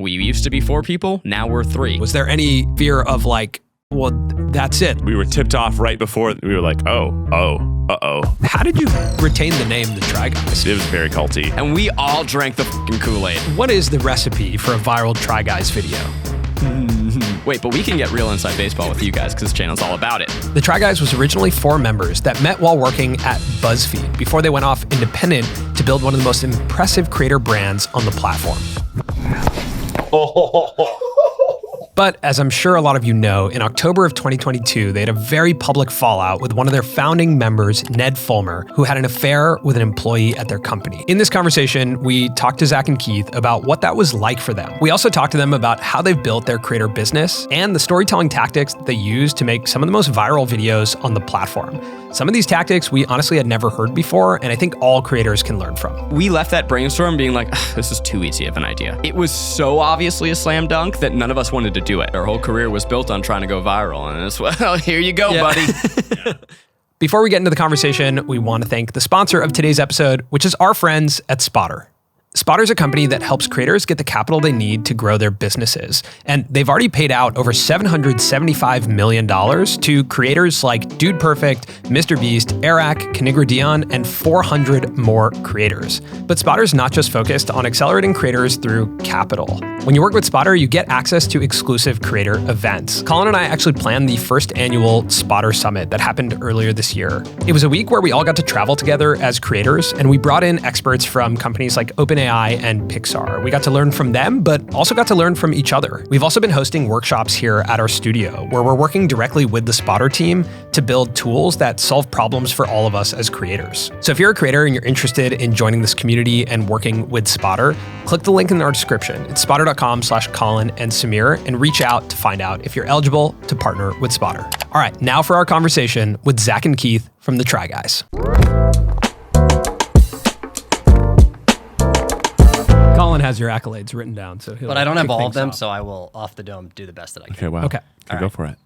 We used to be 4 people, now we're 3. Was there any fear of like, well, that's it? We were tipped off right before. We were like, uh-oh. How did you retain the name The Try Guys? It was very culty. And we all drank the fucking Kool-Aid. What is the recipe for a viral Try Guys video? Wait, but we can get real inside baseball with you guys because this channel's all about it. The Try Guys was originally 4 members that met while working at Buzzfeed before they went off independent to build one of the most impressive creator brands on the platform. But as I'm sure a lot of you know, in October of 2022, they had a very public fallout with one of their founding members, Ned Fulmer, who had an affair with an employee at their company. In this conversation, we talked to Zach and Keith about what that was like for them. We also talked to them about how they've built their creator business and the storytelling tactics that they use to make some of the most viral videos on the platform. Some of these tactics we honestly had never heard before, and I think all creators can learn from. We left that brainstorm being like, this is too easy of an idea. It was so obviously a slam dunk that none of us wanted to do it. Our whole career was built on trying to go viral, and it's, well, here you go, buddy. Before we get into the conversation, we want to thank the sponsor of today's episode, which is our friends at Spotter. Spotter's a company that helps creators get the capital they need to grow their businesses. And they've already paid out over $775 million to creators like Dude Perfect, Mr. Beast, Eric, Kanigra Dion, and 400 more creators. But Spotter's not just focused on accelerating creators through capital. When you work with Spotter, you get access to exclusive creator events. Colin and I actually planned the first annual Spotter Summit that happened earlier this year. It was a week where we all got to travel together as creators, and we brought in experts from companies like OpenAI and Pixar. We got to learn from them, but also got to learn from each other. We've also been hosting workshops here at our studio, where we're working directly with the Spotter team to build tools that solve problems for all of us as creators. So if you're a creator and you're interested in joining this community and working with Spotter, click the link in our description. It's spotter.com/Colin and Samir, and reach out to find out if you're eligible to partner with Spotter. All right, now for our conversation with Zach and Keith from the Try Guys. Colin has your accolades written down, so but I don't have all of them, so I will off the dome do the best that I can. Okay, wow. Okay. Go for it.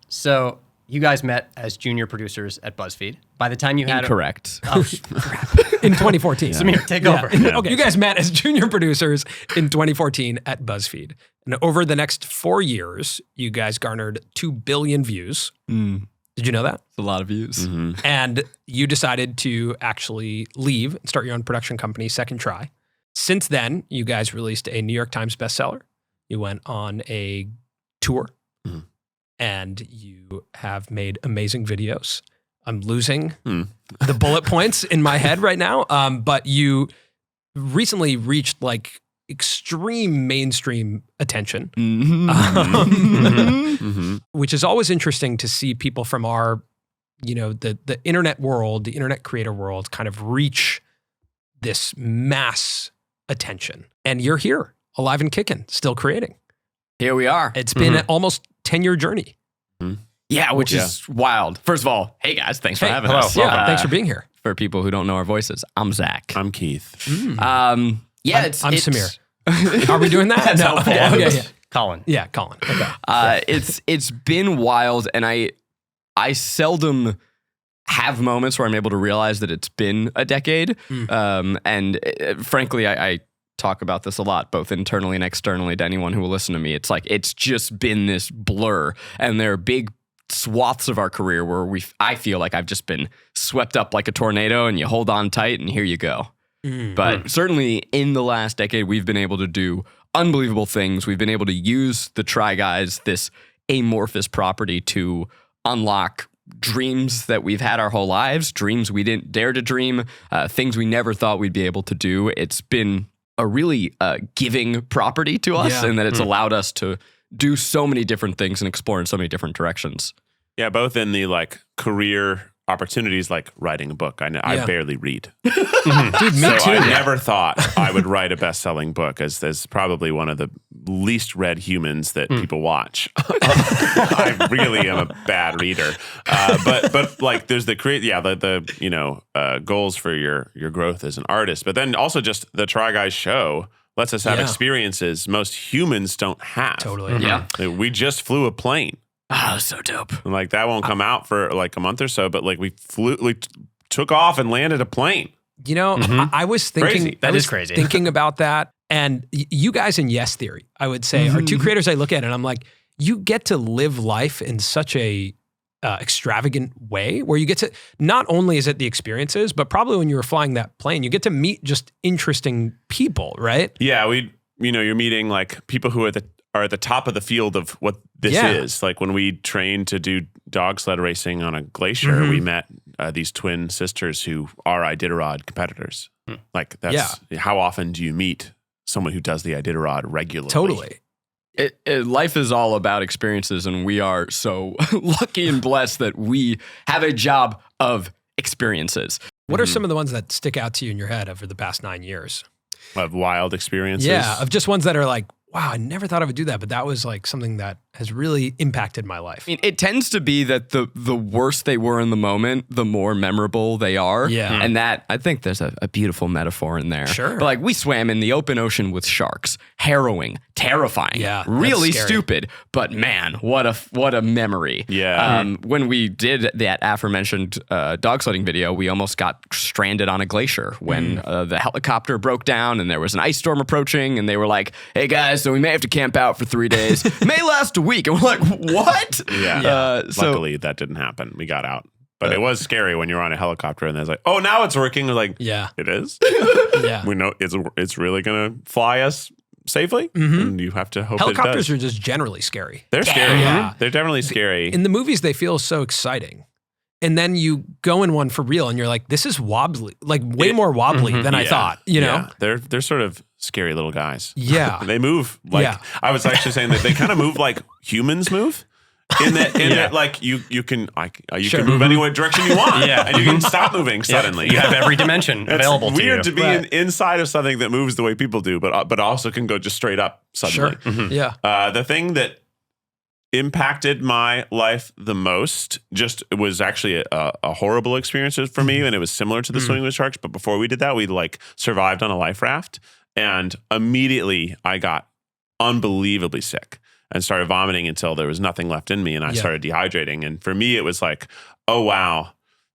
So you guys met as junior producers at BuzzFeed. By the time you had Incorrect. In 2014. Samir, take over. Okay, you guys met as junior producers in 2014 at BuzzFeed. And over the next 4 years, you guys garnered 2 billion views. Did you know that? It's a lot of views. Mm-hmm. And you decided to actually leave and start your own production company, Second Try. Since then, you guys released a New York Times bestseller. You went on a tour, and you have made amazing videos. I'm losing the bullet points in my head right now, but you recently reached like extreme mainstream attention, which is always interesting to see people from our, the internet world, the internet creator world, kind of reach this mass attention. And you're here, alive and kicking, still creating. Here we are. It's been an almost 10-year journey. Yeah, which is wild. First of all, hey guys, thanks for having us. Yeah, thanks for being here. For people who don't know our voices, I'm Zach. I'm Keith. I'm Samir. Are we doing that? No. Okay, yeah. Colin. Yeah, Colin. Okay. It's been wild, and I seldom have moments where I'm able to realize that it's been a decade. Frankly, I talk about this a lot, both internally and externally to anyone who will listen to me. It's like, it's just been this blur, and there are big swaths of our career where I feel like I've just been swept up like a tornado, and you hold on tight and here you go. But certainly in the last decade, we've been able to do unbelievable things. We've been able to use the Try Guys, this amorphous property, to unlock dreams that we've had our whole lives, dreams we didn't dare to dream, things we never thought we'd be able to do. It's been a really giving property to us, in that it's allowed us to do so many different things and explore in so many different directions. Yeah, both in the career opportunities, like writing a book. I barely read. Dude, me so too. I never thought I would write a best-selling book, as probably one of the least read humans that people watch. I really am a bad reader. But like, there's the goals for your growth as an artist, but then also just the Try Guys show lets us have experiences most humans don't have. Totally. Yeah. We just flew a plane. Oh, so dope. And like, that won't come out for like a month or so, but like, we took off and landed a plane. I was thinking, Crazy. That is crazy. Thinking about that And you guys in Yes Theory, I would say, are two creators I look at and I'm like, you get to live life in such a extravagant way where you get to, not only is it the experiences, but probably when you were flying that plane, you get to meet just interesting people, right? Yeah, you're meeting like people who are at the top of the field of what this is. Like when we trained to do dog sled racing on a glacier, we met these twin sisters who are Iditarod competitors. Like that's how often do you meet someone who does the Iditarod regularly? Totally. Life is all about experiences, and we are so lucky and blessed that we have a job of experiences. What are some of the ones that stick out to you in your head over the past 9 years? Of wild experiences? Yeah, of just ones that are like, wow, I never thought I would do that, but that was like something that has really impacted my life. I mean, it tends to be that the worse they were in the moment, the more memorable they are. Yeah. And that, I think there's a beautiful metaphor in there. Sure. But like we swam in the open ocean with sharks. Harrowing, terrifying, really stupid. But man, what a memory. Yeah. When we did that aforementioned dog sledding video, we almost got stranded on a glacier when the helicopter broke down and there was an ice storm approaching and they were like, hey guys, so we may have to camp out for 3 days. May last a week. And we're like, what? Yeah. Luckily, that didn't happen. We got out. But it was scary when you're on a helicopter and there's like, oh, now it's working. We're like, it is? We know it's really going to fly us safely. And you have to hope Helicopters it are just generally scary. They're scary. Yeah. They're definitely scary. In the movies, they feel so exciting. And then you go in one for real and you're like, this is wobbly, like way more wobbly than I thought, you know? Yeah. They're sort of scary little guys. Yeah. They move like, I was actually saying that they kind of move like humans move. In that, like you can move any direction you want, and you can stop moving suddenly. You have every dimension available to you. It's weird to be inside of something that moves the way people do, but also can go just straight up suddenly. Yeah. The thing that impacted my life the most was actually a horrible experience for me, and it was similar to the swimming with sharks. But before we did that, we like survived on a life raft, and immediately I got unbelievably sick. And started vomiting until there was nothing left in me, and I started dehydrating. And for me, it was like, oh, wow,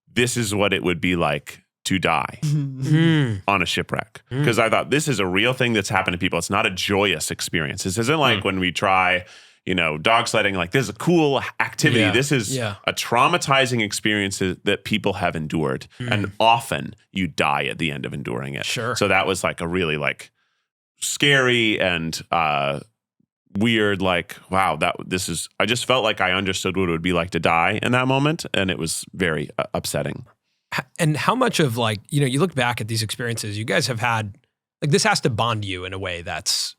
this is what it would be like to die on a shipwreck. Because I thought, this is a real thing that's happened to people. It's not a joyous experience. This isn't like when we try, dog sledding, like this is a cool activity. Yeah. This is a traumatizing experience that people have endured. And often you die at the end of enduring it. Sure. So that was like a really like scary and weird, like, wow, I just felt like I understood what it would be like to die in that moment, and it was very upsetting. And how much of like, you look back at these experiences you guys have had, like this has to bond you in a way that's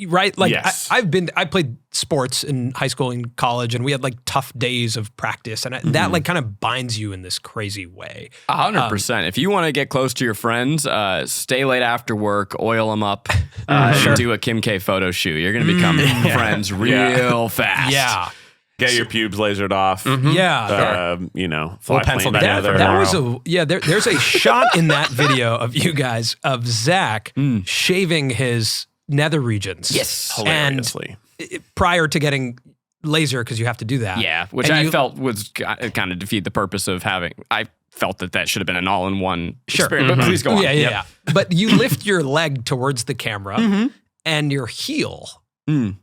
right. Like yes. I played sports in high school and college, and we had like tough days of practice, and that like kind of binds you in this crazy way. 100%. If you want to get close to your friends, stay late after work, oil them up, and do a Kim K photo shoot. You're going to become friends real fast. Yeah. Get your pubes lasered off. Yeah. Fly pencil plane down together. That was there's a shot in that video of you guys of Zach shaving his nether regions. Yes. Hilariously. And prior to getting laser, because you have to do that. Yeah, which I felt was kind of defeat the purpose of having. I felt that should have been an all-in-one experience. But please go on. Yeah. But you lift your leg towards the camera, and your heel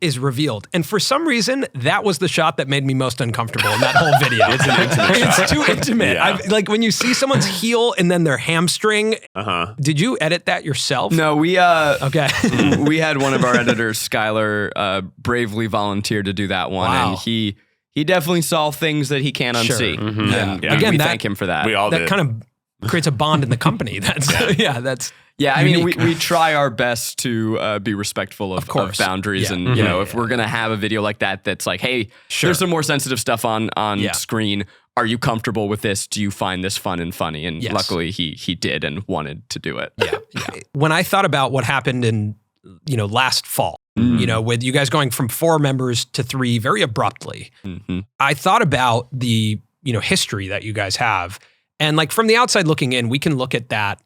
is revealed. And for some reason, that was the shot that made me most uncomfortable in that whole video. It's an intimate shot. It's too intimate. Yeah. Like when you see someone's heel and then their hamstring. Did you edit that yourself? No, we Okay. we had one of our editors, Skylar, bravely volunteer to do that one, and he definitely saw things that he can't unsee. And Again, we thank him for that. We all that did. kind of creates a bond in the company. That's Yeah, I mean, we try our best to be respectful of boundaries. And, if we're going to have a video like that, that's like, hey, there's some more sensitive stuff on screen. Are you comfortable with this? Do you find this fun and funny? And luckily he did and wanted to do it. Yeah. When I thought about what happened in, last fall, with you guys going from 4 members to 3 very abruptly, I thought about the, history that you guys have. And like from the outside looking in, we can look at that,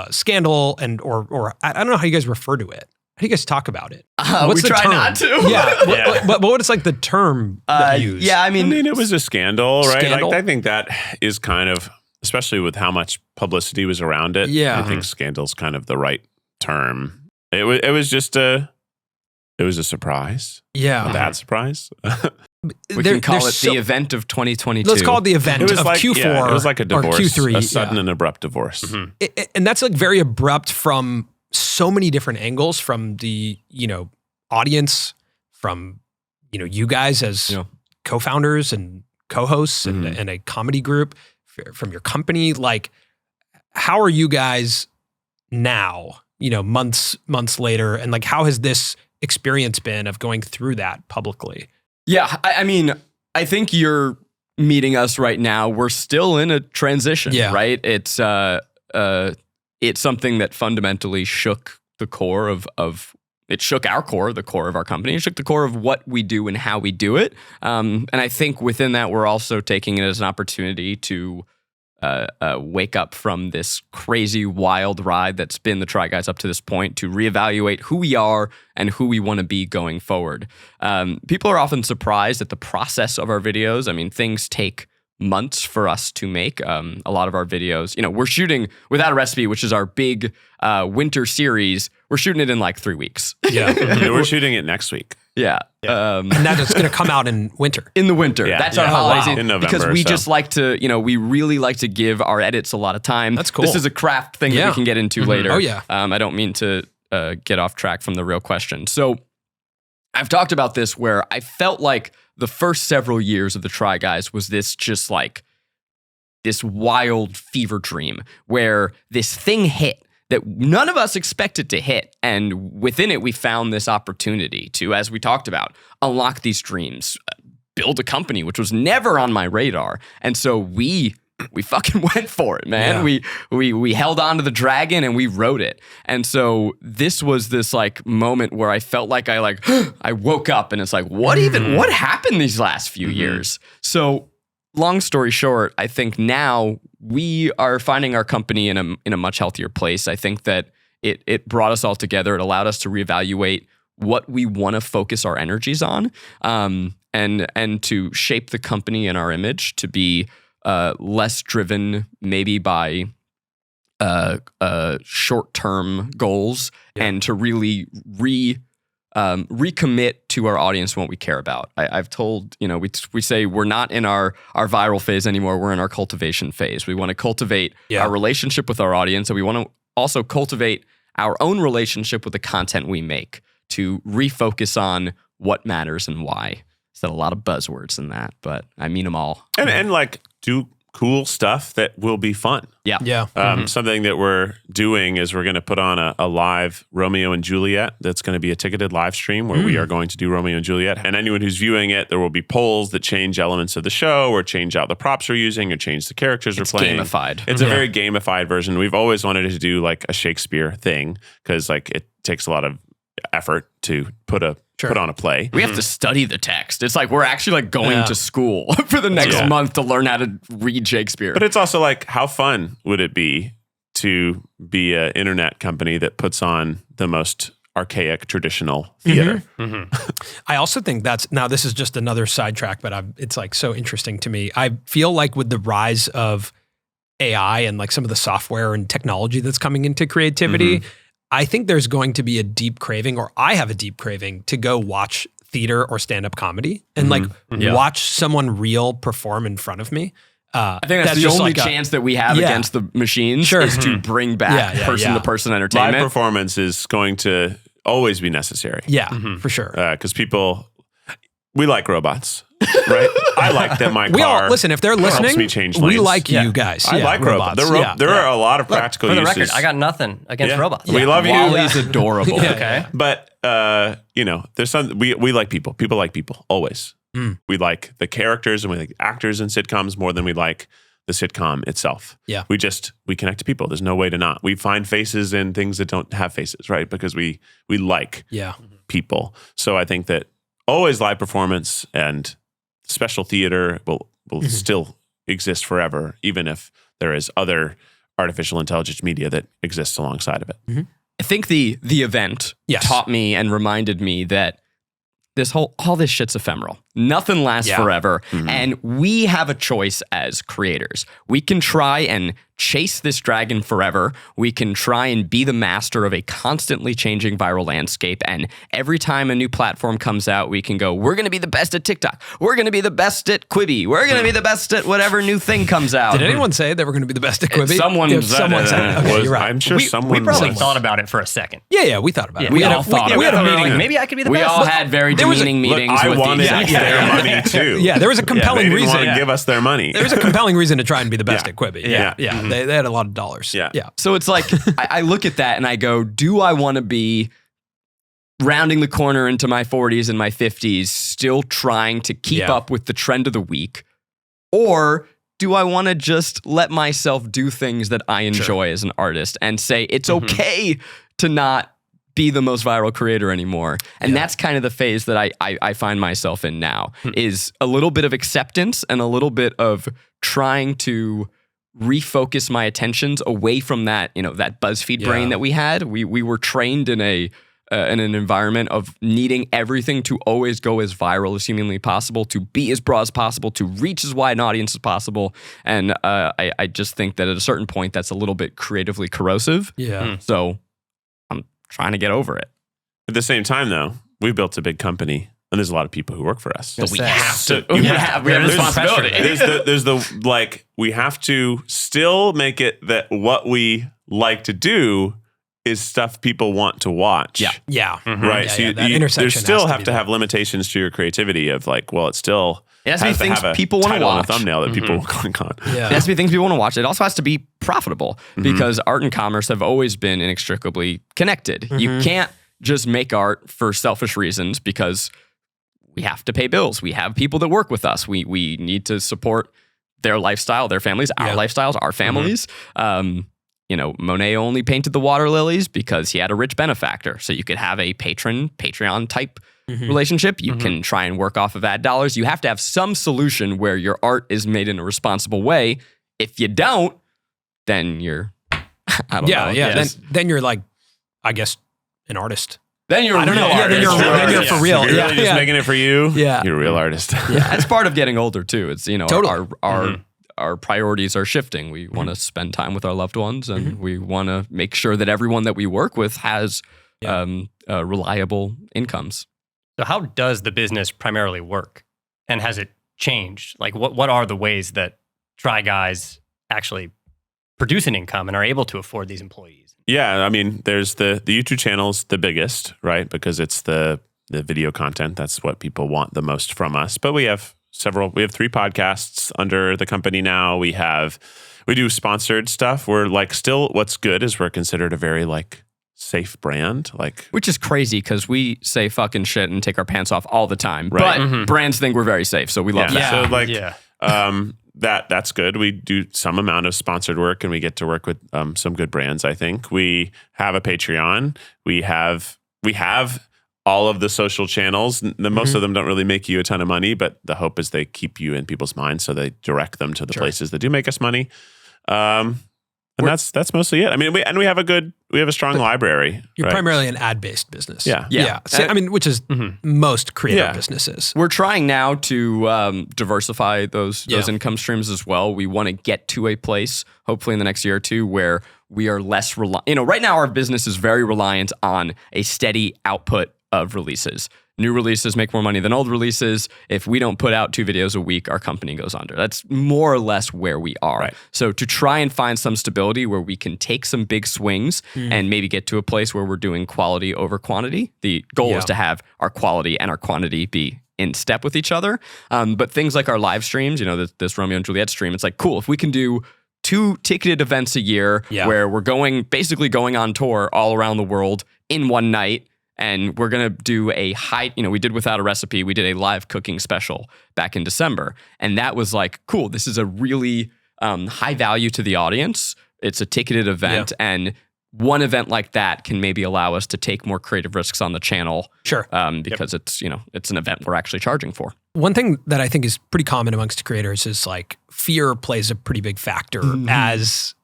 scandal or I don't know how you guys refer to it. How do you guys talk about it? What's we try term? not to. Yeah. But what is like the term that you use? Yeah, I mean, it was a scandal, right? Scandal? Like, I think that is kind of, especially with how much publicity was around it. Yeah. I think scandal's kind of the right term. It was just a surprise. Yeah. A bad surprise. We can call it the event of 2022. Let's call it the event of Q4. Yeah, it was like a divorce, or Q3. a sudden and abrupt divorce. And that's like very abrupt from so many different angles, from the, audience, from, you guys as co-founders and co-hosts and a comedy group, from your company. Like, how are you guys now, months later? And like, how has this experience been of going through that publicly? Yeah, I mean, I think you're meeting us right now. We're still in a transition, right? It's something that fundamentally shook the core of it shook our core, the core of our company. It shook the core of what we do and how we do it. And I think within that, we're also taking it as an opportunity to wake up from this crazy, wild ride that's been the Try Guys up to this point, to reevaluate who we are and who we want to be going forward. People are often surprised at the process of our videos. I mean, things take months for us to make. A lot of our videos, we're shooting Without a Recipe, which is our big winter series. We're shooting it in like 3 weeks. Yeah, we're shooting it next week. Yeah. And that is going to come out in winter. In the winter. Yeah. That's our holiday season. In November. Because we just like to, we really like to give our edits a lot of time. That's cool. This is a craft thing that we can get into later. Oh, yeah. I don't mean to get off track from the real question. So I've talked about this where I felt like the first several years of the Try Guys was this just like this wild fever dream where this thing hit that none of us expected to hit. And within it, we found this opportunity to, as we talked about, unlock these dreams, build a company, which was never on my radar. And so we fucking went for it, man. Yeah. We held on to the dragon and we rode it. And so this was this like moment where I felt like I woke up and it's like, what happened these last few years? So long story short, I think now we are finding our company in a much healthier place. I think that it brought us all together. It allowed us to reevaluate what we want to focus our energies on, and to shape the company and our image to be less driven maybe by short-term goals, and to really recommit to our audience and what we care about. I've told, we say we're not in our viral phase anymore. We're in our cultivation phase. We want to cultivate our relationship with our audience, and we want to also cultivate our own relationship with the content we make to refocus on what matters and why. Said a lot of buzzwords in that, but I mean them all. And like do cool stuff that will be fun. Yeah. Yeah. Something that we're doing is we're going to put on a live Romeo and Juliet. That's going to be a ticketed live stream where we are going to do Romeo and Juliet. And anyone who's viewing it, there will be polls that change elements of the show, or change out the props we're using, or change the characters we're playing. It's gamified. It's a very gamified version. We've always wanted to do like a Shakespeare thing, because like it takes a lot of effort to put on a play. We have to study the text. It's like we're actually like going to school for the next month to learn how to read Shakespeare. But it's also like, how fun would it be to be an internet company that puts on the most archaic traditional theater? I also think now this is just another sidetrack, but it's like so interesting to me. I feel like with the rise of AI and like some of the software and technology that's coming into creativity, I think there's going to be a deep craving, or I have a deep craving, to go watch theater or stand-up comedy and like watch someone real perform in front of me. I think that's the only chance that we have against the machines is to bring back person-to-person entertainment. Live performance is going to always be necessary. Yeah, for sure. Because we like robots, right? I like that my car listen, if they're listening, helps me change we lanes. like you guys. I like robots. There are a lot of practical For the uses. record, I got nothing against robots. We love you. Wally's adorable. Okay. But, there's some, we like people. People like people, always. We like the characters and we like actors in sitcoms more than we like the sitcom itself. Yeah. We connect to people. There's no way to not. We find faces in things that don't have faces, right? Because we like people. So I think that always live performance and special theater will still exist forever, even if there is other artificial intelligence media that exists alongside of it. I think the event taught me and reminded me that all this shit's ephemeral. Nothing lasts Yeah. forever. And we have a choice as creators. We can try and chase this dragon forever. We can try and be the master of a constantly changing viral landscape. And every time a new platform comes out, we can go, we're going to be the best at TikTok. We're going to be the best at Quibi. We're going to be the best at whatever new thing comes out. Did anyone say they were going to be the best at Quibi? Someone said someone it. said it. Okay, you're right. I'm sure We someone probably was. thought about it for a second. Yeah, we thought about it. we had all a, thought we had a about it. meeting. Like, maybe I could be the We best. all had very there was a- demeaning Look, meetings I with wanted the their money too. Yeah, there was a compelling they didn't reason. want to give us their money. There was a compelling reason to try and be the best Yeah. at Quibi. Yeah. Yeah. They had a lot of dollars. Yeah. So it's like, I look at that and I go, do I want to be rounding the corner into my 40s and my 50s, still trying to keep up with the trend of the week? Or do I want to just let myself do things that I enjoy as an artist and say it's okay to not be the most viral creator anymore? And that's kind of the phase that I find myself in now, is a little bit of acceptance and a little bit of trying to refocus my attentions away from that, that BuzzFeed brain that we had. We were trained in in an environment of needing everything to always go as viral as humanly possible, to be as broad as possible, to reach as wide an audience as possible. And I just think that at a certain point, that's a little bit creatively corrosive. Yeah. So I'm trying to get over it. At the same time, though, we've built a big company, and there's a lot of people who work for us. Yes, We yes. have to. You We have have to- a there's responsibility. There's the like, we have to still make it that what we like to do is stuff people want to watch. Yeah. Yeah. Right. Yeah, So yeah, you, that you intersection there still has to have be to there. have limitations to your creativity of like, well, it still It has to be has things have a people wanna title and watch. a thumbnail that people will click on. Yeah. It has to be things people want to watch. It also has to be profitable because art and commerce have always been inextricably connected. You can't just make art for selfish reasons because we have to pay bills. We have people that work with us. We need to support their lifestyle, their families, our lifestyles, our families. Monet only painted the water lilies because he had a rich benefactor. So you could have a Patreon type relationship. You can try and work off of ad dollars. You have to have some solution where your art is made in a responsible way. If you don't, then you're, I don't know. Yeah. Then you're like, I guess, an artist. Then you're a I don't real know. Yeah, then artist. you're- then you're for real. If you're Yeah, really just yeah. making it for you. Yeah. You're a real artist. That's part of getting older too. It's, Totally. our priorities are shifting. We want to spend time with our loved ones and we want to make sure that everyone that we work with has reliable incomes. So how does the business primarily work? And has it changed? Like what are the ways that Try Guys actually produce an income and are able to afford these employees? Yeah, I mean, there's the YouTube channel's the biggest, right? Because it's the video content. That's what people want the most from us. But we have 3 podcasts under the company now. We do sponsored stuff. We're like, still, what's good is we're considered a very like safe brand. Like, Which is crazy because we say fucking shit and take our pants off all the time. Right. But brands think we're very safe. So we love that. So like, Yeah. that's good. We do some amount of sponsored work and we get to work with some good brands, I think. We have a Patreon. We have all of the social channels. Most of them don't really make you a ton of money, but the hope is they keep you in people's minds, so they direct them to the places that do make us money. And that's mostly it. I mean, we have a strong library. You're right? primarily an ad-based business. Yeah. So, I mean, which is most creative businesses. We're trying now to diversify those Yeah. income streams as well. We want to get to a place, hopefully in the next year or two, where we are less reliant. Right now our business is very reliant on a steady output of releases. New releases make more money than old releases. If we don't put out 2 videos a week, our company goes under. That's more or less where we are. Right. So to try and find some stability where we can take some big swings and maybe get to a place where we're doing quality over quantity. The goal is to have our quality and our quantity be in step with each other. But things like our live streams, this Romeo and Juliet stream, it's like, cool, if we can do 2 ticketed events a year where we're basically going on tour all around the world in one night. And we're going to do a we did Without a Recipe. We did a live cooking special back in December. And that was like, cool, this is a really high value to the audience. It's a ticketed event. And one event like that can maybe allow us to take more creative risks on the channel. Sure. Because it's an event we're actually charging for. One thing that I think is pretty common amongst creators is like fear plays a pretty big factor as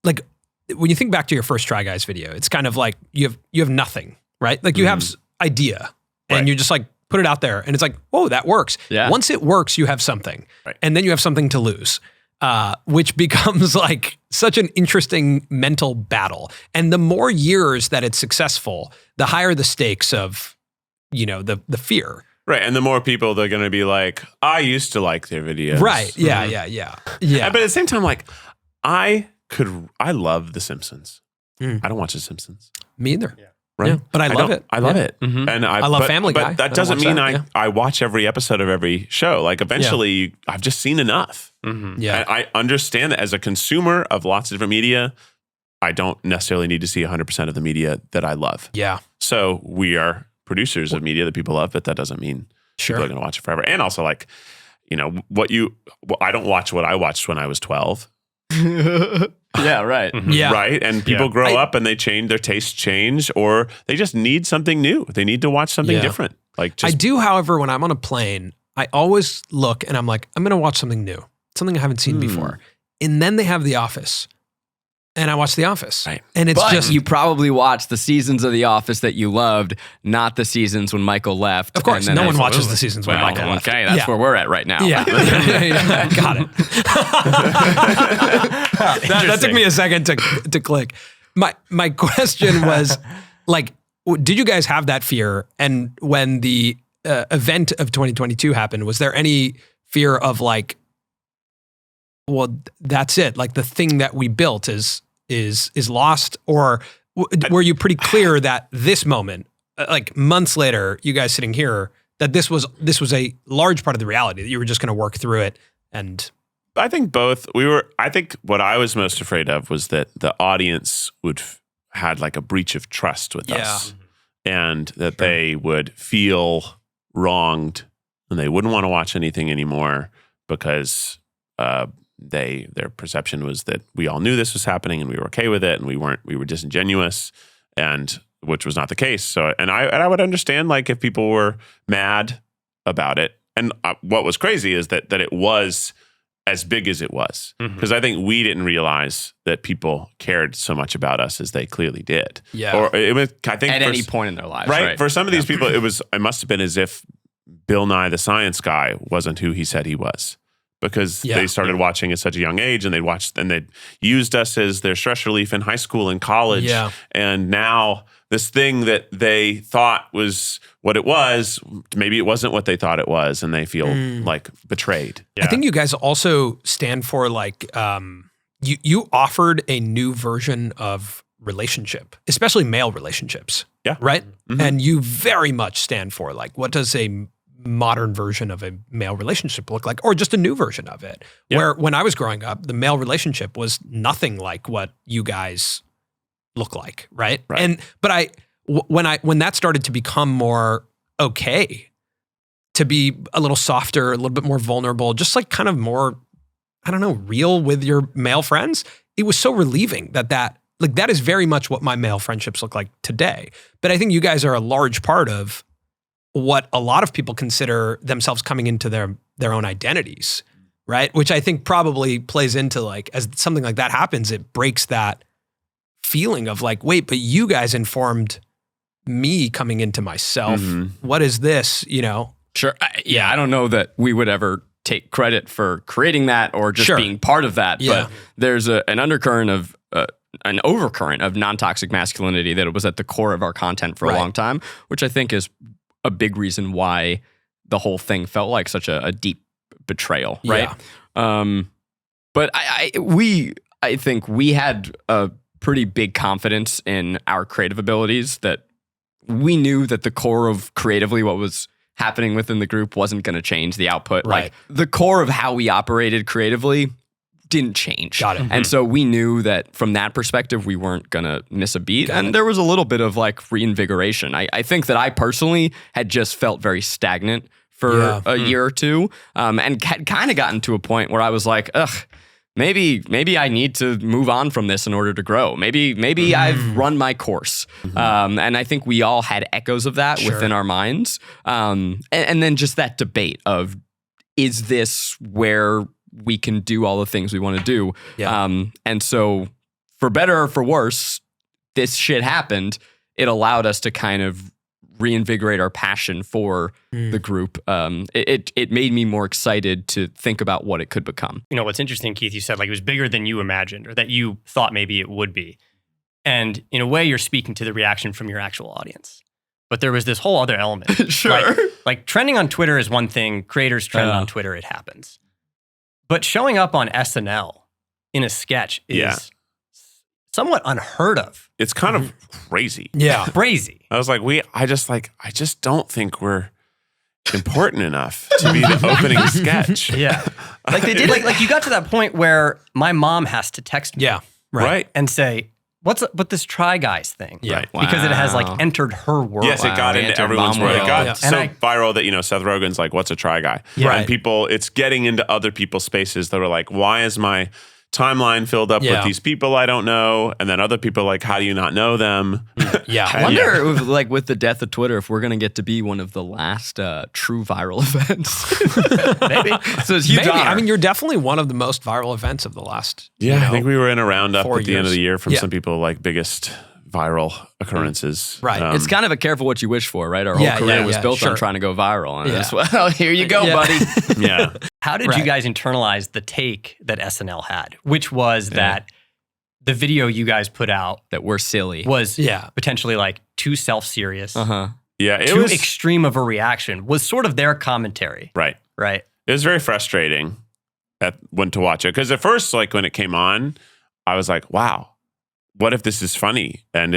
like when you think back to your first Try Guys video, it's kind of like you have nothing. Right? Like you have idea and you're just like put it out there, and it's like, oh, that works. Yeah. Once it works, you have something, Right. and then you have something to lose, which becomes like such an interesting mental battle. And the more years that it's successful, the higher the stakes of, the fear. Right. And the more people they're going to be like, I used to like their videos. Right. Yeah. Yeah. But at the same time, like, I love The Simpsons. Mm. I don't watch The Simpsons. Me either. Yeah. Right. Yeah, but I love it. I love Yeah. it. Mhm. And I love Family Guy. But that I doesn't watch mean that, I watch every episode of every show. Like, eventually, I've just seen enough. Mhm. Yeah. And I understand that as a consumer of lots of different media, I don't necessarily need to see 100% of the media that I love. Yeah. So we are producers of media that people love, but that doesn't mean Sure. people are going to watch it forever. And also, like, I don't watch what I watched when I was 12. Yeah, right. Yeah. Right. And people grow up and they change, their tastes change, or they just need something new. They need to watch something Yeah. different. Like, I just, do, however, when I'm on a plane, I always look and I'm like, I'm going to watch something new, something I haven't seen before. And then they have The Office. And I watch The Office. Right. And it's But just, you probably watched the seasons of The Office that you loved, not the seasons when Michael left. of course, and then no one I- watches the seasons when Well, Michael left. okay, that's Yeah. where we're at right now. Yeah. Yeah. Got it. that took me a second to click. My question was, like, did you guys have that fear? And when the event of 2022 happened, was there any fear of like, well, that's it. Like the thing that we built is lost, or were you pretty clear that this moment, like months later, you guys sitting here, that this was a large part of the reality, that you were just going to work through it? And I think both. I think what I was most afraid of was that the audience had like a breach of trust with us, and that they would feel wronged and they wouldn't want to watch anything anymore because their perception was that we all knew this was happening and we were okay with it, and we were disingenuous, and which was not the case. So, and I would understand, like, if people were mad about it. And what was crazy is that it was as big as it was, because I think we didn't realize that people cared so much about us as they clearly did. Yeah. Or it was, I think, At any point in their lives, right? right? For some of these people, it must have been as if Bill Nye the Science Guy wasn't who he said he was, because they started watching at such a young age, and they'd used us as their stress relief in high school and college. Yeah. And now this thing that they thought was what it was, maybe it wasn't what they thought it was, and they feel like betrayed. Yeah. I think you guys also stand for like, you offered a new version of relationship, especially male relationships. Yeah. Right? Mhm. And you very much stand for like, what does a modern version of a male relationship look like, or just a new version of it? Yeah. Where when I was growing up, the male relationship was nothing like what you guys look like, right? Right. But when that started to become more okay, to be a little softer, a little bit more vulnerable, just like kind of more, I don't know, real with your male friends, it was so relieving that is very much what my male friendships look like today. But I think you guys are a large part of what a lot of people consider themselves coming into their own identities, right? Which I think probably plays into, like, as something like that happens, it breaks that feeling of like, wait, but you guys informed me coming into myself. Mhm. What is this, you know? Sure. I don't know that we would ever take credit for creating that or just Sure. being part of that. Yeah. But there's an undercurrent of an overcurrent of non-toxic masculinity that was at the core of our content for a Right. long time, which I think is a big reason why the whole thing felt like such a deep betrayal, right? But I think we had a pretty big confidence in our creative abilities, that we knew that the core of creatively what was happening within the group wasn't going to change the output. Right. Like the core of how we operated creatively didn't change. Got it. And so we knew that from that perspective, we weren't going to miss a beat. Got And it. there was a little bit of like reinvigoration. I think that I personally had just felt very stagnant for Yeah. a year or two, and had kind of gotten to a point where I was like, ugh, maybe I need to move on from this in order to grow. Maybe I've run my course. And I think we all had echoes of that Sure. within our minds. And then just that debate of, is this where we can do all the things we want to do? Yeah. And so for better or for worse, this shit happened. It allowed us to kind of reinvigorate our passion for the group. It made me more excited to think about what it could become. You know, what's interesting, Keith, you said like it was bigger than you imagined or that you thought maybe it would be. And in a way, you're speaking to the reaction from your actual audience. But there was this whole other element. Sure. Like trending on Twitter is one thing. Creators trend on Twitter, it happens. But showing up on SNL in a sketch is somewhat unheard of. It's kind of crazy. Yeah. Crazy. I was like, I just don't think we're important enough to be the opening sketch. Yeah. Like they did, like you got to that point where my mom has to text me. Yeah. Right. And say, what's up with this Try Guys thing? Yeah. Right. Because it has Wow. like entered her world. Yes, it got Wow, into entered everyone's mom world. It world. got Yeah. so And viral that, Seth Rogen's like, what's a Try Guy? Yeah. Right. And it's getting into other people's spaces that are like, why is my timeline filled up with these people I don't know? And then other people are like, how do you not know them? Yeah. I wonder if, like, with the death of Twitter, if we're going to get to be one of the last true viral events. Maybe. So it's huge Maybe. honor. I mean, you're definitely one of the most viral events of the last. I think we were in a roundup 4 at the end of years. the year from Yeah. some people like biggest viral occurrences. Right. It's kind of a careful what you wish for, right? Our whole Yeah, career yeah, was yeah, built sure. on trying to go viral. And Yeah. it's, well, here you go, Yeah. buddy. yeah. How did Right. you guys internalize the take that SNL had, which was that the video you guys put out That we're silly. was Yeah. potentially like too self-serious, Uh-huh. Yeah. It too was extreme of a reaction, was sort of their commentary, right. right? It was very frustrating when to watch it. Because at first, like when it came on, I was like, wow, what if this is funny? And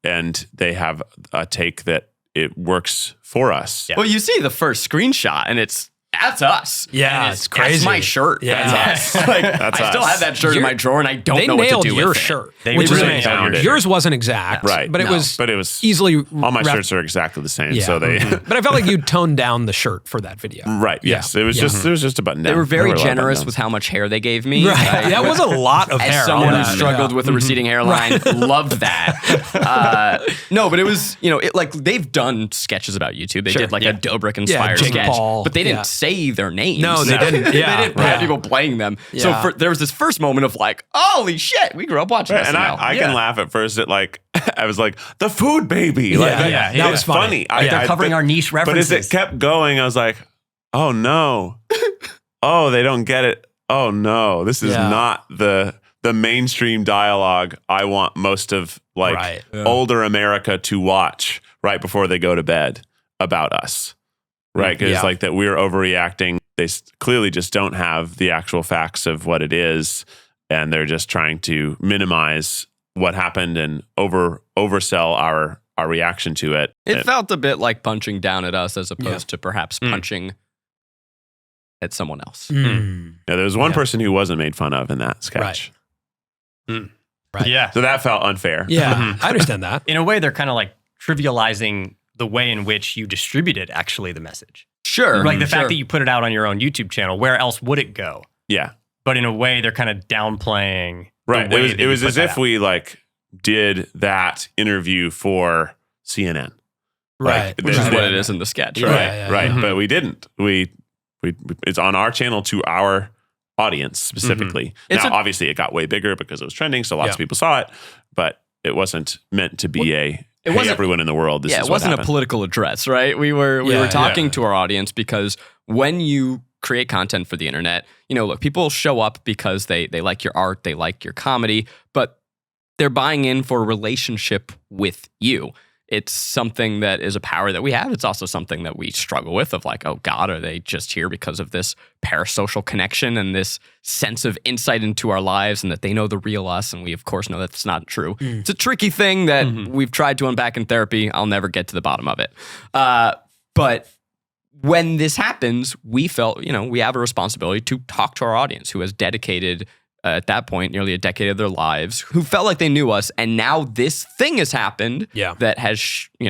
and they have a take that it works for us. Yeah. Well, you see the first screenshot, and that's us. Yeah, And it's crazy. That's my shirt. Yeah. That's us. Like, That's I still us. have that shirt in my drawer, and I don't They know what to nailed do your with it. shirt, They which is really amazing. nailed it. Yours wasn't exact, Right. But it No. was But it was easily. all my rep- shirts are exactly the same. Yeah. So they But I felt like you toned down the shirt for that video. right. Yes. Yeah. It was Yeah. just a button down. They were very There a lot of generous button with how much hair they gave me. Right. I- That was a lot of hair. As someone on who that. struggled Yeah. with a receding hairline, loved that. No, but it was, like they've done sketches about YouTube. They Sure. did like a Dobrik inspired Jake sketch, Paul. but they didn't Yeah. say their names. No, they didn't. they Yeah. didn't have Right. people playing them. Yeah. So there was this first moment of like, holy shit, we grew up watching Right, and SNL. I can laugh at first at like I was like the food baby. Yeah, Like, yeah, it that was was funny. funny. They're covering our niche But references. as it kept going, I was like, oh no, oh they don't get it. Oh no, this is Yeah. not the mainstream dialogue I want most of like Right. older America to watch right before they go to bed about us. Right, because Yeah. like that we're overreacting. They clearly just don't have the actual facts of what it is, and they're just trying to minimize what happened and oversell our reaction to it. It felt a bit like punching down at us as opposed to perhaps punching at someone else. Mm. Yeah, there was one Yeah. person who wasn't made fun of in that sketch. Right. Yeah. So that felt unfair. Yeah, I understand that. In a way, they're kind of like trivializing the way in which you distributed actually the message. Sure. Like the sure. fact that you put it out on your own YouTube channel, where else would it go? Yeah. But in a way, they're kind of downplaying. Right. The way It was that you as put if that out. we like did that interview for CNN. Right. Which is Right. what it is in the sketch, Yeah, right? yeah, Right. yeah. But we didn't. We it's on our channel to our audience specifically. It's Now, a- obviously, it got way bigger because it was trending, so lots Yeah. of people saw it. But it wasn't meant to be hey, wasn't- everyone in the world. This Yeah, is it wasn't what a happened. political address, right? We were Yeah, talking yeah. to our audience because when you create content for the internet, look, people show up because they like your art, they like your comedy, but they're buying in for a relationship with you. It's something that is a power that we have. It's also something that we struggle with of like, oh God, are they just here because of this parasocial connection and this sense of insight into our lives and that they know the real us? And we, of course, know that's not true. It's a tricky thing that we've tried to unpack in therapy. I'll never get to the bottom of it. But when this happens, we felt, we have a responsibility to talk to our audience who has dedicated at that point, nearly a decade of their lives, who felt like they knew us, and now this thing has happened that has,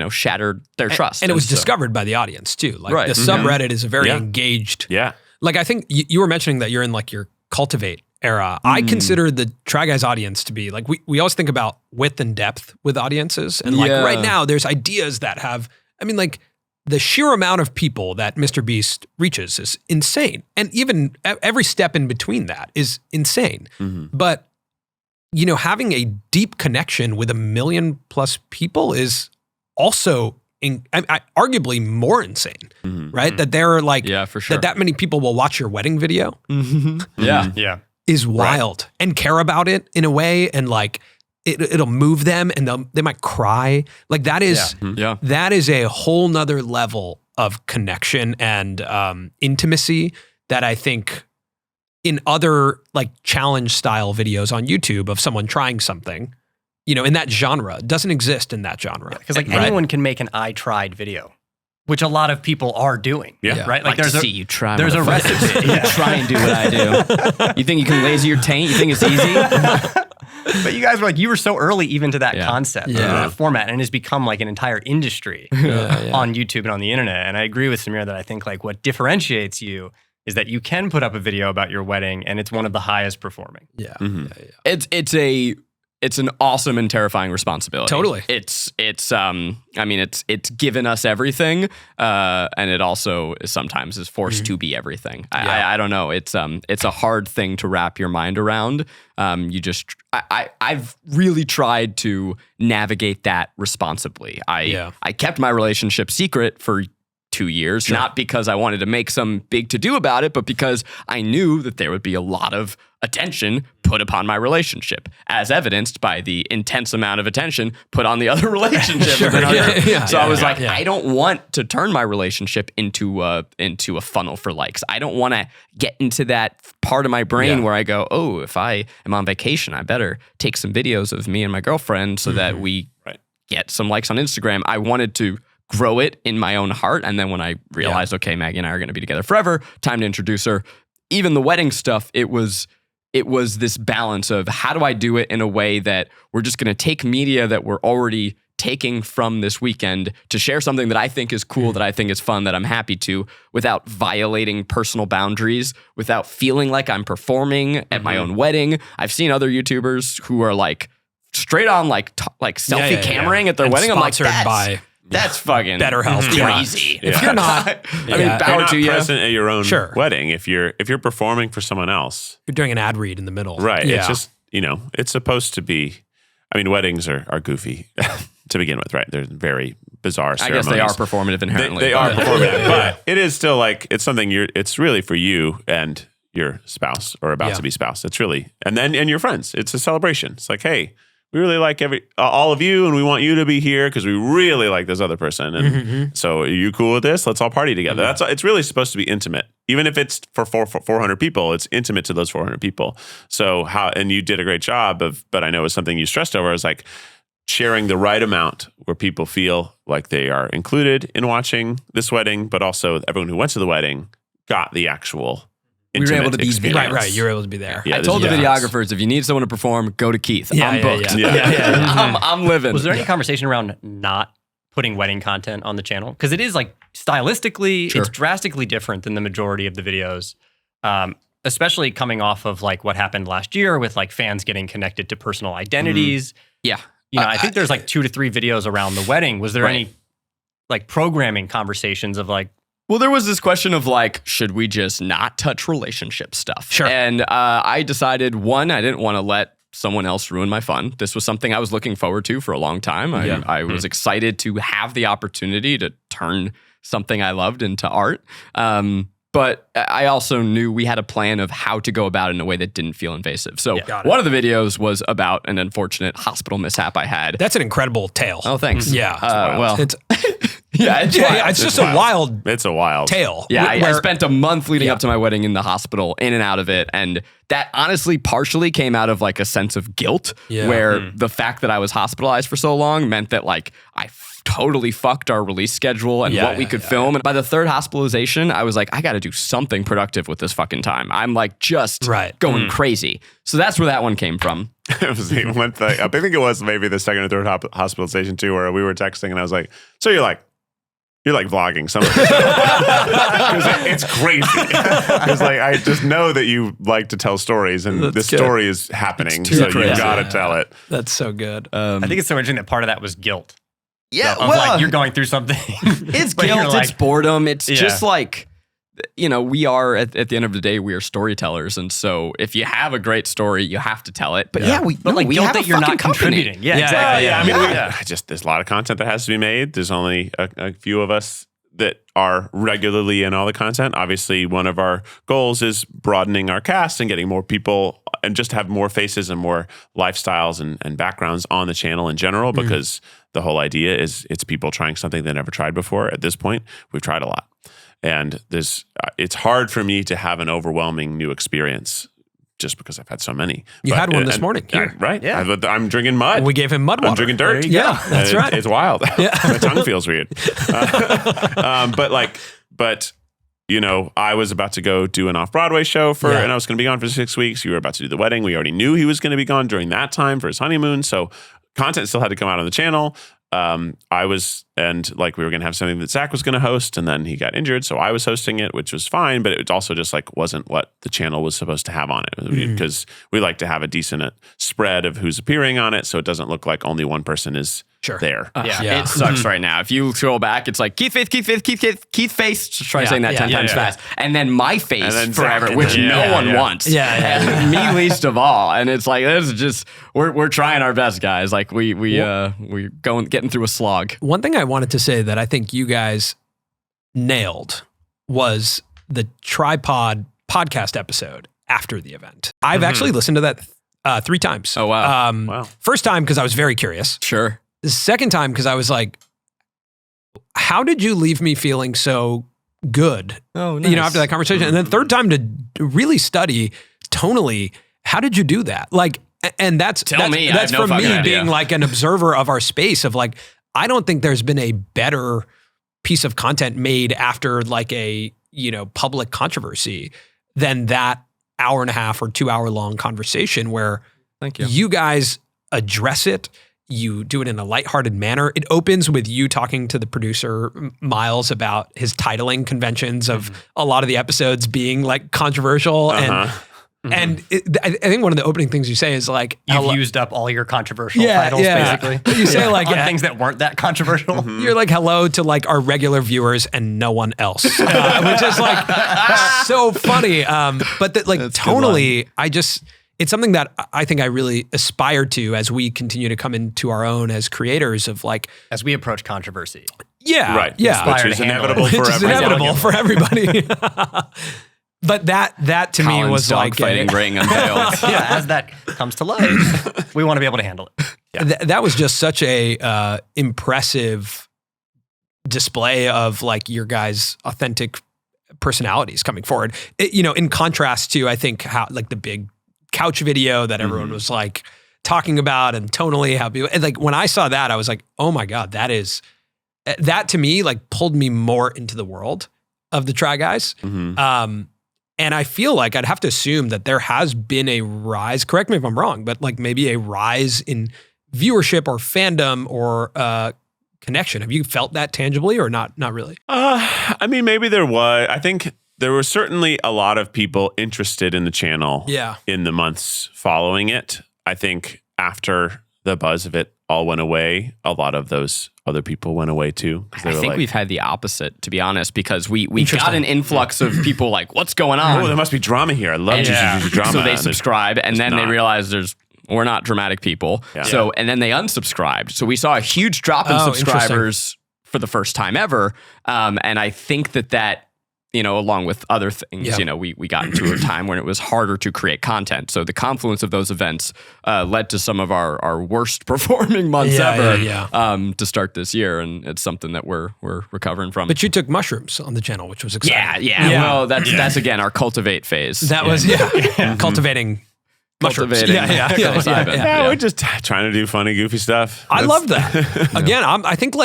shattered their trust. And it was so- discovered by the audience too. Like Right. the subreddit is a very engaged. Yeah. Like I think you were mentioning that you're in like your Cultivate era. I consider the Try Guys audience to be like, we always think about width and depth with audiences. And like Yeah. right now there's ideas that have, like the sheer amount of people that Mr. Beast reaches is insane. And even every step in between that is insane. But, having a deep connection with 1 million+ people is also arguably more insane, right? That there are like, for sure. that many people will watch your wedding video Yeah. is wild and care about it in a way. And like, it'll move them and they might cry. Like that is, that is a whole nother level of connection and intimacy that I think in other like challenge style videos on YouTube of someone trying something, you know, in that genre, doesn't exist in that genre. Because like anyone can make an I tried video, which a lot of people are see right? Like there's to see you try. There's a recipe. You try and do what I do. You think you can laser your taint? You think it's easy? But you guys were like, you were so early even to that concept, that format, and it's become like an entire industry on YouTube and on the internet. And I agree with Samir that I think like what differentiates you is that you can put up a video about your wedding and it's one of the highest performing. It's an awesome and terrifying responsibility. Totally. It's given us everything, and it also sometimes is forced to be everything. I don't know. It's a hard thing to wrap your mind around. I've really tried to navigate that responsibly. I kept my relationship secret for 2 years, not because I wanted to make some big to-do about it, but because I knew that there would be a lot of attention put upon my relationship, as evidenced by the intense amount of attention put on the other relationship. So I was like, I don't want to turn my relationship into a funnel for likes. I don't want to get into that part of my brain where I go, oh, if I am on vacation, I better take some videos of me and my girlfriend so that we get some likes on Instagram. I wanted to grow it in my own heart. And then when I realized, okay, Maggie and I are going to be together forever, time to introduce her. Even the wedding stuff, it was this balance of how do I do it in a way that we're just going to take media that we're already taking from this weekend to share something that I think is cool, that I think is fun, that I'm happy to, without violating personal boundaries, without feeling like I'm performing at my own wedding. I've seen other YouTubers who are like straight on like selfie cameraing at their wedding. I'm like, that's fucking BetterHelp. Crazy. If you're not, power to you. Present at your own wedding. If you're performing for someone else, you're doing an ad read in the middle, right? It's just it's supposed to be. I mean, weddings are goofy to begin with, right? They're very bizarre ceremonies. I guess they are performative inherently. They are performative, but it is still like it's something it's really for you and your spouse or about to be spouse. It's really and your friends. It's a celebration. It's like, hey, we really like all of you, and we want you to be here because we really like this other person. And so, are you cool with this? Let's all party together. It's really supposed to be intimate, even if it's for 400 people. It's intimate to those 400 people. So and you did a great job but I know it's something you stressed over is like sharing the right amount where people feel like they are included in watching this wedding, but also everyone who went to the wedding got the actual. We were able to be there. Right. You were able to be there. I told the videographers, if you need someone to perform, go to Keith. I'm booked. I'm living. Was there any conversation around not putting wedding content on the channel? Because it is like stylistically, it's drastically different than the majority of the videos, especially coming off of like what happened last year with like fans getting connected to personal identities. I think there's like 2 to 3 videos around the wedding. Was there any like programming conversations of like, well, there was this question of like, should we just not touch relationship stuff? Sure. And I decided, one, I didn't want to let someone else ruin my fun. This was something I was looking forward to for a long time. I was excited to have the opportunity to turn something I loved into art. But I also knew we had a plan of how to go about it in a way that didn't feel invasive. So one of the videos was about an unfortunate hospital mishap I had. That's an incredible tale. Oh, thanks. Yeah. Well, it's it's just a wild. It's a wild tale. Yeah, I spent a month leading up to my wedding in the hospital, in and out of it, and that honestly partially came out of like a sense of guilt, where the fact that I was hospitalized for so long meant that like I totally fucked our release schedule and what we could film. And by the third hospitalization, I was like, I got to do something productive with this fucking time. I'm like just going crazy. So that's where that one came from. It was one thing. I think it was maybe the second or third hospitalization too, where we were texting and I was like, so you're like vlogging some of this. It's crazy. Because like I just know that you like to tell stories, and this story is happening, so you gotta tell it. That's so good. I think it's so interesting that part of that was guilt. Yeah, like you're going through something. It's guilt, it's boredom. It's just like we are at the end of the day, we are storytellers, and so if you have a great story, you have to tell it. But we don't have that you're not contributing. Yeah, exactly. Yeah. I mean, there's a lot of content that has to be made. There's only a few of us that are regularly in all the content. Obviously, one of our goals is broadening our cast and getting more people and just have more faces and more lifestyles and backgrounds on the channel in general, because the whole idea is it's people trying something they never tried before. At this point, we've tried a lot. And it's hard for me to have an overwhelming new experience just because I've had so many. You had one this morning. Right? Yeah. I'm drinking mud. We gave him mud water. I'm drinking dirt. Yeah, that's right. It's wild. Yeah. My tongue feels weird. But I was about to go do an off-Broadway show and I was going to be gone for 6 weeks. You were about to do the wedding. We already knew he was going to be gone during that time for his honeymoon. So content still had to come out on the channel. We were going to have something that Zach was going to host, and then he got injured. So I was hosting it, which was fine, but it also just wasn't what the channel was supposed to have on it, because we like to have a decent spread of who's appearing on it. So it doesn't look like only one person is there. It sucks right now. If you scroll back, it's like Keith face, just try saying that 10 times fast. And then my face then forever, Zach, which no one wants. And me least of all. And it's like, this is just, we're trying our best, guys. Like we're getting through a slog. One thing I wanted to say that I think you guys nailed was the tripod podcast episode after the event. I've actually listened to that 3 times. Oh, wow. Wow. First time because I was very curious. Sure. The second time because I was like, how did you leave me feeling so good? Oh, nice. After that conversation. And then third time to really study tonally, how did you do that? And that's from me being like an observer of our space of like, I don't think there's been a better piece of content made after like a, public controversy than that 1.5 or 2 hour long conversation where Thank you. You guys address it. You do it in a lighthearted manner. It opens with you talking to the producer, Miles, about his titling conventions of a lot of the episodes being like controversial. And I think one of the opening things you say is like, you've used up all your controversial titles, basically. You say like things that weren't that controversial. You're like, hello to like our regular viewers and no one else, which is like so funny. But that like that's tonally, it's something that I think I really aspire to as we continue to come into our own as creators of like, as we approach controversy. Yeah. Right. Yeah. Which is inevitable for everybody. Inevitable for everybody. But that to Colin's me was like fighting ring unveiled. As that comes to life, we want to be able to handle it. Yeah. That was just such a impressive display of like your guys' authentic personalities coming forward. In contrast to I think how like the big couch video that everyone was like talking about and tonally how people, and like when I saw that I was like, oh my God, that to me like pulled me more into the world of the Try Guys. And I feel like I'd have to assume that there has been a rise, correct me if I'm wrong, but like maybe a rise in viewership or fandom or connection. Have you felt that tangibly or not? Not really. I mean, maybe there was. I think there were certainly a lot of people interested in the channel in the months following it. I think after the buzz of it all went away, a lot of those other people went away too. I think we've had the opposite, to be honest, because we got an influx of people like, what's going on? Oh, there must be drama here. I love drama. So they subscribe and then they realize we're not dramatic people. Yeah. So, and then they unsubscribed. So we saw a huge drop in subscribers for the first time ever. And I think that along with other things, we got into a time when it was harder to create content. So the confluence of those events led to some of our worst performing months ever to start this year. And it's something that we're recovering from. But you took mushrooms on the channel, which was exciting. Yeah. Well, that's again, our cultivate phase. That was, cultivating mushrooms. We're just trying to do funny, goofy stuff. I love that. Again, I think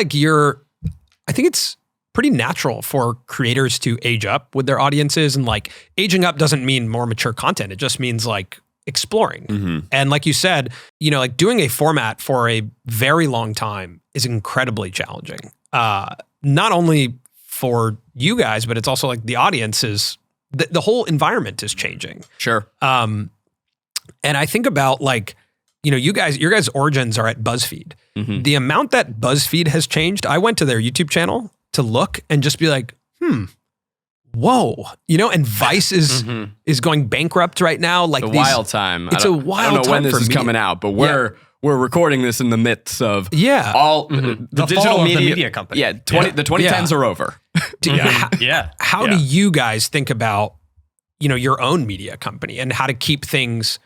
it's pretty natural for creators to age up with their audiences, and like aging up doesn't mean more mature content. It just means like exploring. And like you said, like doing a format for a very long time is incredibly challenging. Not only for you guys, but it's also like the audience is, the whole environment is changing. Sure. And I think about like, your guys' origins are at Buzzfeed. The amount that Buzzfeed has changed, I went to their YouTube channel to look and just be like, whoa, and Vice is going bankrupt right now. Like a wild time. It's a wild time. I don't know when this is media. coming out, but we're recording this in the midst of all the digital fall of media, the media company. Yeah, the 2010s are over. How do you guys think about your own media company and how to keep things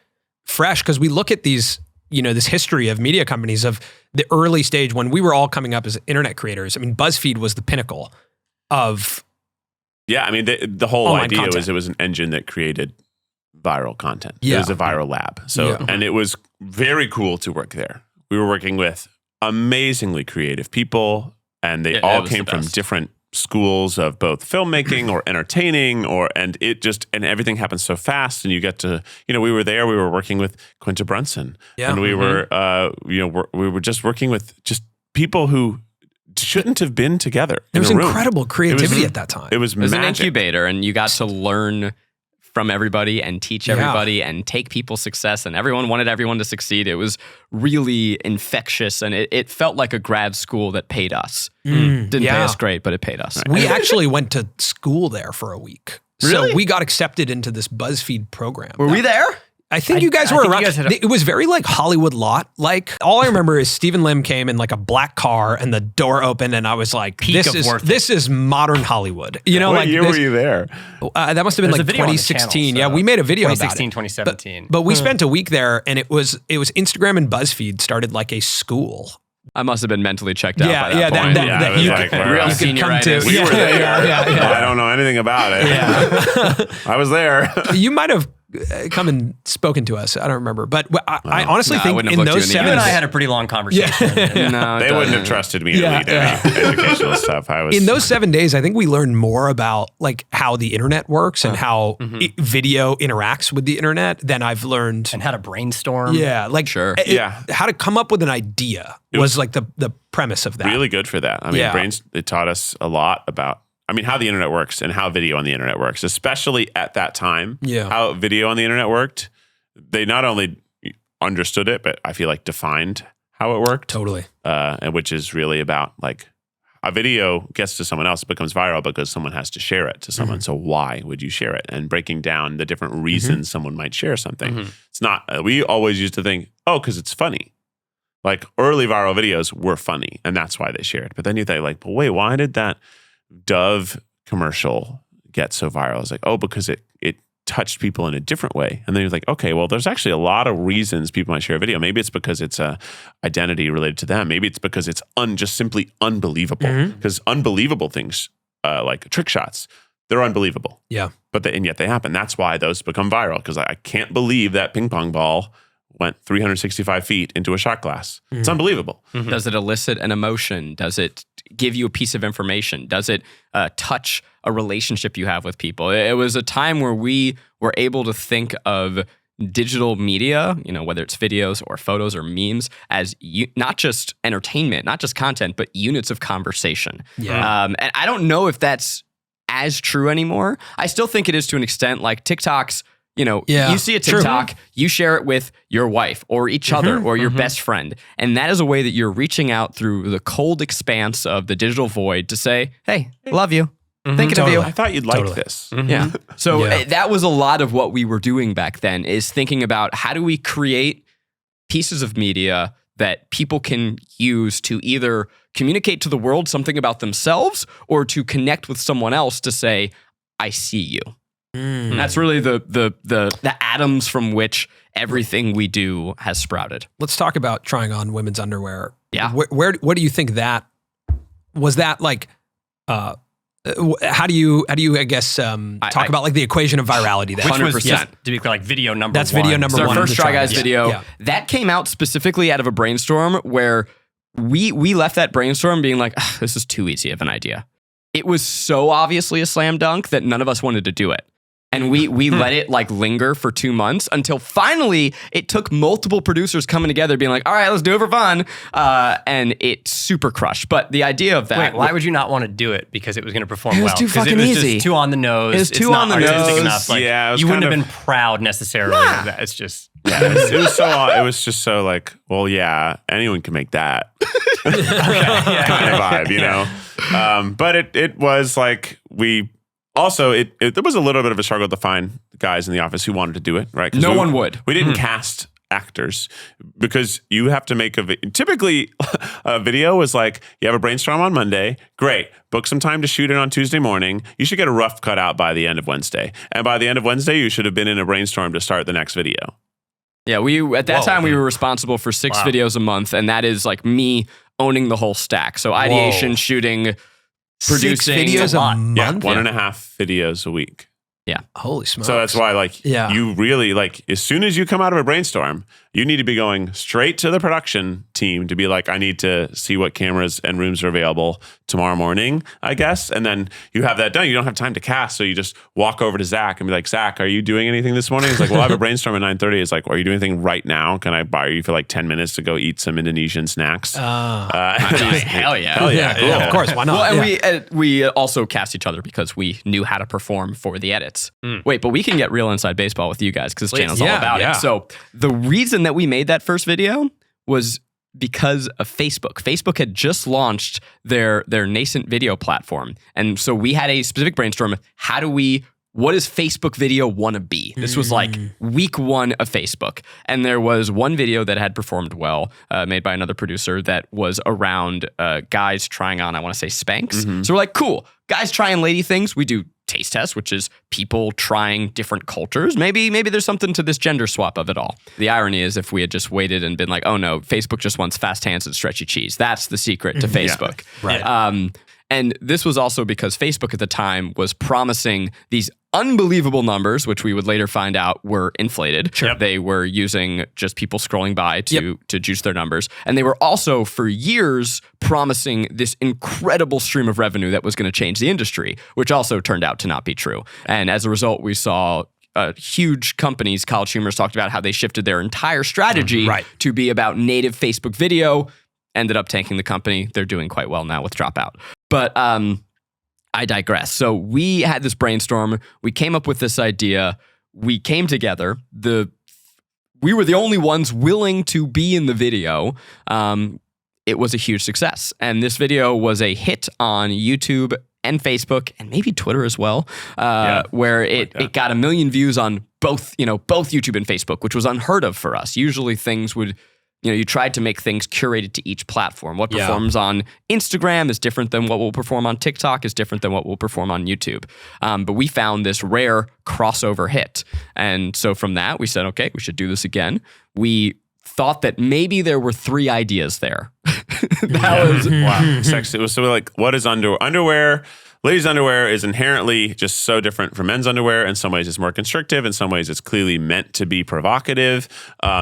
fresh? Because we look at these, this history of media companies of the early stage when we were all coming up as internet creators. I mean, BuzzFeed was the pinnacle of. Yeah, I mean, the whole idea content. was it was an engine that created viral content. Yeah. It was a viral lab. So, and it was very cool to work there. We were working with amazingly creative people, and they all came from different schools of both filmmaking or entertaining, and everything happens so fast. And you get to, we were there. We were working with Quinta Brunson, and we were, we were just working with just people who shouldn't have been together. There was incredible creativity at that time. It was an incubator, and you got to learn from everybody and teach everybody and take people's success, and everyone wanted everyone to succeed. It was really infectious, and it felt like a grad school that paid us. Didn't pay us great, but it paid us. We actually went to school there for a week. Really? So we got accepted into this BuzzFeed program. Were we there? I think you guys were around. It was very like Hollywood lot. Like all I remember is Stephen Lim came in like a black car and the door opened and I was like, this is modern Hollywood. What year were you there? That must have been like 2016. We made a video 2016, about it. 2017. But we spent a week there and it was Instagram and BuzzFeed started like a school. I must have been mentally checked out by that point. That you could real senioritis. We were there. I don't know anything about it. Yeah. I was there. You might have come and spoken to us. I don't remember. But I honestly think in those 7 You and I had a pretty long conversation. They wouldn't have trusted me to lead any educational stuff. In those 7 days, I think we learned more about like how the internet works and how video interacts with the internet than I've learned. And how to brainstorm. Yeah. Like how to come up with an idea was like the premise of that. Really good for that. I mean, it taught us a lot about how the internet works and how video on the internet works, especially at that time. Yeah. How video on the internet worked. They not only understood it, but I feel like defined how it worked. Totally. And which is really about like a video gets to someone else, it becomes viral because someone has to share it to someone. So why would you share it? And breaking down the different reasons someone might share something. It's not, we always used to think, because it's funny. Like early viral videos were funny and that's why they shared. But then you think like, but wait, why did that Dove commercial get so viral? It's like, because it touched people in a different way. And then you're like, okay, well, there's actually a lot of reasons people might share a video. Maybe it's because it's a identity related to them. Maybe it's because it's just simply unbelievable. Because unbelievable things, like trick shots, they're unbelievable. Yeah. And yet they happen. That's why those become viral. Because I can't believe that ping pong ball went 365 feet into a shot glass. It's unbelievable. Does it elicit an emotion? Does it give you a piece of information? Does it touch a relationship you have with people? It was a time where we were able to think of digital media, whether it's videos or photos or memes, as not just entertainment, not just content, but units of conversation. Yeah. And I don't know if that's as true anymore. I still think it is to an extent. Like TikToks, you see a TikTok, you share it with your wife or each other or your best friend. And that is a way that you're reaching out through the cold expanse of the digital void to say, hey, love you. Thinking of you. I thought you'd like this. Yeah. So that was a lot of what we were doing back then, is thinking about how do we create pieces of media that people can use to either communicate to the world something about themselves or to connect with someone else to say, I see you. And that's really the atoms from which everything we do has sprouted. Let's talk about trying on women's underwear. Yeah. Where do you think that was? That like, how do you I guess talk about like the equation of virality? That 100%. Was just, to be clear, like video number that's one. video number so one. Our first Try Guys video that came out specifically out of a brainstorm where we left that brainstorm being like, this is too easy of an idea. It was so obviously a slam dunk that none of us wanted to do it. And we let it like linger for 2 months until finally it took multiple producers coming together being like, all right, let's do it for fun. And it super crushed. But the idea of that. Wait, why would you not want to do it? Because it was going to perform well. It was too fucking it was easy. Just too on the nose. It was too on the nose. Enough. Like, yeah, you wouldn't have been proud necessarily of that. It's just. Yeah, it was just so like, well, yeah, anyone can make that kind of vibe, But it was like Also, there was a little bit of a struggle to find guys in the office who wanted to do it, right? No one would. We didn't cast actors because you have to make typically a video is like, you have a brainstorm on Monday, great, book some time to shoot it on Tuesday morning, you should get a rough cut out by the end of Wednesday, and by the end of Wednesday you should have been in a brainstorm to start the next video. Yeah, at that time we were responsible for 6 videos a month, and that is like me owning the whole stack. So ideation, shooting, producing 6 videos a month? Yeah, 1.5 videos a week. Yeah. Holy smokes. So that's why, like, you really, like, as soon as you come out of a brainstorm, you need to be going straight to the production team to be like, I need to see what cameras and rooms are available tomorrow morning, I guess. And then you have that done. You don't have time to cast. So you just walk over to Zach and be like, Zach, are you doing anything this morning? He's like, well, I have a brainstorm at 9:30. It's like, are you doing anything right now? Can I borrow you for like 10 minutes to go eat some Indonesian snacks? Hell yeah. Hell yeah. Cool. Of course, why not? Well, and we also cast each other because we knew how to perform for the edits. Wait, but we can get real inside baseball with you guys because this channel's all about it. So the reason that we made that first video was because of Facebook. Facebook had just launched their nascent video platform. And so we had a specific brainstorm. What does Facebook video want to be? This was like week 1 of Facebook. And there was one video that had performed well, made by another producer, that was around guys trying on, I want to say, Spanx. So we're like, cool, guys trying lady things. We do taste tests, which is people trying different cultures. Maybe there's something to this gender swap of it all. The irony is if we had just waited and been like, oh no, Facebook just wants fast hands and stretchy cheese. That's the secret to Facebook. Yeah. Right. And this was also because Facebook at the time was promising these unbelievable numbers, which we would later find out were inflated. Sure. They were using just people scrolling by to juice their numbers. And they were also, for years, promising this incredible stream of revenue that was going to change the industry, which also turned out to not be true. And as a result, we saw huge companies, College Humor's talked about how they shifted their entire strategy to be about native Facebook video, ended up tanking the company. They're doing quite well now with Dropout. But I digress. So we had this brainstorm. We came up with this idea. We came together. We were the only ones willing to be in the video. It was a huge success. And this video was a hit on YouTube and Facebook and maybe Twitter as well, where it got 1 million views on both YouTube and Facebook, which was unheard of for us. Usually things would... you tried to make things curated to each platform. What performs on Instagram is different than what will perform on TikTok, is different than what will perform on YouTube. But we found this rare crossover hit. And so from that, we said, okay, we should do this again. We thought that maybe there were 3 ideas there. That was... Wow. Sexy. It was so like, what is underwear? Ladies' underwear is inherently just so different from men's underwear. In some ways, it's more constrictive. In some ways, it's clearly meant to be provocative.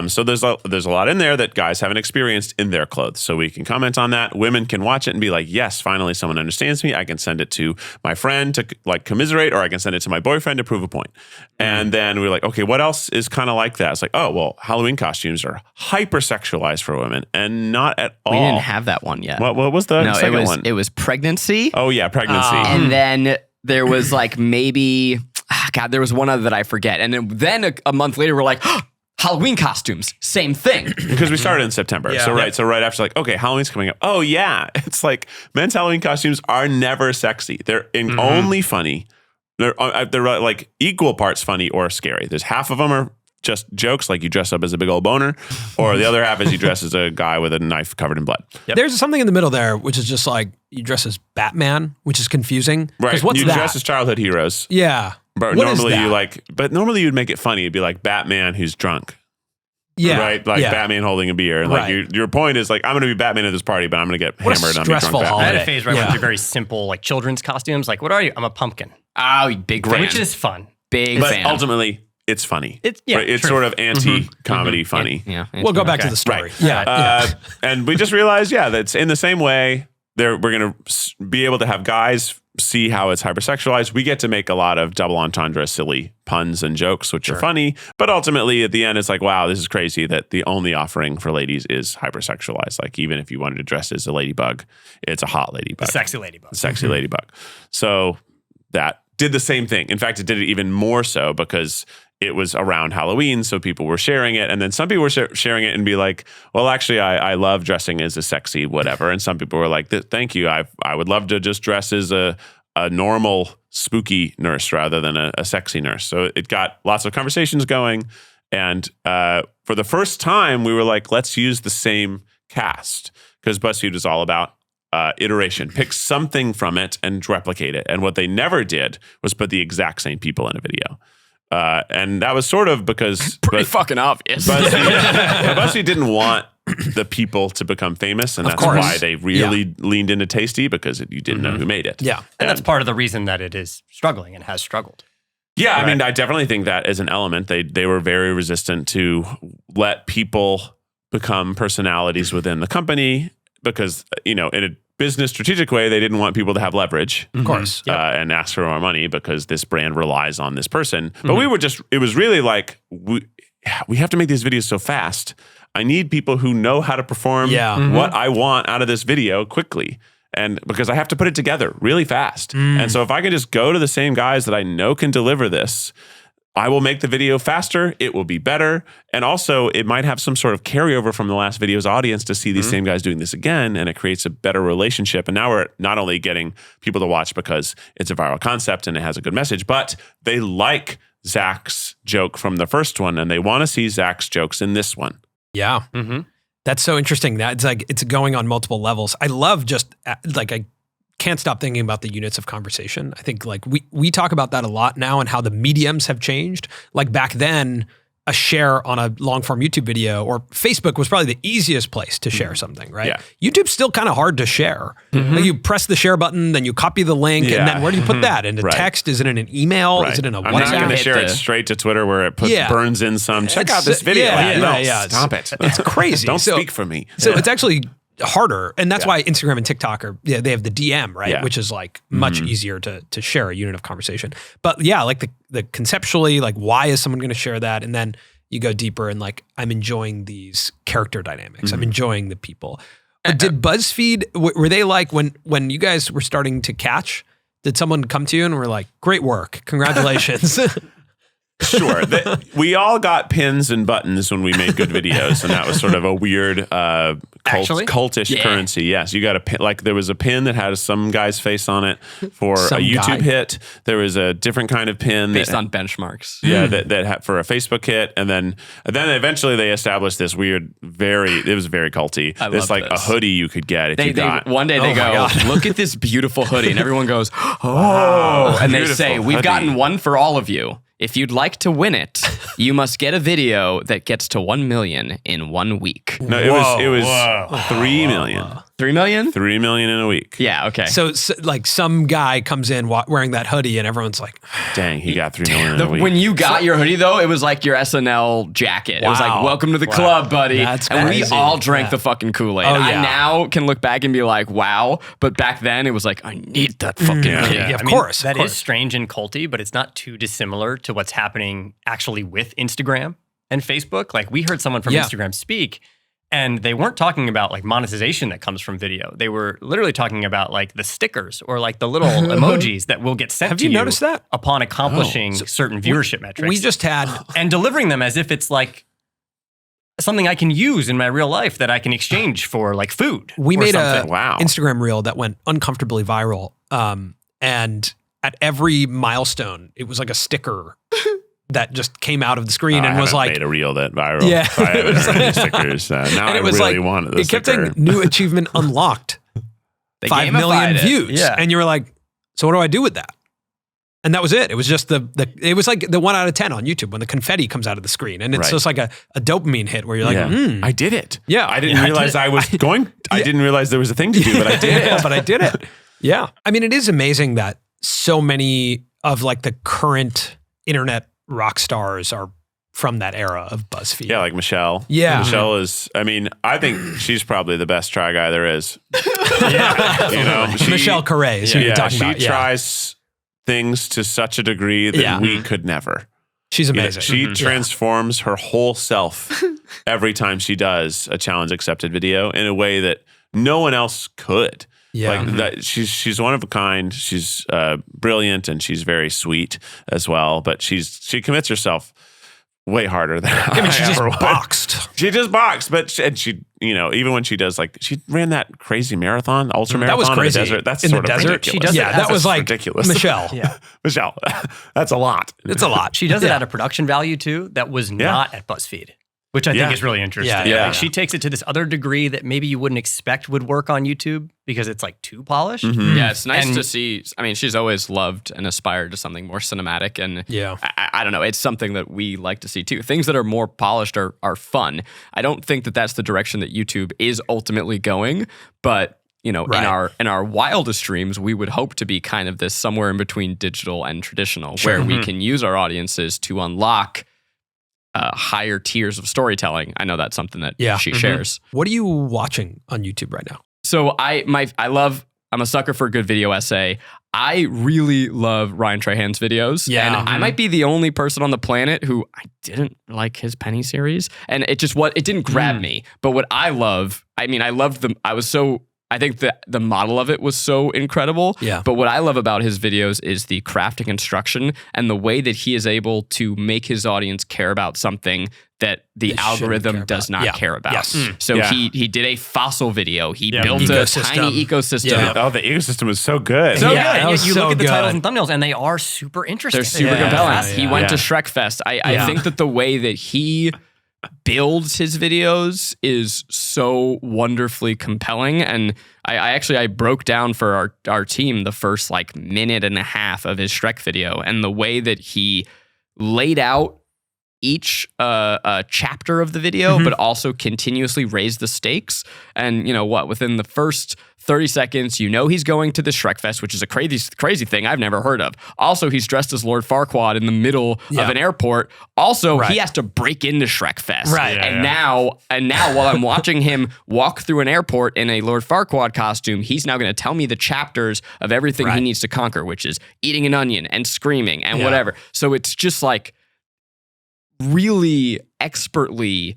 So there's a lot in there that guys haven't experienced in their clothes. So we can comment on that. Women can watch it and be like, yes, finally someone understands me. I can send it to my friend to like commiserate, or I can send it to my boyfriend to prove a point. And then we're like, okay, what else is kind of like that? It's like, oh, well, Halloween costumes are hyper-sexualized for women, and not at all. We didn't have that one yet. What was the second one? It was pregnancy. Oh, yeah, pregnancy. And then there was like maybe, there was one other that I forget. And then a month later, we're like, Halloween costumes, same thing. Because we started in September. Yeah. So right after, like, okay, Halloween's coming up. Oh, yeah. It's like men's Halloween costumes are never sexy. They're only funny. They're like equal parts funny or scary. There's half of them are just jokes, like you dress up as a big old boner, or the other half is you dress as a guy with a knife covered in blood. Yep. There's something in the middle there, which is just like you dress as Batman, which is confusing. Right. What's you that? dress as childhood heroes. Yeah. But normally you'd make it funny. It'd be like Batman who's drunk. Yeah. Right? Like Batman holding a beer. And like your point is like, I'm going to be Batman at this party, but I'm going to get hammered and I'm going to be drunk Batman. I had a phase where I went through very simple like children's costumes. Like, what are you? I'm a pumpkin. Oh, big fan. Which is fun. Big fan. But ultimately, it's funny. It's sort of anti-comedy funny. Yeah. We'll go back to the story. Right. Yeah. And we just realized, that's in the same way, we're going to be able to have guys see how it's hypersexualized. We get to make a lot of double entendre, silly puns and jokes, which are funny. But ultimately, at the end, it's like, wow, this is crazy that the only offering for ladies is hypersexualized. Like, even if you wanted to dress as a ladybug, it's a hot ladybug. A sexy ladybug. A sexy ladybug. So that did the same thing. In fact, it did it even more so because it was around Halloween, so people were sharing it. And then some people were sharing it and be like, well, actually, I love dressing as a sexy whatever. And some people were like, thank you. I would love to just dress as a a normal spooky nurse rather than a sexy nurse. So it got lots of conversations going. And for the first time, we were like, let's use the same cast, because BuzzFeed was all about iteration. Pick something from it and replicate it. And what they never did was put the exact same people in a video. And that was sort of because... Pretty fucking obvious. BuzzFeed didn't want the people to become famous, and that's why they really leaned into Tasty, because you didn't know who made it. Yeah. And that's part of the reason that it is struggling and has struggled. Yeah, I mean, I definitely think that as an element, they were very resistant to let people become personalities within the company, because, in a business strategic way, they didn't want people to have leverage, of course, and ask for more money because this brand relies on this person. But it was really like, we have to make these videos so fast. I need people who know how to perform what I want out of this video quickly. And because I have to put it together really fast. And so if I can just go to the same guys that I know can deliver this, I will make the video faster. It will be better. And also it might have some sort of carryover from the last video's audience to see these same guys doing this again. And it creates a better relationship. And now we're not only getting people to watch because it's a viral concept and it has a good message, but they like Zach's joke from the first one and they want to see Zach's jokes in this one. Yeah. That's so interesting. That it's going on multiple levels. I love I can't stop thinking about the units of conversation. I think we talk about that a lot now and how the mediums have changed. Like back then, a share on a long form YouTube video or Facebook was probably the easiest place to share something, right? Yeah. YouTube's still kind of hard to share. Like you press the share button, then you copy the link, and then where do you put that? In a text? Is it in an email? Right. Is it in a WhatsApp? I'm not going to share it straight to Twitter where it burns in some, check out this video. Stop it. It's crazy. Don't speak for me. So it's actually harder. And that's why Instagram and TikTok they have the DM, right? Yeah. Which is like much easier to share a unit of conversation. But yeah, like the conceptually, like why is someone going to share that? And then you go deeper and like, I'm enjoying these character dynamics. I'm enjoying the people. Did BuzzFeed, were they like, when you guys were starting to catch, did someone come to you and were like, great work, congratulations? Sure. We all got pins and buttons when we made good videos, and that was sort of a weird cultish currency. Yes, you got a pin. Like there was a pin that had some guy's face on it for a YouTube hit. There was a different kind of pin based on benchmarks. Yeah, that had for a Facebook hit, and then eventually they established this weird, it was very culty. It's like a hoodie you could get if you got. One day they go, look at this beautiful hoodie, and everyone goes, oh, and they say, we've gotten one for all of you. If you'd like to win it, you must get a video that gets to 1 million in 1 week. No, it was 3 million. 3 million? 3 million in a week. Yeah, okay. So like some guy comes in wearing that hoodie and everyone's like, dang, he got 3 million in a week. When you got your hoodie though, it was like your SNL jacket. It was like, welcome to the club, buddy. That's and crazy. we all drank the fucking Kool-Aid. Oh, yeah. I now can look back and be like, wow. But back then it was like, I need that fucking hoodie. Yeah, of course. That is strange and culty, but it's not too dissimilar to what's happening actually with Instagram and Facebook. Like we heard someone from Instagram speak, and they weren't talking about like monetization that comes from video. They were literally talking about like the stickers or like the little emojis that will get sent to you. Have you noticed that? Upon accomplishing certain viewership metrics. We just had... And delivering them as if it's like something I can use in my real life that I can exchange for like food. We made a Wow. Instagram reel that went uncomfortably viral. And at every milestone, it was like a sticker that just came out of the screen and was like, made a reel that viral. Yeah. I haven't heard any stickers. Now and I it was really like, wanted the it kept sticker. saying new achievement unlocked, They 5 million gamified it. views. Yeah. And you were like, so what do I do with that? And that was it. It was just it was like the 1 out of 10 on YouTube when the confetti comes out of the screen. And it's just like a dopamine hit where you're like, I did it. Yeah. I didn't realize I was going. I didn't realize there was a thing to do, but I did it. But I did it. Yeah. I mean, it is amazing that so many of like the current internet rock stars are from that era of BuzzFeed. Yeah, like Michelle. Yeah. Michelle is, I think she's probably the best try guy there is. Michelle Carré is who you're talking about. She tries things to such a degree that we could never. She's amazing. She transforms her whole self every time she does a challenge accepted video in a way that no one else could. Yeah. Like that, she's one of a kind. She's brilliant and she's very sweet as well. But she commits herself way harder than I mean, she just ever would. boxed. She just boxed, but she, even when she does she ran that crazy marathon, ultra marathon That was crazy. in the desert. That's in sort the of desert. ridiculous. She does Yeah, that was like ridiculous. Michelle. Michelle, that's a lot. It's a lot. She does it at a production value too that was not at BuzzFeed, which I think is really interesting. Yeah. Like, she takes it to this other degree that maybe you wouldn't expect would work on YouTube because it's like too polished. Yeah, it's nice And- to see. I mean, she's always loved and aspired to something more cinematic, and Yeah. I don't know. It's something that we like to see too. Things that are more polished are fun. I don't think that that's the direction that YouTube is ultimately going, but Right. in our wildest dreams, we would hope to be kind of this somewhere in between digital and traditional, where we can use our audiences to unlock higher tiers of storytelling. I know that's something that she shares. What are you watching on YouTube right now? So I'm a sucker for a good video essay. I really love Ryan Trahan's videos. Yeah. And I might be the only person on the planet who I didn't like his Penny series. And it didn't grab me. But what I think that the model of it was so incredible. Yeah. But what I love about his videos is the crafting instruction and the way that he is able to make his audience care about something that the They shouldn't care algorithm about. does not Yeah. care about. Yes. So Yeah. he did a fossil video. He built Ecosystem. a tiny ecosystem. Yeah. Oh, the ecosystem was so good. So Yeah, good. that was you so look at the good. titles and thumbnails, and they are super interesting. They're super Yeah. compelling. Yeah. He went to Yeah. Shrek Fest. I think that the way that he builds his videos is so wonderfully compelling. And I broke down for our team the first minute and a half of his Shrek video, and the way that he laid out each chapter of the video, but also continuously raised the stakes. And within the first 30 seconds, he's going to the Shrek Fest, which is a crazy thing I've never heard of. Also, he's dressed as Lord Farquaad in the middle of an airport. Also, he has to break into Shrek Fest. Right. And now while I'm watching him walk through an airport in a Lord Farquaad costume, he's now going to tell me the chapters of everything he needs to conquer, which is eating an onion and screaming and whatever. So it's just really expertly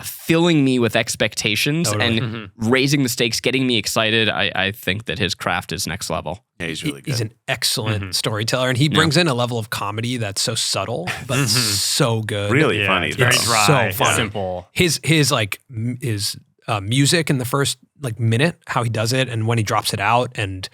filling me with expectations and raising the stakes, getting me excited. I think that his craft is next level. Yeah, he's really good. He's an excellent storyteller, and he brings in a level of comedy that's so subtle but so good. Really funny. It's very It's dry, so funny. simple. His music in the first minute, how he does it, and when he drops it out, and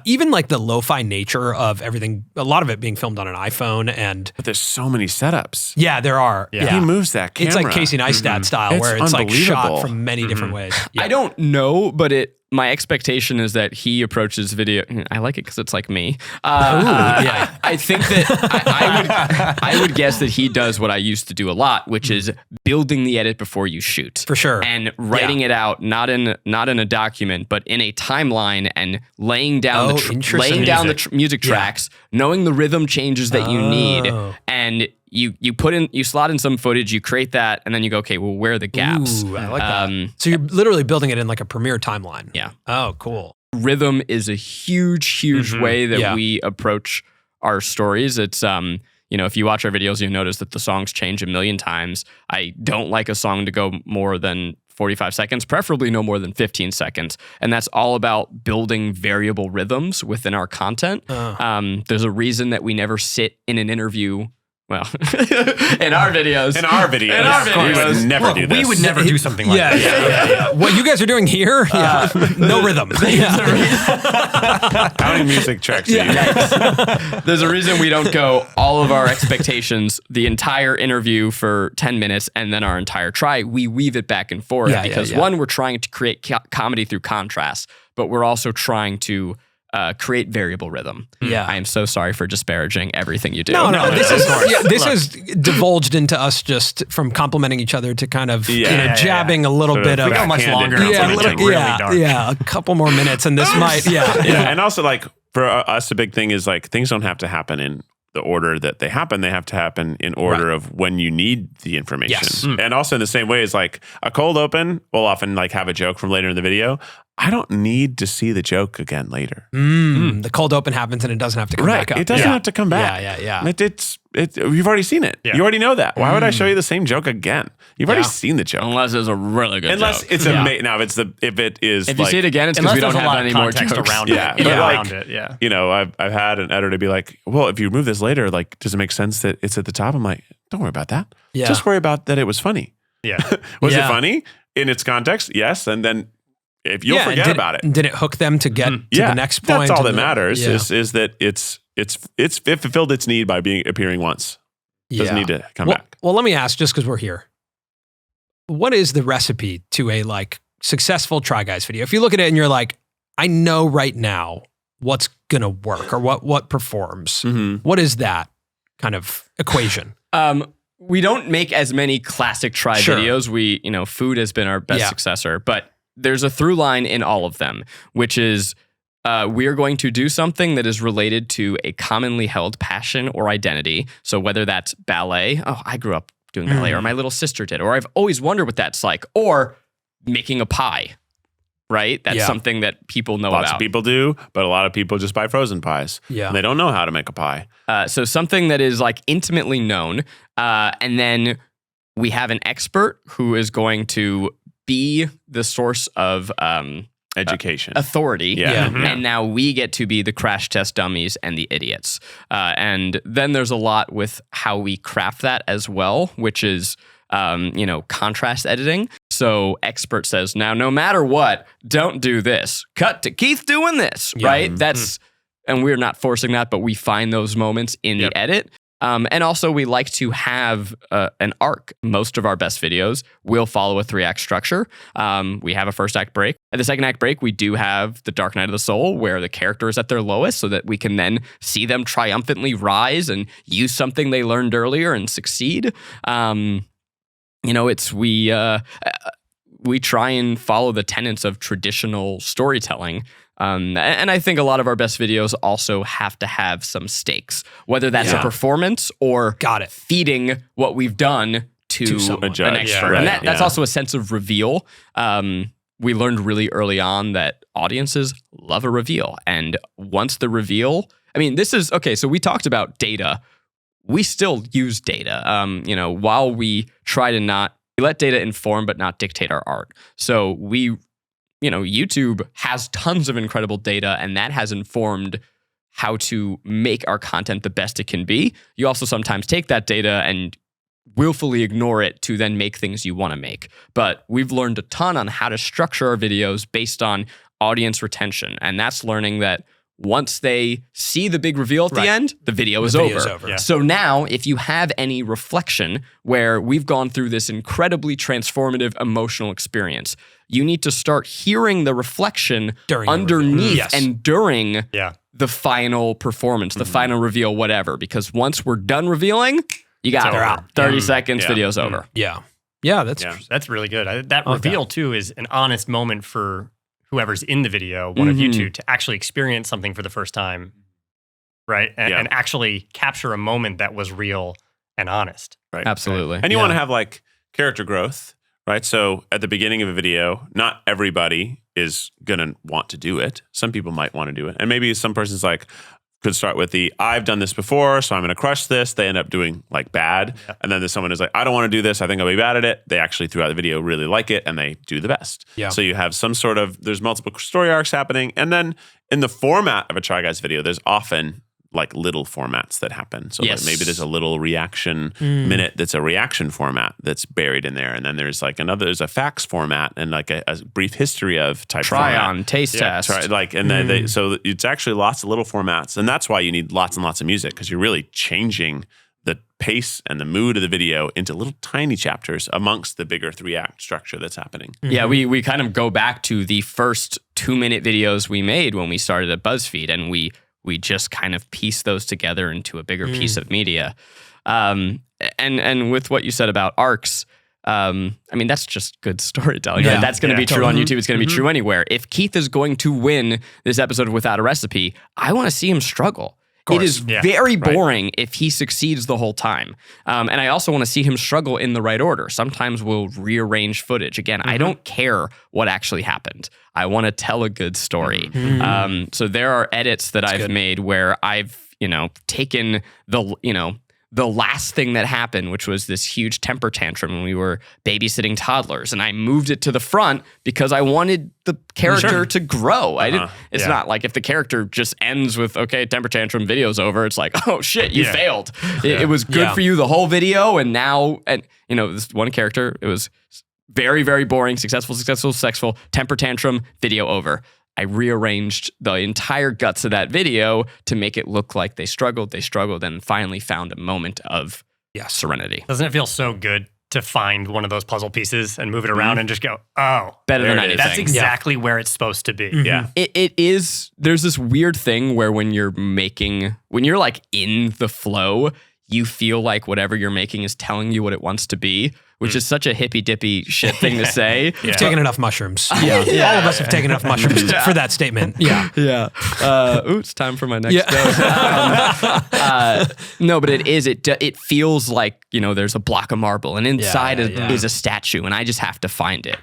even the lo-fi nature of everything. A lot of it being filmed on an iPhone, and But there's so many setups. there are. He moves that camera. It's like Casey Neistat style, It's where it's shot unbelievable. from many different ways. Yeah. I don't know, but my expectation is that he approaches video. I like it because it's like me. I think that I would guess that he does what I used to do a lot, which is building the edit before you shoot, For sure. and writing it out not in a document, but in a timeline, and laying down the music tracks, knowing the rhythm changes that you need, and you slot in some footage, you create that, and then you go, okay, well, where are the gaps? Ooh, I like that. So you're literally building it in a Premiere timeline. Yeah. Oh, cool. Rhythm is a huge way that we approach our stories. It's if you watch our videos, you'll notice that the songs change a million times. I don't like a song to go more than 45 seconds, preferably no more than 15 seconds. And that's all about building variable rhythms within our content. There's a reason that we never sit in an interview. Well, in our videos. We would never do this. We would never do something like that. Yeah. What you guys are doing here? No rhythm. Counting music tracks. There's a reason we don't go all of our expectations, the entire interview for 10 minutes, and then our entire try. We weave it back and forth because one, we're trying to create comedy through contrast, but we're also trying to create variable rhythm. Yeah. I am so sorry for disparaging everything you do. No. This has divulged into us just from complimenting each other to kind of jabbing a little Sort bit of of How much longer? a couple more minutes, and this might And also for us, a big thing is things don't have to happen in the order that they happen. They have to happen in order of when you need the information. Yes. And also in the same way as a cold open will often have a joke from later in the video. I don't need to see the joke again later. The cold open happens and it doesn't have to come back up. It doesn't have to come back. Yeah. You've already seen it. Yeah. You already know that. Why would I show you the same joke again? You've already seen the joke. Unless it's a really good joke. It's amazing. Now, if you see it again, it's because we don't have any more context jokes. around it. Yeah. You know, I've had an editor be like, well, if you remove this later, like, does it make sense that it's at the top? I'm like, don't worry about that. Yeah. Just worry about that it was funny. Yeah. Was it funny in its context? Yes. And then if you'll forget about it. Did it hook them to get to the next point? That's all that matters is that it fulfilled its need by appearing once. Doesn't need to come back. Well, let me ask, just because we're here, what is the recipe to a like successful Try Guys video? If you look at it and you're like, I know right now what's gonna work or what performs. What is that kind of equation? We don't make as many classic Try videos. Food has been our best successor, but there's a through line in all of them, which is we are going to do something that is related to a commonly held passion or identity. So whether that's ballet, I grew up doing ballet, or my little sister did, or I've always wondered what that's like, or making a pie, right? That's something that people know about. Lots of people do, but a lot of people just buy frozen pies. Yeah. And they don't know how to make a pie. So something that is like intimately known. And then we have an expert who is going to be the source of education, authority. And now we get to be the crash test dummies and the idiots. And then there's a lot with how we craft that as well, which is contrast editing. So expert says, now no matter what, don't do this. Cut to Keith doing this, right? And we're not forcing that, but we find those moments in the edit. And also, we like to have an arc. Most of our best videos will follow a 3-act structure. We have a first act break. At the second act break, we do have the Dark Night of the Soul, where the character is at their lowest, so that we can then see them triumphantly rise and use something they learned earlier and succeed. We try and follow the tenets of traditional storytelling. And I think a lot of our best videos also have to have some stakes, whether that's a performance or feeding what we've done to an expert. And that's also a sense of reveal. We learned really early on that audiences love a reveal. And once the reveal, so we talked about data. We still use data. While we try to let data inform but not dictate our art. So YouTube has tons of incredible data, and that has informed how to make our content the best it can be. You also sometimes take that data and willfully ignore it to then make things you want to make. But we've learned a ton on how to structure our videos based on audience retention. And that's learning that once they see the big reveal at the end, the video is over. Yeah. So now, if you have any reflection where we've gone through this incredibly transformative emotional experience, you need to start hearing the reflection underneath and during the final performance, the final reveal, whatever. Because once we're done revealing, you got it. 30 seconds, video's over. Yeah, that's really good. That reveal, too, is an honest moment for whoever's in the video, one of you two, to actually experience something for the first time, right? And actually capture a moment that was real and honest. Right. Absolutely. And you want to have like character growth, right? So at the beginning of a video, not everybody is going to want to do it. Some people might want to do it. And maybe some person's like, could start with I've done this before, so I'm going to crush this. They end up doing like bad. Yeah. And then there's someone who's like, I don't want to do this. I think I'll be bad at it. They actually throughout the video really like it and they do the best. Yeah. So you have some sort of, there's multiple story arcs happening. And then in the format of a Try Guys video, there's often like little formats that happen. So like maybe there's a little reaction minute that's a reaction format that's buried in there. And then there's like there's a facts format and like a brief history of type try format. on, taste test. Then so it's actually lots of little formats. And that's why you need lots and lots of music, because you're really changing the pace and the mood of the video into little tiny chapters amongst the bigger 3-act structure that's happening. Yeah, we kind of go back to the first 2-minute videos we made when we started at Buzzfeed, and we just kind of piece those together into a bigger piece of media. And with what you said about arcs, that's just good storytelling. Yeah. Right? That's going to be true on YouTube. It's going to be true anywhere. If Keith is going to win this episode of Without a Recipe, I want to see him struggle. It is very boring if he succeeds the whole time. And I also want to see him struggle in the right order. Sometimes we'll rearrange footage. Again, I don't care what actually happened. I want to tell a good story. So there are edits that I've made where I've, taken the last thing that happened, which was this huge temper tantrum when we were babysitting toddlers. And I moved it to the front because I wanted the character to grow. It's not like if the character just ends with, okay, temper tantrum, video's over. It's like, oh shit, you failed. It was good for you the whole video. And now, this one character, it was very, very boring, successful, temper tantrum, video over. I rearranged the entire guts of that video to make it look like they struggled, and finally found a moment of serenity. Doesn't it feel so good to find one of those puzzle pieces and move it around and just go, oh, better than anything. That's exactly where it's supposed to be. Yeah. It is, there's this weird thing where when you're like in the flow, you feel like whatever you're making is telling you what it wants to be, which is such a hippy-dippy shit thing to say. You've taken enough mushrooms. All of us have taken enough mushrooms for that statement. It's time for my next dose. No, but it feels like, there's a block of marble and inside is a statue and I just have to find it.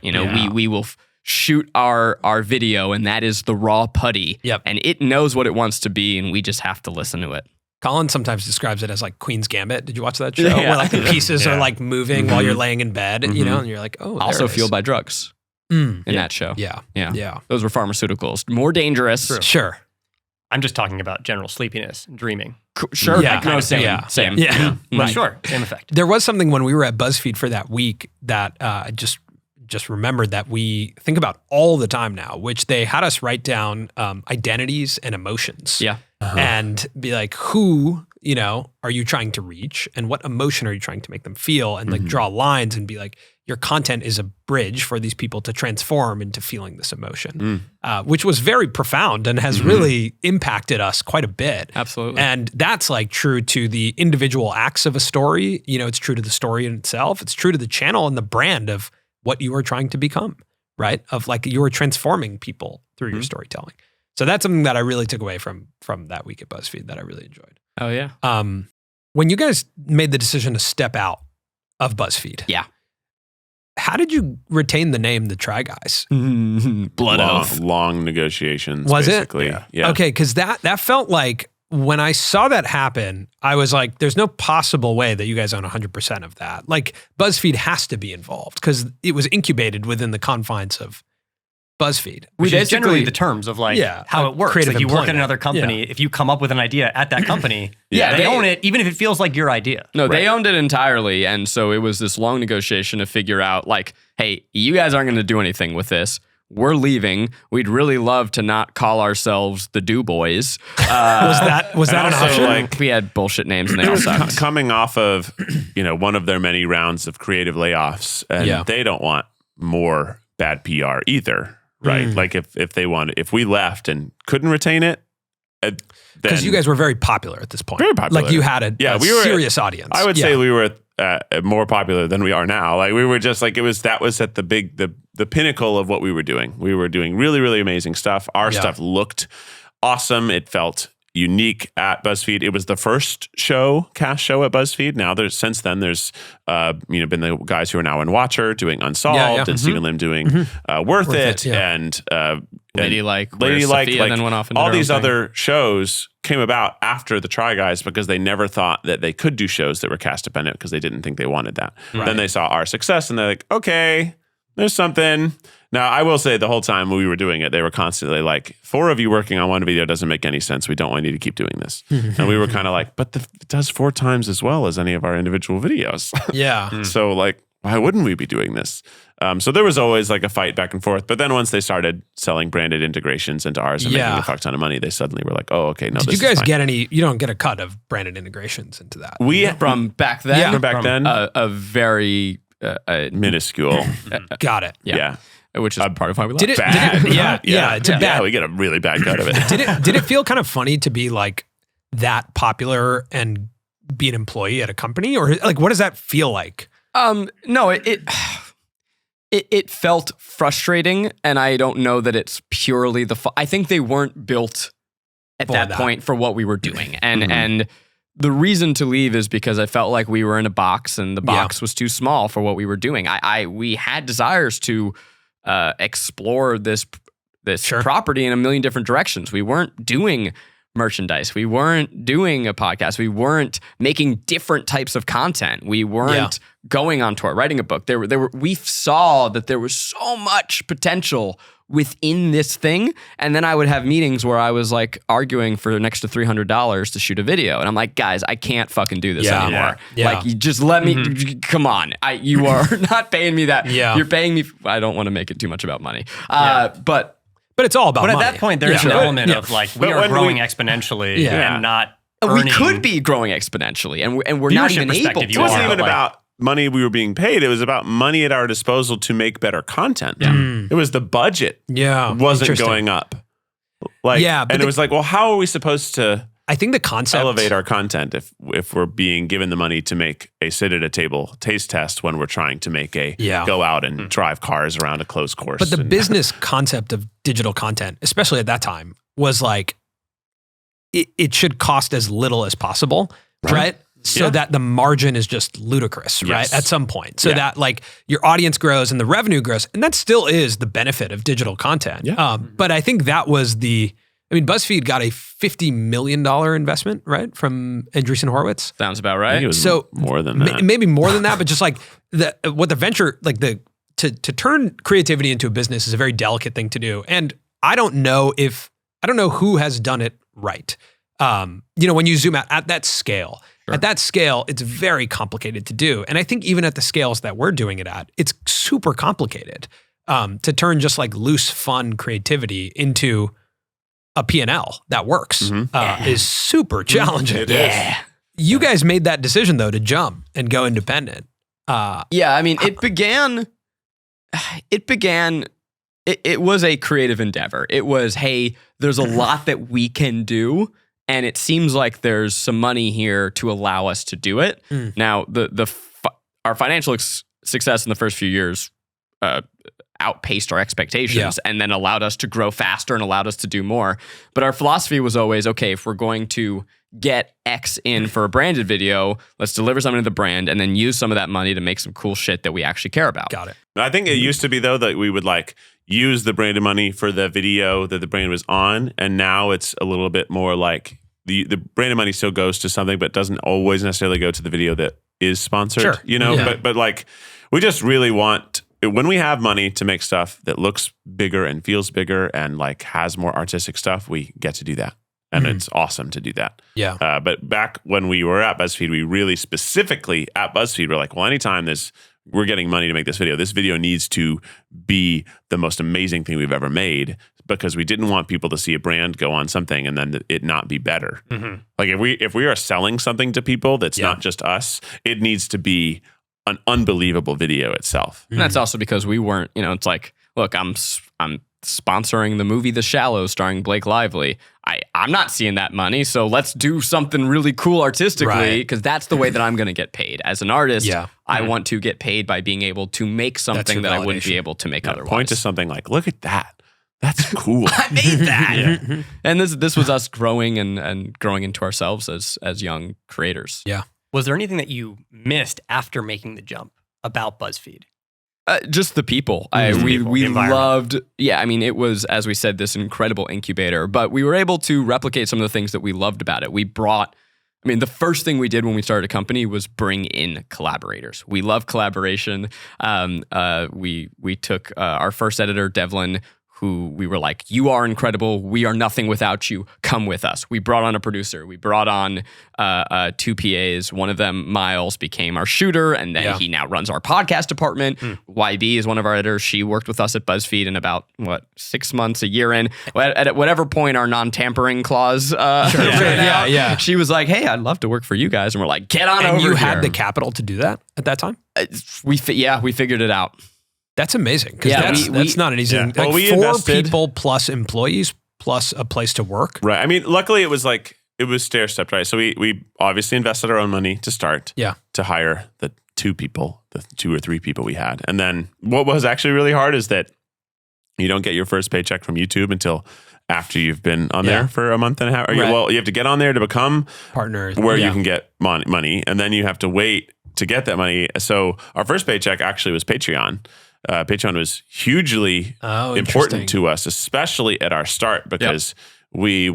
We will shoot our video and that is the raw putty and it knows what it wants to be and we just have to listen to it. Colin sometimes describes it as like Queen's Gambit. Did you watch that show? Where like the pieces are like moving while you're laying in bed, and you're like, oh, also fueled by drugs in that show. Yeah. Those were pharmaceuticals. More dangerous. True. Sure. I'm just talking about general sleepiness and dreaming. Sure. Yeah. Same. Yeah. Right. Sure. Same effect. There was something when we were at Buzzfeed for that week that I just remembered that we think about all the time now, which they had us write down identities and emotions. Yeah. And be like, who, are you trying to reach and what emotion are you trying to make them feel and like draw lines and be like, your content is a bridge for these people to transform into feeling this emotion, which was very profound and has really impacted us quite a bit. Absolutely. And that's like true to the individual acts of a story. It's true to the story in itself. It's true to the channel and the brand of what you are trying to become, right? Of like you are transforming people through your storytelling. So that's something that I really took away from that week at BuzzFeed that I really enjoyed. Oh yeah. When you guys made the decision to step out of BuzzFeed, how did you retain the name The Try Guys? Long negotiations. Was basically. it? Yeah. Okay, because that felt like when I saw that happen, I was like, there's no possible way that you guys own 100% of that. Like BuzzFeed has to be involved because it was incubated within the confines of BuzzFeed. Which is generally the terms of like how it works. Creative like you work at employment. another company. If you come up with an idea at that company, they own it, even if it feels like your idea. No, they owned it entirely. And so it was this long negotiation to figure out like, hey, you guys aren't going to do anything with this. We're leaving. We'd really love to not call ourselves the Do Boys. Was that an option? Like, we had bullshit names and they all sucked. Coming off of, one of their many rounds of creative layoffs, and they don't want more bad PR either. Right. Like if we left and couldn't retain it, because you guys were very popular at this point. Very popular. Like you had a serious audience. I would say we were more popular than we are now. Like we were just like, that was at the pinnacle of what we were doing. We were doing really, really amazing stuff. Our stuff looked awesome. It felt unique at BuzzFeed. It was the first cast show at BuzzFeed. Now since then there's been the guys who are now in Watcher doing Unsolved and Stephen Lim doing Worth It and Ladylike, Ladylike, then went off into all their these own thing. other shows came about after the Try Guys because they never thought that they could do shows that were cast dependent because they didn't think they wanted that. Right. Then they saw our success and they're like, okay, there's something. Now, I will say the whole time we were doing it, they were constantly like, 4 of you working on one video doesn't make any sense. We don't want you to keep doing this. And we were kind of like, but it does 4 times as well as any of our individual videos. Yeah. So like, why wouldn't we be doing this? So there was always like a fight back and forth. But then once they started selling branded integrations into ours and making a fuck ton of money, they suddenly were like, oh, okay, no, Did this you guys is fine. get any, you don't get a cut of branded integrations into that? From back then? Yeah. From back then? A very... minuscule. Got it. Yeah. Which is part of why we love Did it? Bad. It's a bad. Yeah, we get a really bad cut of it. Did it feel kind of funny to be like that popular and be an employee at a company, or like what does that feel like? No, it felt frustrating, and I don't know that it's purely I think they weren't built at that point for what we were doing. And the reason to leave is because I felt like we were in a box and the box was too small for what we were doing. We had desires to explore this property in a million different directions. We weren't doing merchandise. We weren't doing a podcast. We weren't making different types of content. We weren't going on tour, writing a book. We saw that there was so much potential within this thing. And then I would have meetings where I was like arguing for an extra $300 to shoot a video. And I'm like, guys, I can't fucking do this anymore. Like, you just let me, come on. You are not paying me that. You're paying me. I don't want to make it too much about money. But it's all about money. But at that point, there's an element of like, we are growing exponentially and not earning. We could be growing exponentially, and we're not even able to. It wasn't even about money we were being paid. It was about money at our disposal to make better content. It was the budget wasn't going up. And it was like, well, how are we supposed to I think the concept elevate our content if we're being given the money to make a sit at a table taste test when we're trying to make a go out and drive cars around a closed course. But the business concept of digital content, especially at that time, was like it should cost as little as possible, right? So that the margin is just ludicrous, right? At some point. So that like your audience grows and the revenue grows. And that still is the benefit of digital content. But I think that was BuzzFeed got a $50 million investment, right? From Andreessen Horowitz. Sounds about right. I think it was more than that. Maybe more than that, but just like to turn creativity into a business is a very delicate thing to do. And I don't know who has done it right. When you zoom out at that scale, it's very complicated to do. And I think even at the scales that we're doing it at, it's super complicated to turn just like loose, fun creativity into a P&L that works is super challenging. It is. You guys made that decision though to jump and go independent. It was a creative endeavor. It was, hey, there's a lot that we can do, and it seems like there's some money here to allow us to do it. Now, our financial success in the first few years outpaced our expectations and then allowed us to grow faster and allowed us to do more. But our philosophy was always, okay, if we're going to get X in for a branded video, let's deliver something to the brand and then use some of that money to make some cool shit that we actually care about. Got it. I think it used to be though that we would like use the branded money for the video that the brand was on. And now it's a little bit more like the branded money still goes to something, but doesn't always necessarily go to the video that is sponsored, but like we just really want, when we have money to make stuff that looks bigger and feels bigger and like has more artistic stuff, we get to do that. And it's awesome to do that. Yeah. But back when we were at BuzzFeed, we really specifically at BuzzFeed were like, well, anytime we're getting money to make this video needs to be the most amazing thing we've ever made, because we didn't want people to see a brand go on something and then it not be better. Like if we are selling something to people that's not just us, it needs to be an unbelievable video itself. And that's also because we weren't, it's like, look, I'm sponsoring the movie The Shallow starring Blake Lively. I'm not seeing that money, so let's do something really cool artistically, because that's the way that I'm going to get paid. As an artist, I want to get paid by being able to make something that I wouldn't be able to make otherwise. Point to something like, look at that. That's cool. I made that. And this was us growing and growing into ourselves as young creators. Yeah. Was there anything that you missed after making the jump about BuzzFeed? Just the people. We loved, it was, as we said, this incredible incubator, but we were able to replicate some of the things that we loved about it. We brought, the first thing we did when we started a company was bring in collaborators. We love collaboration. We took our first editor, Devlin, who we were like, you are incredible. We are nothing without you. Come with us. We brought on a producer. We brought on 2 PAs. One of them, Miles, became our shooter, and then he now runs our podcast department. YB is one of our editors. She worked with us at BuzzFeed in about, 6 months, a year in. At whatever point our non-tampering clause ran out, she was like, hey, I'd love to work for you guys. And we're like, get on over here. And you had the capital to do that at that time? We figured it out. That's amazing, because that's not an easy thing. Well, like 4 people plus employees plus a place to work. Right. Luckily it was stair-stepped, right? So we obviously invested our own money to start to hire the 2 or 3 people we had. And then what was actually really hard is that you don't get your first paycheck from YouTube until after you've been on there for a month and a half. Well, you have to get on there to become partners where you can get money, and then you have to wait to get that money. So our first paycheck actually was Patreon. Patreon was hugely important to us, especially at our start, because we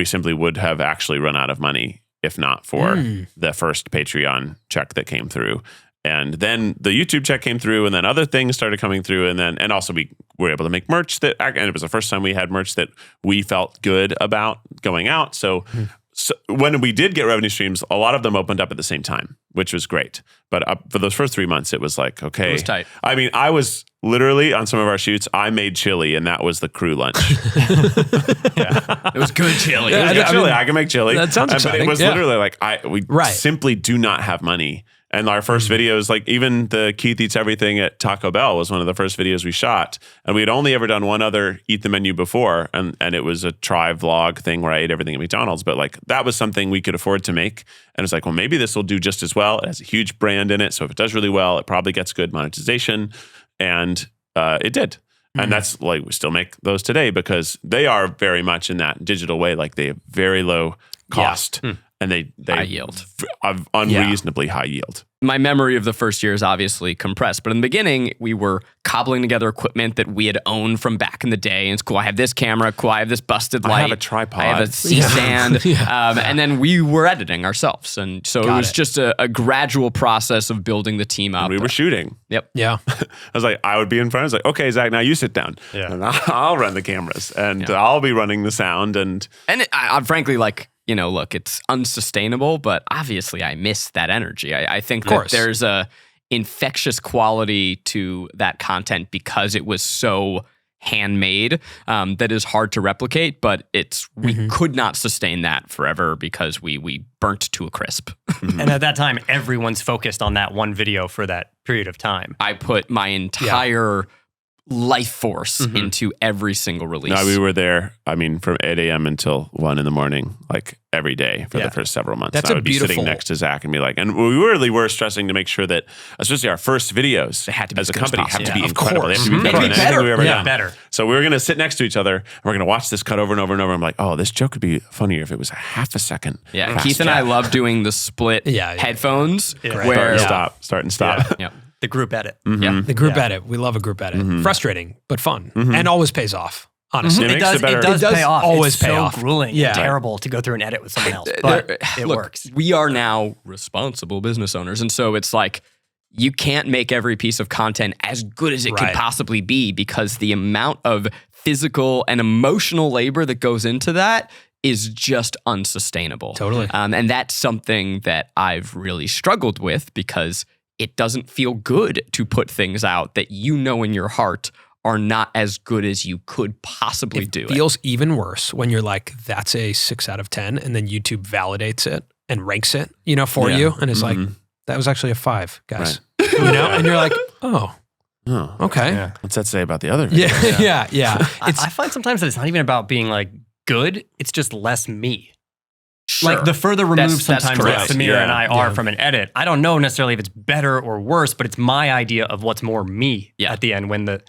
simply would have actually run out of money if not for the first Patreon check that came through. And then the YouTube check came through, and then other things started coming through. And also we were able to make merch and it was the first time we had merch that we felt good about going out. So when we did get revenue streams, a lot of them opened up at the same time, which was great. But for those first 3 months, it was like, okay. It was tight. I mean, I was literally on some of our shoots, I made chili, and that was the crew lunch. It was good chili. It was good chili. I can make chili. That sounds exciting. But it was literally like, we simply do not have money. And our first videos, like even the Keith Eats Everything at Taco Bell was one of the first videos we shot. And we had only ever done one other Eat the Menu before. And it was a try vlog thing where I ate everything at McDonald's. But like that was something we could afford to make. And it's like, well, maybe this will do just as well. It has a huge brand in it. So if it does really well, it probably gets good monetization. And it did. And that's like, we still make those today because they are very much in that digital way. Like they have very low cost. And they high yield, unreasonably high yield. My memory of the first year is obviously compressed, but in the beginning, we were cobbling together equipment that we had owned from back in the day. And it's cool. I have this camera. Cool. I have this busted light. I have a tripod. I have a C-stand. And then we were editing ourselves. And so it was just a gradual process of building the team up. And we were shooting. Yep. Yeah. I was like, I would be in front. I was like, okay, Zach, now you sit down. Yeah. And I'll run the cameras. And I'll be running the sound. And I'm frankly like, you know, look, it's unsustainable, but obviously I miss that energy. I think that there's a infectious quality to that content because it was so handmade that is hard to replicate, but we could not sustain that forever because we burnt to a crisp. And at that time, everyone's focused on that one video for that period of time. I put my entire life force into every single release. No, we were there, I mean, from 8 a.m. until 1 in the morning, like every day for the first several months. That's I would be sitting next to Zach and be like, and we really were stressing to make sure that, especially our first videos they had to be as a company, have to be Of incredible. course. They have to be better than anything we've ever done. Better. So we were going to sit next to each other and we're going to watch this cut over and over and over. I'm like, oh, this joke could be funnier if it was a half a second. Yeah, faster. Keith and I love doing the split headphones where start and stop. Yeah. The group edit. Yeah. The group edit. We love a group edit. Frustrating, but fun. And always pays off, honestly. It It does pay off. always it's pay so off. grueling and terrible to go through an edit with someone else, but it works. We are now responsible business owners. And so it's like, you can't make every piece of content as good as it could possibly be because the amount of physical and emotional labor that goes into that is just unsustainable. Totally. And that's something that I've really struggled with because it doesn't feel good to put things out that you know in your heart are not as good as you could possibly do. It feels even worse when you're like, that's a 6 out of 10, and then YouTube validates it and ranks it, for you. And it's like, that was actually a 5, guys. Right. And you're like, oh, okay. Yeah. What's that say about the other videos? Yeah. I find sometimes that it's not even about being like good. It's just less me. Sure. Like the further removed That's sometimes correct. that Samir and I are from an edit, I don't know necessarily if it's better or worse, but it's my idea of what's more me at the end when at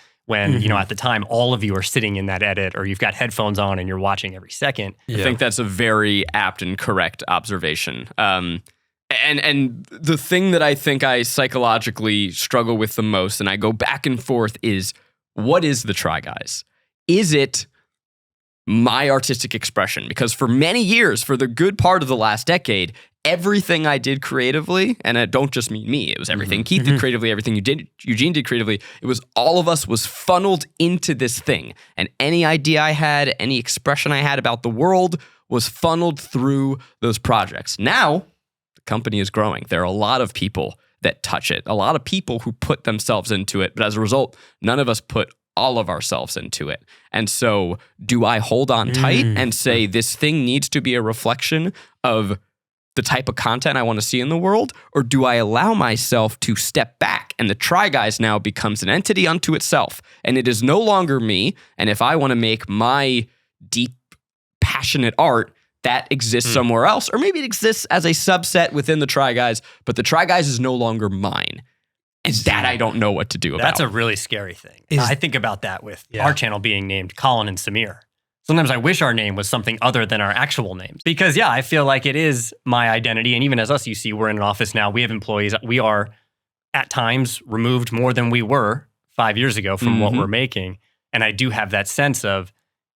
the time all of you are sitting in that edit or you've got headphones on and you're watching every second. I think that's a very apt and correct observation. And the thing that I think I psychologically struggle with the most, and I go back and forth, is what is the Try Guys? Is it my artistic expression? Because for many years, for the good part of the last decade, everything I did creatively, and it don't just mean me, it was everything Keith did creatively, everything Eugene did creatively, it was all of us was funneled into this thing. And any idea I had, any expression I had about the world was funneled through those projects. Now, the company is growing. There are a lot of people that touch it, a lot of people who put themselves into it, but as a result, none of us put all of ourselves into it. And so do I hold on tight and say this thing needs to be a reflection of the type of content I want to see in the world? Or do I allow myself to step back and the Try Guys now becomes an entity unto itself and it is no longer me? And if I want to make my deep, passionate art, that exists somewhere else, or maybe it exists as a subset within the Try Guys, but the Try Guys is no longer mine. And that I don't know what to do about. That's a really scary thing. I think about that with our channel being named Colin and Samir. Sometimes I wish our name was something other than our actual names. Because, yeah, I feel like it is my identity. And even as us, you see, we're in an office now. We have employees. We are, at times, removed more than we were 5 years ago from what we're making. And I do have that sense of,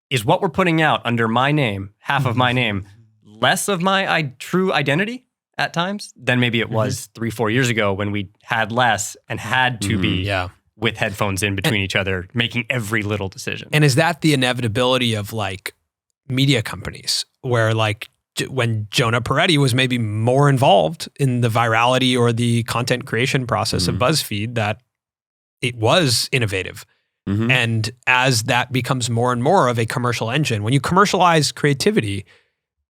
is what we're putting out under my name, half of my name, less of my true identity at times than maybe it was 3-4 years ago when we had less and had to be with headphones in between each other, making every little decision. And is that the inevitability of like media companies where like when Jonah Peretti was maybe more involved in the virality or the content creation process of BuzzFeed, that it was innovative. And as that becomes more and more of a commercial engine, when you commercialize creativity,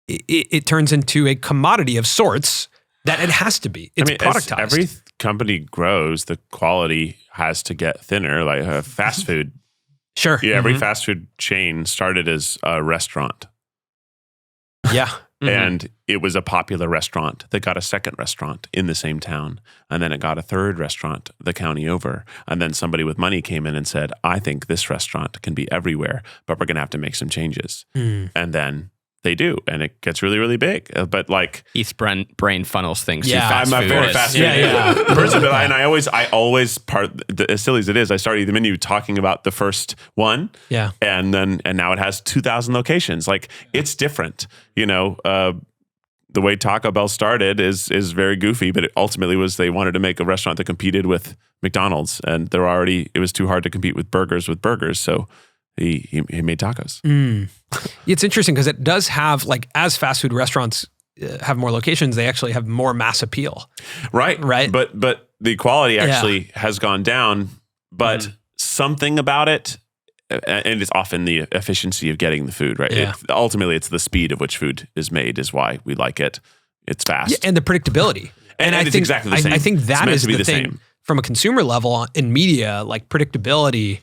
it turns into a commodity of sorts that it has to be. It's productized. As every company grows, the quality has to get thinner. Like fast food. Sure. Yeah, every fast food chain started as a restaurant. Yeah. And it was a popular restaurant that got a second restaurant in the same town. And then it got a third restaurant the county over. And then somebody with money came in and said, I think this restaurant can be everywhere, but we're going to have to make some changes. And then they do. And it gets really, really big. But like Heath's brain funnels things. Yeah, fast I'm a food very is. fast food person. And I always as silly as it is, I started the menu talking about the first one. Yeah. And now it has 2,000 locations. Like it's different, you know. The way Taco Bell started is very goofy, but it ultimately was they wanted to make a restaurant that competed with McDonald's, and it was too hard to compete with burgers, so he made tacos. It's interesting because it does have, like, as fast food restaurants have more locations, they actually have more mass appeal. Right. But the quality actually has gone down, but something about it, and it's often the efficiency of getting the food, right? Yeah. Ultimately, it's the speed of which food is made is why we like it. It's fast. Yeah, and the predictability. And I it's think, exactly the same. I think that is the the thing. same. From a consumer level in media, like predictability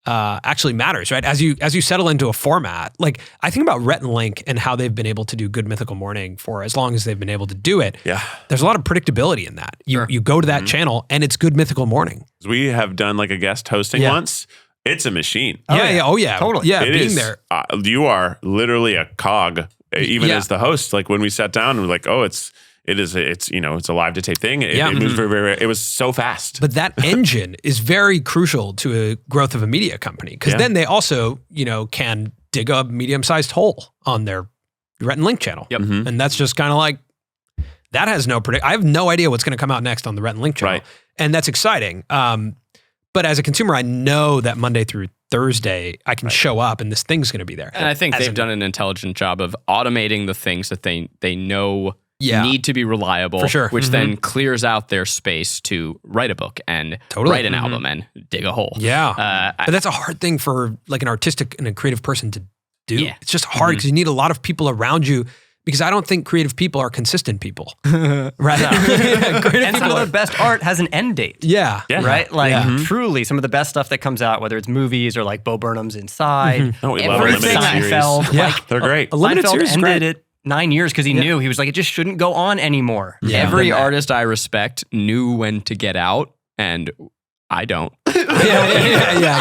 actually matters, right? As you settle into a format, like I think about Rhett and Link and how they've been able to do Good Mythical Morning for as long as they've been able to do it. Yeah. There's a lot of predictability in that. You go to that channel and it's Good Mythical Morning. We have done like a guest hosting once. It's a machine. Oh yeah. Totally. Yeah, It being is, there. You are literally a cog, even as the host. Like when we sat down, we're like, oh, it's a live to tape thing. It moves very, very. It was so fast. But that engine is very crucial to a growth of a media company because then they also, can dig a medium-sized hole on their Rhett and Link channel. Yep. And that's just kind of like, that has no I have no idea what's going to come out next on the Rhett and Link channel. Right. And that's exciting. But as a consumer, I know that Monday through Thursday, I can show up and this thing's going to be there. And I think they've done an intelligent job of automating the things that they know need to be reliable, For sure. which then clears out their space to write a book and write an album and dig a hole. Yeah. But that's a hard thing for like an artistic and a creative person to do. Yeah. It's just hard because you need a lot of people around you because I don't think creative people are consistent people. Right? Creative And some of the best art has an end date. Yeah. Right? Like truly some of the best stuff that comes out, whether it's movies or like Bo Burnham's Inside. Oh, we love everything limited series. Seinfeld. Yeah. They're great. A limited Seinfeld series is ended great. it 9 years because he knew. He was like, it just shouldn't go on anymore. Yeah. Every artist I respect knew when to get out, and I don't. Yeah.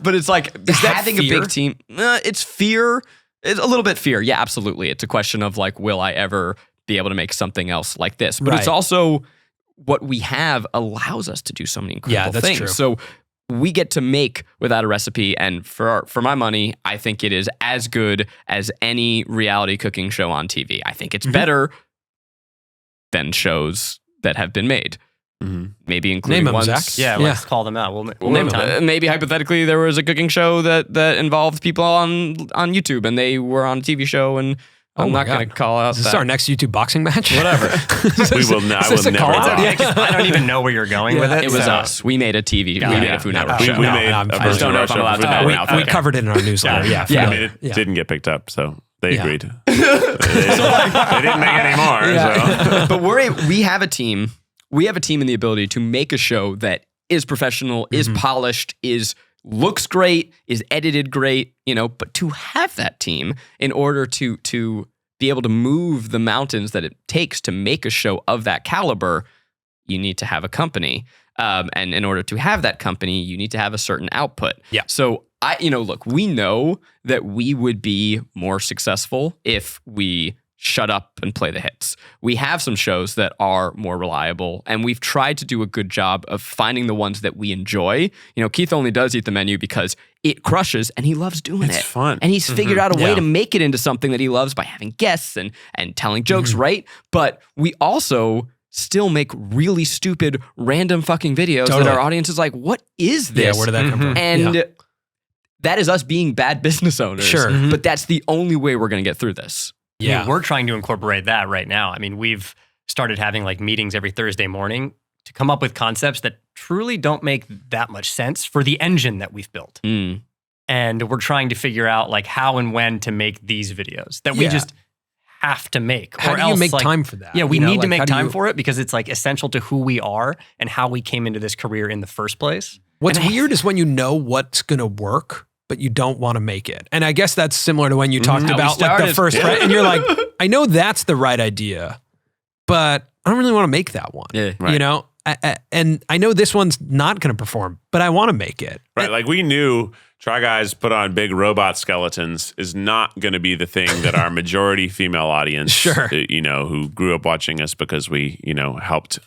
But it's like Is that having fear? a big team. It's fear. It's a little bit fear. Yeah, absolutely. It's a question of like, will I ever be able to make something else like this? But it's Right. also what we have allows us to do so many incredible that's things. true. So we get to make without a recipe. And for my money, I think it is as good as any reality cooking show on TV. I think it's better than shows that have been made. Maybe including Name 'em, ones. Zach. Yeah, let's call them out. We'll name time. Maybe hypothetically there was a cooking show that involved people on YouTube and they were on a TV show, and I'm not going to call out Is this that. our next YouTube boxing match? Whatever. We will. I will never talk. I don't even know where you're going with it. It was so- us. We made a TV. We made a Food Network We show. made I'm a fine. I just don't know if I'm allowed to talk about We covered it in our newsletter. Yeah. I mean, it didn't get picked up, so they Yeah. agreed. They didn't make any more. So. But we have a team. We have a team in the ability to make a show that is professional, is polished, looks great, is edited great, but to have that team in order to be able to move the mountains that it takes to make a show of that caliber, you need to have a company. And in order to have that company, you need to have a certain output. Yeah. So look, we know that we would be more successful if we shut up and play the hits. We have some shows that are more reliable, and we've tried to do a good job of finding the ones that we enjoy. Keith only does Eat the Menu because it crushes and he loves doing it. It's fun. And he's figured out a way to make it into something that he loves by having guests and telling jokes, right? But we also still make really stupid, random fucking videos that our audience is like, what is this? Yeah, where did that come from? And that is us being bad business owners. Sure. But that's the only way we're going to get through this. Yeah. I mean, we're trying to incorporate that right now. I mean, we've started having like meetings every Thursday morning to come up with concepts that truly don't make that much sense for the engine that we've built. And we're trying to figure out like how and when to make these videos that we just have to make. How do you make time for that? Yeah, we need to make time for it because it's like essential to who we are and how we came into this career in the first place. What's weird is when you know what's going to work, but you don't want to make it. And I guess that's similar to when you talked about like the first, right? And you're like, I know that's the right idea, but I don't really want to make that one. Yeah, right. And I know this one's not going to perform, but I want to make it. Right. Like we knew Try Guys put on big robot skeletons is not going to be the thing that our majority female audience, who grew up watching us because we, helped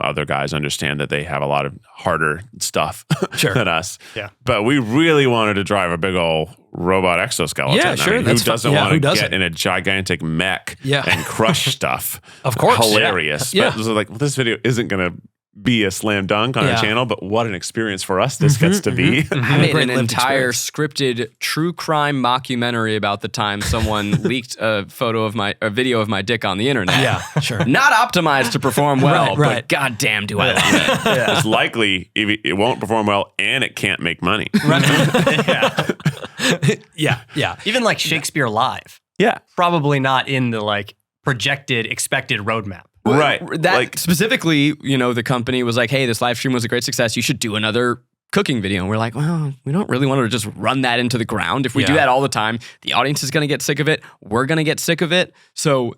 other guys understand that they have a lot of harder stuff than us. Yeah. But we really wanted to drive a big old robot exoskeleton. Yeah, sure. Who doesn't want to get in a gigantic mech and crush stuff? Of course. Hilarious. Yeah. But it was like, well, this video isn't going to be a slam dunk on our channel, but what an experience for us this gets to be. I made an entire scripted true crime mockumentary about the time someone leaked a video of my dick on the internet. Yeah, sure. Not optimized to perform well, but goddamn do I love it. It's likely it won't perform well and it can't make money. Yeah. Even like Shakespeare Live. Yeah. Probably not in the like projected, expected roadmap. Right. That specifically, the company was like, hey, this live stream was a great success. You should do another cooking video. And we're like, well, we don't really want to just run that into the ground. If we do that all the time, the audience is going to get sick of it. We're going to get sick of it. So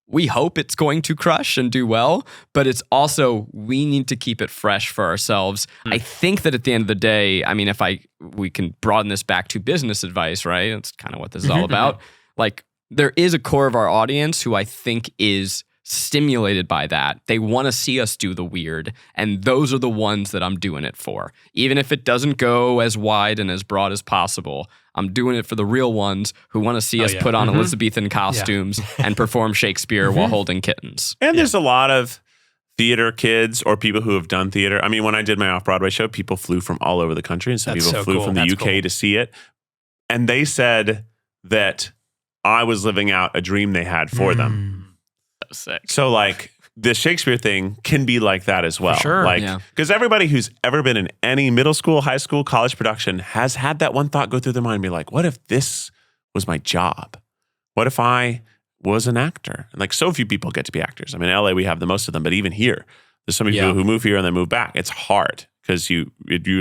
we hope it's going to crush and do well, but it's also, we need to keep it fresh for ourselves. I think that at the end of the day, I mean, we can broaden this back to business advice, right? That's kind of what this is all about. Like, there is a core of our audience who I think is stimulated by that. They want to see us do the weird, and those are the ones that I'm doing it for. Even if it doesn't go as wide and as broad as possible, I'm doing it for the real ones who want to see us put on Elizabethan costumes and perform Shakespeare while holding kittens. And there's a lot of theater kids or people who have done theater. I mean, when I did my off-Broadway show, people flew from all over the country, and some people flew from the UK to see it. And they said that I was living out a dream they had for them. Sick. So like the Shakespeare thing can be like that as well. For sure. Like, because everybody who's ever been in any middle school, high school, college production has had that one thought go through their mind and be like, what if this was my job? What if I was an actor? And like so few people get to be actors. I mean, in LA, we have the most of them, but even here, there's so many people who move here and then move back. It's hard because you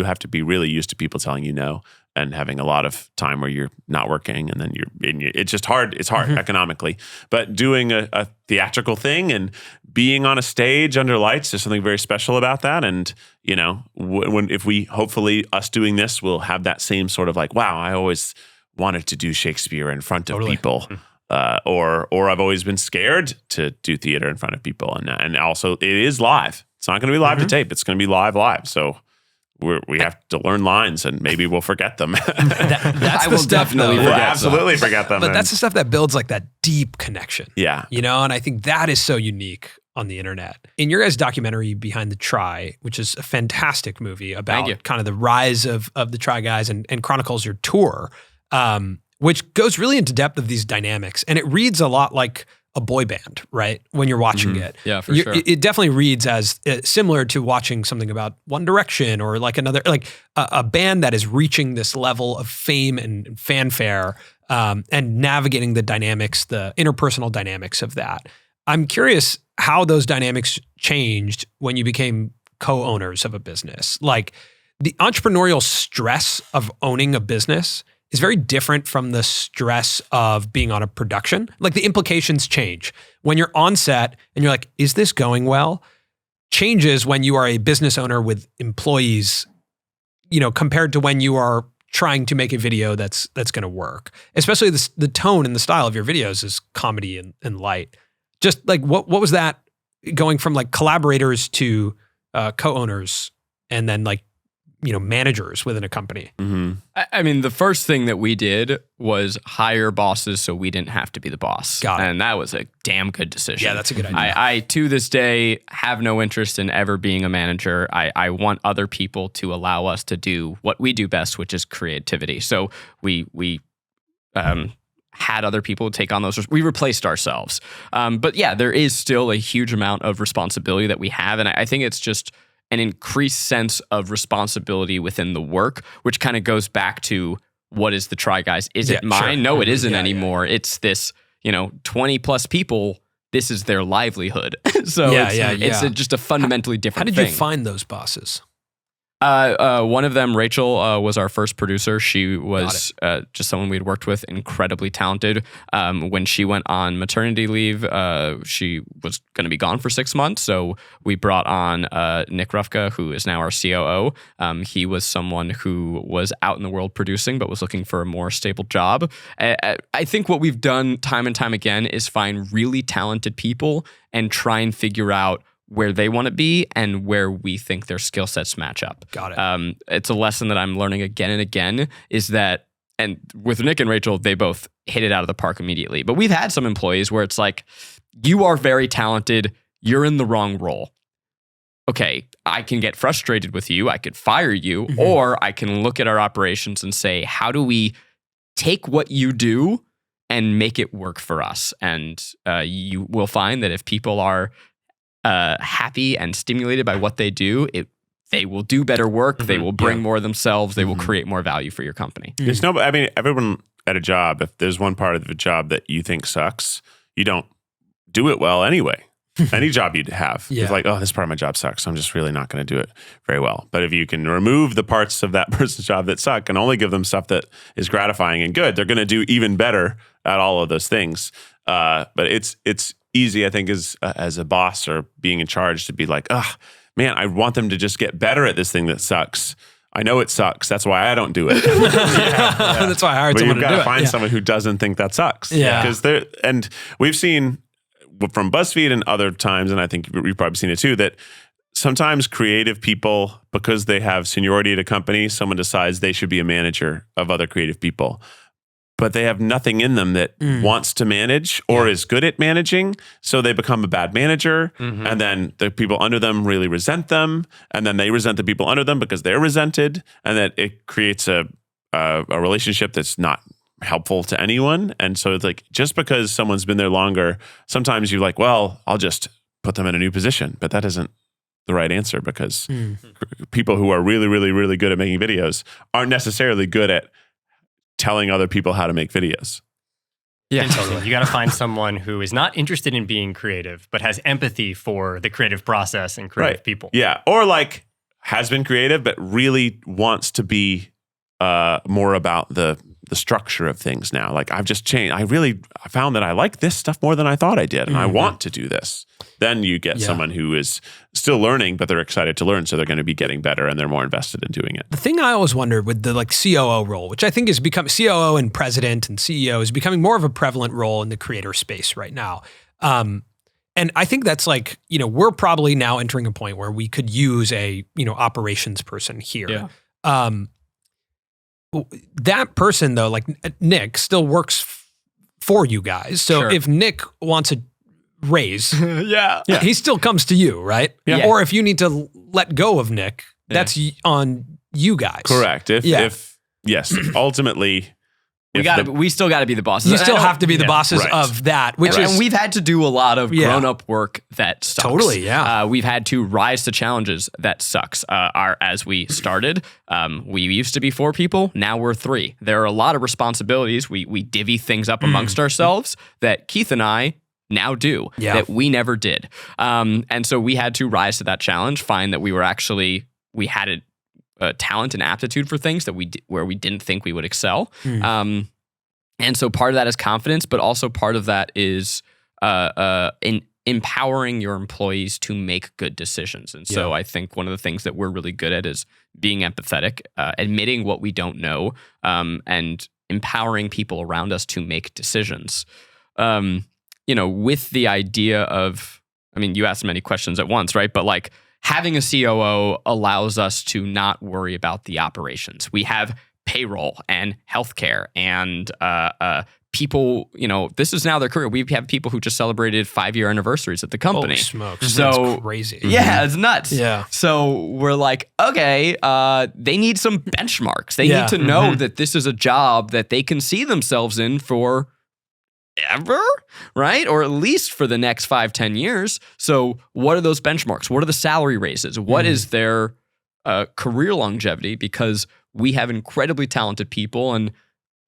have to be really used to people telling you no and having a lot of time where you're not working, and then it's just hard. It's hard economically. But doing a theatrical thing and being on a stage under lights, there's something very special about that. And if we hopefully us doing this will have that same sort of like, wow, I always wanted to do Shakespeare in front of people, or I've always been scared to do theater in front of people, and also it is live. It's not going to be live to tape. It's going to be live. So. We have to learn lines, and maybe we'll forget them. That's I will definitely forget them. But that's the stuff that builds like that deep connection. Yeah. And I think that is so unique on the internet. In your guys' documentary Behind the Try, which is a fantastic movie about kind of the rise of the Try Guys and chronicles your tour, which goes really into depth of these dynamics. And it reads a lot like a boy band, right? When you're watching it. Yeah, for sure. It definitely reads as similar to watching something about One Direction or like another, like a band that is reaching this level of fame and fanfare and navigating the dynamics, the interpersonal dynamics of that. I'm curious how those dynamics changed when you became co-owners of a business. Like the entrepreneurial stress of owning a business is very different from the stress of being on a production. Like the implications change. When you're on set and you're like, is this going well? Changes when you are a business owner with employees compared to when you are trying to make a video that's going to work. Especially the tone and the style of your videos is comedy and light. Just like what was that going from like collaborators to co-owners and then like managers within a company? Mm-hmm. I mean, the first thing that we did was hire bosses so we didn't have to be the boss. Got it. And that was a damn good decision. Yeah, that's a good idea. I to this day, have no interest in ever being a manager. I want other people to allow us to do what we do best, which is creativity. So we had other people take on those. We replaced ourselves. But yeah, there is still a huge amount of responsibility that we have. And I think it's just an increased sense of responsibility within the work, which kind of goes back to what is the Try Guys? Is it mine? Sure. No, it isn't Yeah, anymore. yeah. It's this, 20 plus people. This is their livelihood. So Yeah, it's just a fundamentally different How did thing. you find those bosses? One of them, Rachel, was our first producer. She was just someone we'd worked with, incredibly talented. When she went on maternity leave, she was going to be gone for 6 months. So we brought on Nick Rufka, who is now our COO. He was someone who was out in the world producing, but was looking for a more stable job. I think what we've done time and time again is find really talented people and try and figure out where they want to be and where we think their skill sets match up. Got it. It's a lesson that I'm learning again and again is that, and with Nick and Rachel, they both hit it out of the park immediately. But we've had some employees where it's like, you are very talented, you're in the wrong role. Okay, I can get frustrated with you, I could fire you, or I can look at our operations and say, how do we take what you do and make it work for us? And you will find that if people are happy and stimulated by what they do, they will do better work. They will bring more of themselves. They will create more value for your company. There's everyone at a job, if there's one part of the job that you think sucks, you don't do it well anyway. Any job you'd have. Yeah. It's like, oh, this part of my job sucks. So I'm just really not going to do it very well. But if you can remove the parts of that person's job that suck and only give them stuff that is gratifying and good, they're going to do even better at all of those things. But it's easy, I think, as a boss or being in charge to be like, man, I want them to just get better at this thing that sucks. I know it sucks. That's why I don't do it. That's why I hired But someone you've to got do to it. find someone who doesn't think that sucks. Yeah. And we've seen from BuzzFeed and other times, and I think you've probably seen it too, that sometimes creative people, because they have seniority at a company, someone decides they should be a manager of other creative people. But they have nothing in them that wants to manage or is good at managing. So they become a bad manager. And then the people under them really resent them. And then they resent the people under them because they're resented. And that it creates a relationship that's not helpful to anyone. And so it's like, just because someone's been there longer, sometimes you're like, well, I'll just put them in a new position. But that isn't the right answer, because people who are really, really, really good at making videos aren't necessarily good at telling other people how to make videos. Yeah, totally. You got to find someone who is not interested in being creative, but has empathy for the creative process and creative people. Yeah, or like has been creative, but really wants to be more about the structure of things now. Like, I've just changed. I found that I like this stuff more than I thought I did, and I want to do this. Then you get someone who is still learning, but they're excited to learn, so they're going to be getting better, and they're more invested in doing it. The thing I always wondered with the like COO role, which I think is becoming COO and president and CEO is becoming more of a prevalent role in the creator space right now. And I think that's like, we're probably now entering a point where we could use a, operations person here. Yeah. That person though, like Nick, still works for you guys. So Sure. if Nick wants a raise, Yeah. he still comes to you, right? Yeah. Or if you need to let go of Nick, that's on you guys. Correct. Ultimately, We still got to be the bosses. You still I don't- have to be the bosses Right. of that, which and is we've had to do a lot of grown-up work that sucks. Totally, yeah. We've had to rise to challenges that sucks. As we started, we used to be 4 people. Now we're 3. There are a lot of responsibilities. We divvy things up amongst ourselves that Keith and I now do that we never did. And so we had to rise to that challenge, find that we had a talent and aptitude for things that where we didn't think we would excel. And so part of that is confidence, but also part of that is empowering your employees to make good decisions. And so I think one of the things that we're really good at is being empathetic, admitting what we don't know, and empowering people around us to make decisions. With the idea of, you asked many questions at once, right? But like having a COO allows us to not worry about the operations. We have payroll and healthcare and people, this is now their career. We have people who just celebrated 5-year anniversaries at the company. Holy smokes. So that's crazy. Yeah, it's nuts. Yeah. So we're like, okay, they need some benchmarks. They need to know that this is a job that they can see themselves in for ever, right? Or at least for the next 5-10 years. So what are those benchmarks? What are the salary raises? What is their career longevity? Because we have incredibly talented people, and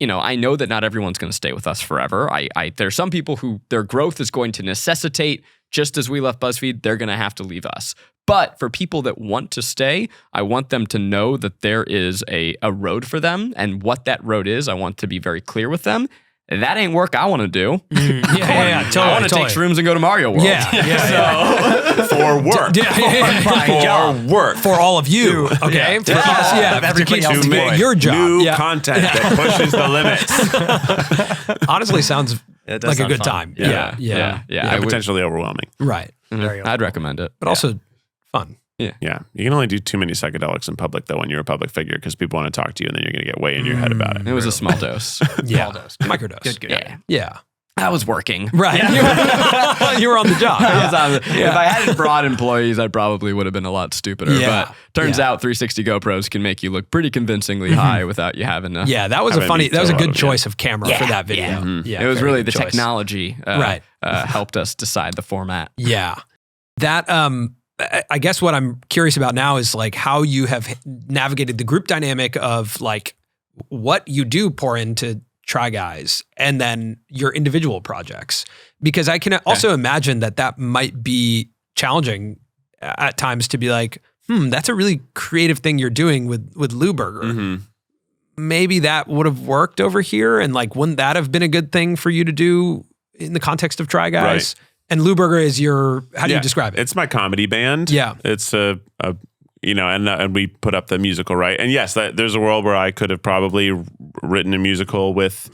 I know that not everyone's going to stay with us forever. There's some people who their growth is going to necessitate, just as we left BuzzFeed, they're going to have to leave us. But for people that want to stay, I want them to know that there is a road for them, and what that road is, I want to be very clear with them. That ain't work I want to do. Totally. I want to take shrooms and go to Mario World. For work. For work. For all of you. Okay. Everybody else to make your job. New content that pushes the limits. Honestly, sounds like a good time. Yeah. And potentially overwhelming. Right. I'd recommend it. But also fun. Yeah. You can only do too many psychedelics in public, though, when you're a public figure, because people want to talk to you, and then you're going to get way in your head about it. It was a small dose. Small dose. Microdose. Good. Yeah. I was working. Right. You were on the job. If I hadn't brought employees, I probably would have been a lot stupider. Yeah. But turns out 360 GoPros can make you look pretty convincingly high without you having to. Yeah, that was that was a good choice of camera for that video. Yeah. It was really the choice. technology helped us decide the format. Yeah. That I guess what I'm curious about now is like how you have navigated the group dynamic of like what you do pour into Try Guys and then your individual projects, because I can also imagine that might be challenging at times to be like, that's a really creative thing you're doing with Lou Burger. Maybe that would have worked over here, and like wouldn't that have been a good thing for you to do in the context of Try Guys? Right. And Lou Burger is your, how do you describe it? It's my comedy band. Yeah. It's and we put up the musical, right? And yes, there's a world where I could have probably written a musical with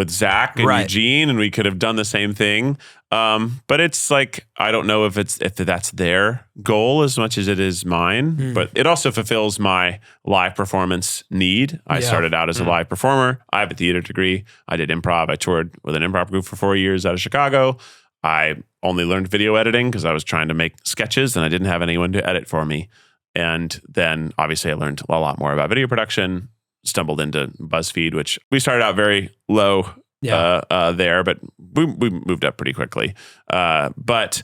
Zach and Eugene, and we could have done the same thing. But it's like, I don't know if that's their goal as much as it is mine, but it also fulfills my live performance need. I started out as a live performer. I have a theater degree. I did improv. I toured with an improv group for 4 years out of Chicago. I only learned video editing because I was trying to make sketches and I didn't have anyone to edit for me. And then obviously I learned a lot more about video production, stumbled into Buzzfeed, which we started out very low there, but we moved up pretty quickly. But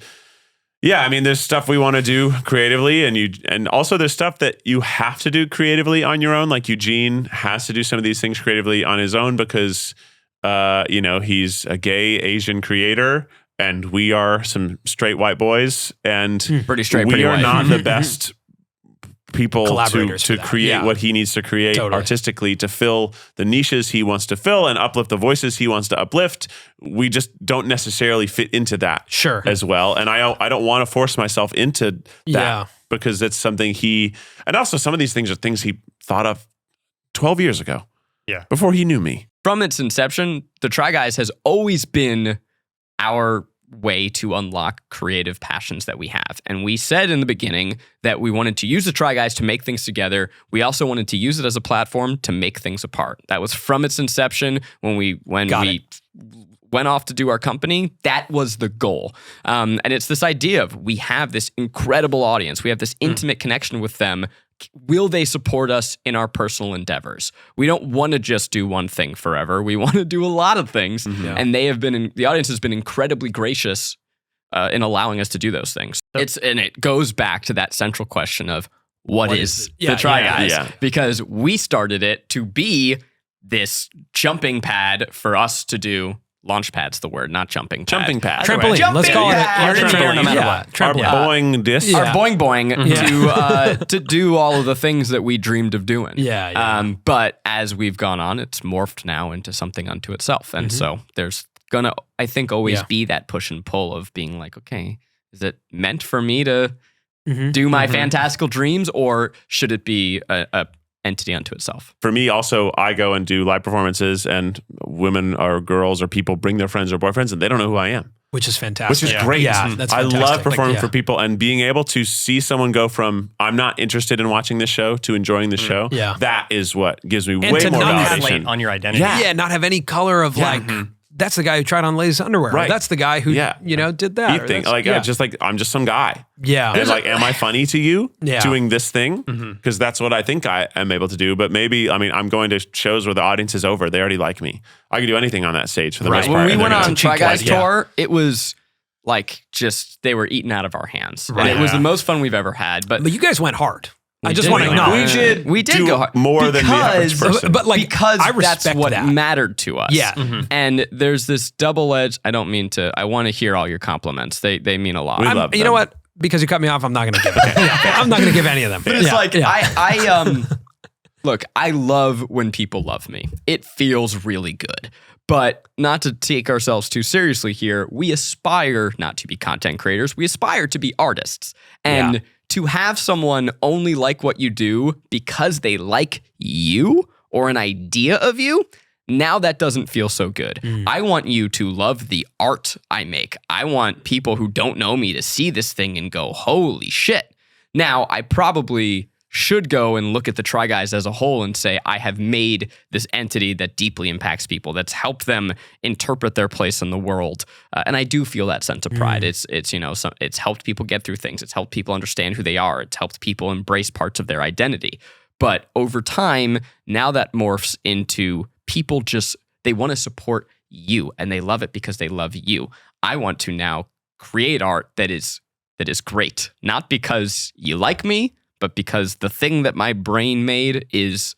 yeah, there's stuff we want to do creatively, and also there's stuff that you have to do creatively on your own. Like Eugene has to do some of these things creatively on his own because, he's a gay Asian creator. And we are some straight white boys, and pretty straight. We are not the best people to create what he needs to create artistically to fill the niches he wants to fill and uplift the voices he wants to uplift. We just don't necessarily fit into that as well. And I don't want to force myself into that because it's something and also some of these things are things he thought of 12 years ago. Yeah, before he knew me. From its inception, the Try Guys has always been our way to unlock creative passions that we have. And we said in the beginning that we wanted to use the Try Guys to make things together. We also wanted to use it as a platform to make things apart. That was from its inception when we went off to do our company. That was the goal. And it's this idea of we have this incredible audience. We have this intimate connection with them. Will they support us in our personal endeavors? We don't want to just do one thing forever. We want to do a lot of things. And the audience has been incredibly gracious in allowing us to do those things. And it goes back to that central question of what is the Try Guys? Yeah. Because we started it to be this jumping pad for us to do. Launchpad's the word, not jumping pad. Jumping pad. Trampoline. Let's call it trampoline no matter what. Our boing disc. Our boing to do all of the things that we dreamed of doing. But as we've gone on, it's morphed now into something unto itself. And so there's gonna, I think, always be that push and pull of being like, okay, is it meant for me to do my fantastical dreams, or should it be a entity unto itself? For me, also, I go and do live performances, and women or girls or people bring their friends or boyfriends, and they don't know who I am. Which is fantastic. Which is great. Yeah, that's I fantastic. love performing for people, and being able to see someone go from I'm not interested in watching this show to enjoying the show. Yeah. That is what gives me And way to more not validation. on your identity. Yeah, not have any color of like, that's the guy who tried on ladies' underwear. Right. That's the guy who, did that. You think just like I'm just some guy. Yeah. And like, am I funny to you Yeah. doing this thing? Because that's what I think I am able to do. But maybe, I mean, I'm going to shows where the audience is over. They already like me. I can do anything on that stage for the most part. When we and went they're gonna on cheek Try Guys like, tour, it was like just they were eaten out of our hands. And it was the most fun we've ever had. But you guys went hard. I just did want to go acknowledge. hard. We did do go hard. more than the average person. But like, Because I that's respect what that. mattered to us. Yeah. And there's this double-edged, I don't mean to, I want to hear all your compliments. They mean a lot. We love you them. know what? Because you cut me off, I'm not going to give it. I'm not going to give any of them. But it's like, I look, I love when people love me. It feels really good. But not to take ourselves too seriously here, we aspire not to be content creators. We aspire to be artists. And to have someone only like what you do because they like you or an idea of you, now that doesn't feel so good. I want you to love the art I make. I want people who don't know me to see this thing and go, holy shit. Now, I probably should go and look at the Try Guys as a whole and say, I have made this entity that deeply impacts people, that's helped them interpret their place in the world. And I do feel that sense of pride. It's it's helped people get through things. It's helped people understand who they are. It's helped people embrace parts of their identity. But over time, now that morphs into people they want to support you and they love it because they love you. I want to now create art that is great, not because you like me, but because the thing that my brain made is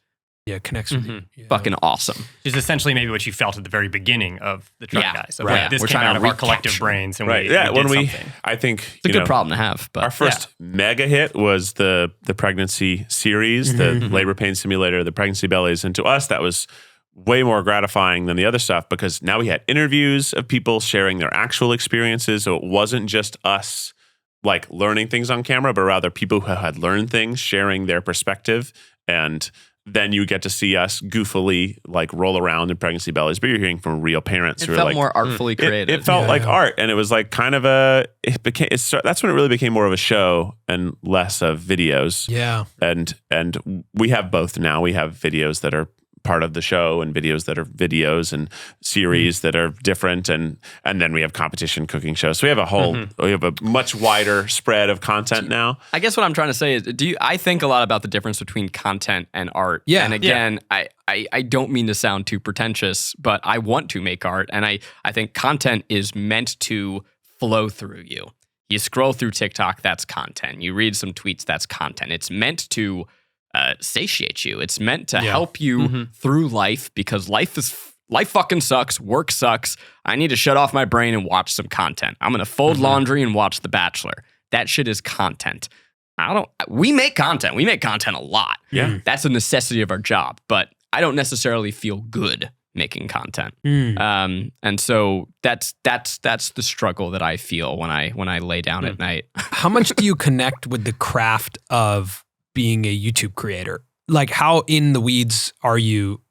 connects with you. Yeah. fucking awesome. Which is essentially maybe what you felt at the very beginning of the Try Guys. So right. This We're came trying out to of our recapture. collective brains. And right. we Yeah. did When something. I think It's a good problem to have. But our first mega hit was the pregnancy series, the labor pain simulator, the pregnancy bellies. And to us, that was way more gratifying than the other stuff because now we had interviews of people sharing their actual experiences. So it wasn't just us like learning things on camera, but rather people who had learned things sharing their perspective. And then you get to see us goofily like roll around in pregnancy bellies, but you're hearing from real parents it who are felt like more artfully created. It felt like art, and it was like kind of that's when it really became more of a show and less of videos. Yeah. And we have both now. We have videos that are part of the show and videos that are videos and series that are different, and then we have competition cooking shows. So we have we have a much wider spread of content now. I guess what I'm trying to say is, I think a lot about the difference between content and art. Yeah. And again, I don't mean to sound too pretentious, but I want to make art. And I think content is meant to flow through you. You scroll through TikTok, that's content. You read some tweets, that's content. It's meant to satiate you. It's meant to help you through life, because life fucking sucks. Work sucks. I need to shut off my brain and watch some content. I'm going to fold laundry and watch The Bachelor. That shit is content. We make content. We make content a lot. Yeah. That's a necessity of our job, but I don't necessarily feel good making content. And so that's the struggle that I feel when I lay down at night. How much do you connect with the craft of being a YouTube creator? Like, how in the weeds are you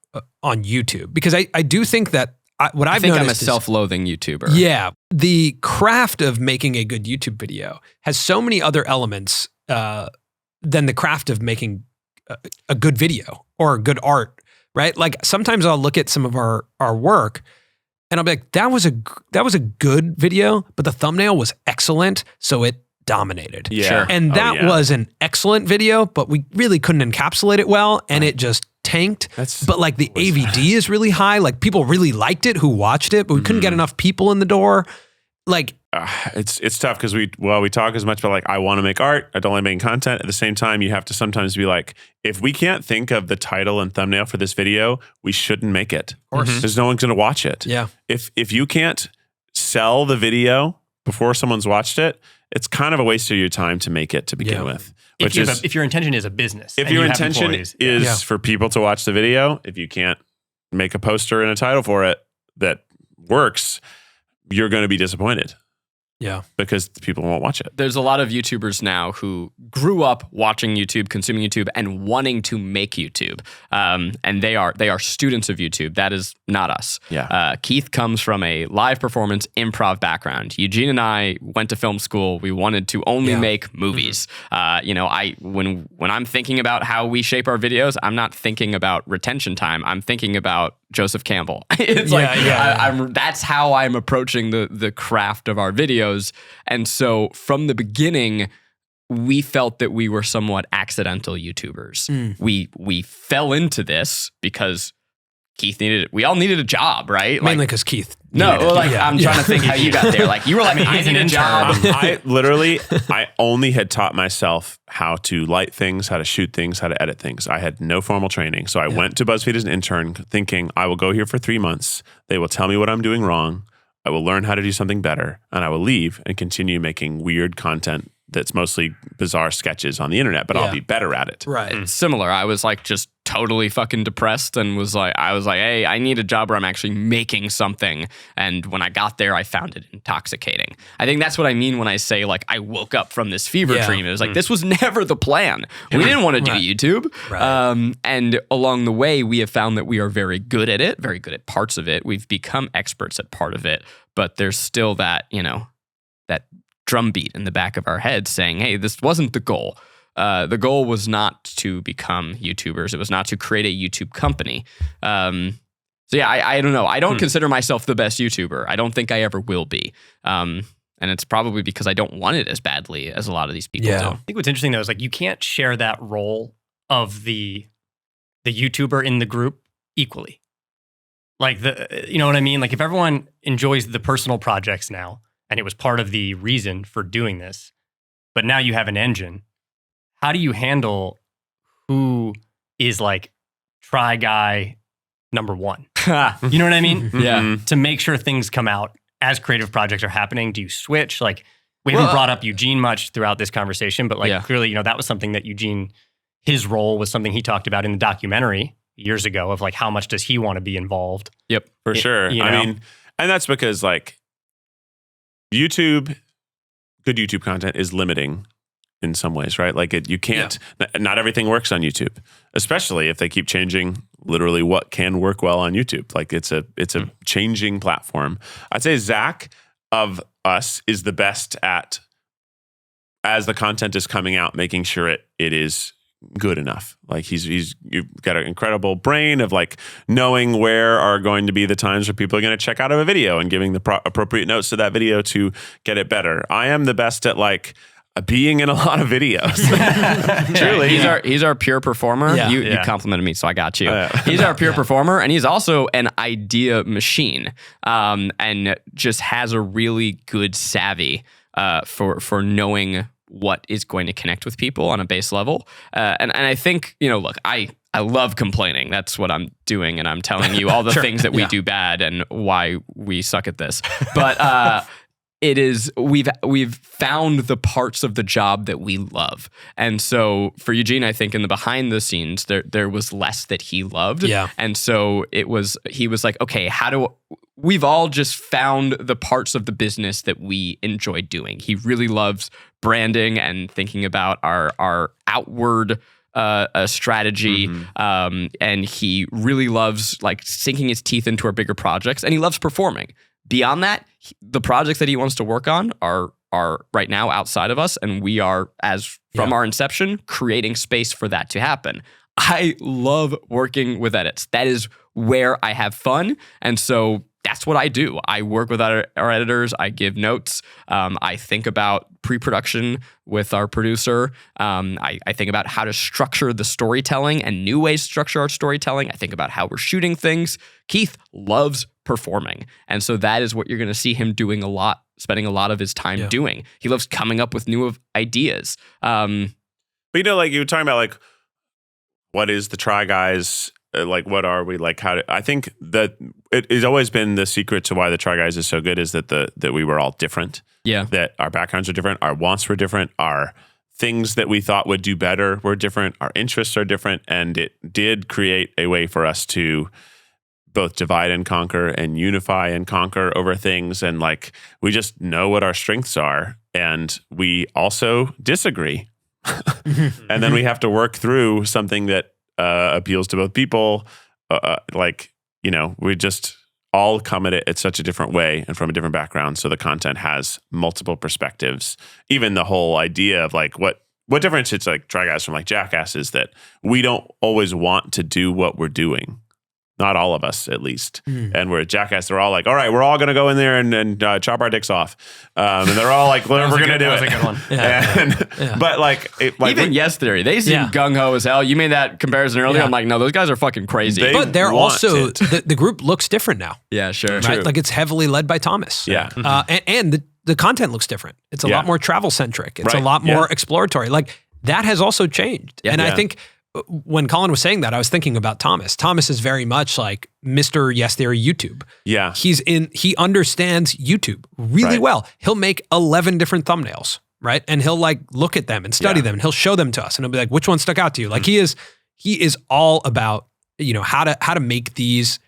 on YouTube? Because I do think that what I've noticed I'm a self-loathing YouTuber. Yeah. The craft of making a good YouTube video has so many other elements than the craft of making a good video or good art, right? Like sometimes I'll look at some of our work and I'll be like, that was a good video, but the thumbnail was excellent, so it dominated. Yeah. Sure. And that was an excellent video, but we really couldn't encapsulate it well, and it just tanked. But like the AVD is really high. Like people really liked it who watched it, but we couldn't get enough people in the door. Like it's tough because we talk as much about like, I want to make art, I don't like making content. At the same time, you have to sometimes be like, if we can't think of the title and thumbnail for this video, we shouldn't make it. Of course. There's no one's going to watch it. Yeah. If you can't sell the video before someone's watched it, it's kind of a waste of your time to make it to begin with. If your intention is a business. If your intention is for people to watch the video, if you can't make a poster and a title for it that works, you're going to be disappointed. Yeah. Because people won't watch it. There's a lot of YouTubers now who grew up watching YouTube, consuming YouTube, and wanting to make YouTube. And they are students of YouTube. That is not us. Yeah. Keith comes from a live performance improv background. Eugene and I went to film school. We wanted to only make movies. When I'm thinking about how we shape our videos, I'm not thinking about retention time. I'm thinking about Joseph Campbell. It's that's how I'm approaching the craft of our videos. And so from the beginning, we felt that we were somewhat accidental YouTubers. We fell into this because Keith needed it. We all needed a job, right? Mainly because Keith. I'm trying to think how you got there. Like you were like, I need a job. I only had taught myself how to light things, how to shoot things, how to edit things. I had no formal training. So I went to BuzzFeed as an intern thinking I will go here for 3 months. They will tell me what I'm doing wrong. I will learn how to do something better, and I will leave and continue making weird content that's mostly bizarre sketches on the internet, but I'll be better at it. Right. Similar. I was like just totally fucking depressed and was like, hey, I need a job where I'm actually making something. And when I got there, I found it intoxicating. I think that's what I mean when I say like I woke up from this fever dream. It was like, this was never the plan. We didn't want to do YouTube. Right. And along the way, we have found that we are very good at it, very good at parts of it. We've become experts at part of it, but there's still that, that drumbeat in the back of our head saying, hey, this wasn't the goal. The goal was not to become YouTubers. It was not to create a YouTube company. I don't know. I don't consider myself the best YouTuber. I don't think I ever will be. And it's probably because I don't want it as badly as a lot of these people do. I think what's interesting though is like you can't share that role of the YouTuber in the group equally. Like you know what I mean? Like if everyone enjoys the personal projects now, and it was part of the reason for doing this, but now you have an engine. How do you handle who is like try guy number one? You know what I mean? Yeah. To make sure things come out as creative projects are happening. Do you switch? Like we haven't brought up Eugene much throughout this conversation, but like clearly, that was something that Eugene, his role was something he talked about in the documentary years ago of like, how much does he want to be involved? Yep. For sure. I mean, and that's because like good YouTube content is limiting in some ways, right? Like you can't, not everything works on YouTube, especially if they keep changing literally what can work well on YouTube. Like it's a changing platform. I'd say Zach of us is the best at, as the content is coming out, making sure it is good enough. Like you've got an incredible brain of like knowing where are going to be the times where people are going to check out of a video and giving the appropriate notes to that video to get it better. I am the best at like being in a lot of videos. Truly. He's our pure performer. Yeah. You complimented me, so I got you. He's our pure performer, and he's also an idea machine, and just has a really good savvy for knowing what is going to connect with people on a base level. And I think, look, I love complaining. That's what I'm doing, and I'm telling you all the things that we do bad and why we suck at this. But it is we've found the parts of the job that we love. And so for Eugene, I think in the behind the scenes, there was less that he loved. Yeah. And so he was like, okay, we've all just found the parts of the business that we enjoy doing. He really loves branding and thinking about our outward strategy. And he really loves like sinking his teeth into our bigger projects, and he loves performing. Beyond that, the projects that he wants to work on are right now outside of us, and we are, from our inception, creating space for that to happen. I love working with edits. That is where I have fun, and so that's what I do. I work with our editors. I give notes. I think about pre-production with our producer. I think about how to structure the storytelling and new ways to structure our storytelling. I think about how we're shooting things. Keith loves performing. And so that is what you're going to see him doing a lot, spending a lot of his time doing. He loves coming up with new ideas. But like you were talking about, like, what is the Try Guys? Like, what are we? Like, I think that it has always been the secret to why the Try Guys is so good is that that we were all different. Yeah. That our backgrounds are different. Our wants were different. Our things that we thought would do better were different. Our interests are different. And it did create a way for us to both divide and conquer and unify and conquer over things. And like, we just know what our strengths are. And we also disagree. And then we have to work through something that appeals to both people. We just all come at it at such a different way and from a different background. So the content has multiple perspectives. Even the whole idea of like what differentiates like Try Guys from like Jackass is that we don't always want to do what we're doing. Not all of us, at least. And we're at Jackass, they're all like, all right, we're all going to go in there and chop our dicks off. And they're all like, we're going to do it. That was a good one. But like even Yes Theory, they seem gung-ho as hell. You made that comparison earlier. I'm like, no, those guys are fucking crazy. But they're also, the group looks different now. Yeah, sure. Right? Like it's heavily led by Thomas. Yeah. And the content looks different. It's a lot more travel-centric. It's a lot more exploratory. Like that has also changed. And I think when Colin was saying that, I was thinking about Thomas. Thomas is very much like Mr. Yes Theory YouTube. Yeah. He understands YouTube really well. He'll make 11 different thumbnails, right? And he'll like look at them and study them and he'll show them to us and he'll be like, which one stuck out to you? Like he is all about, how to make this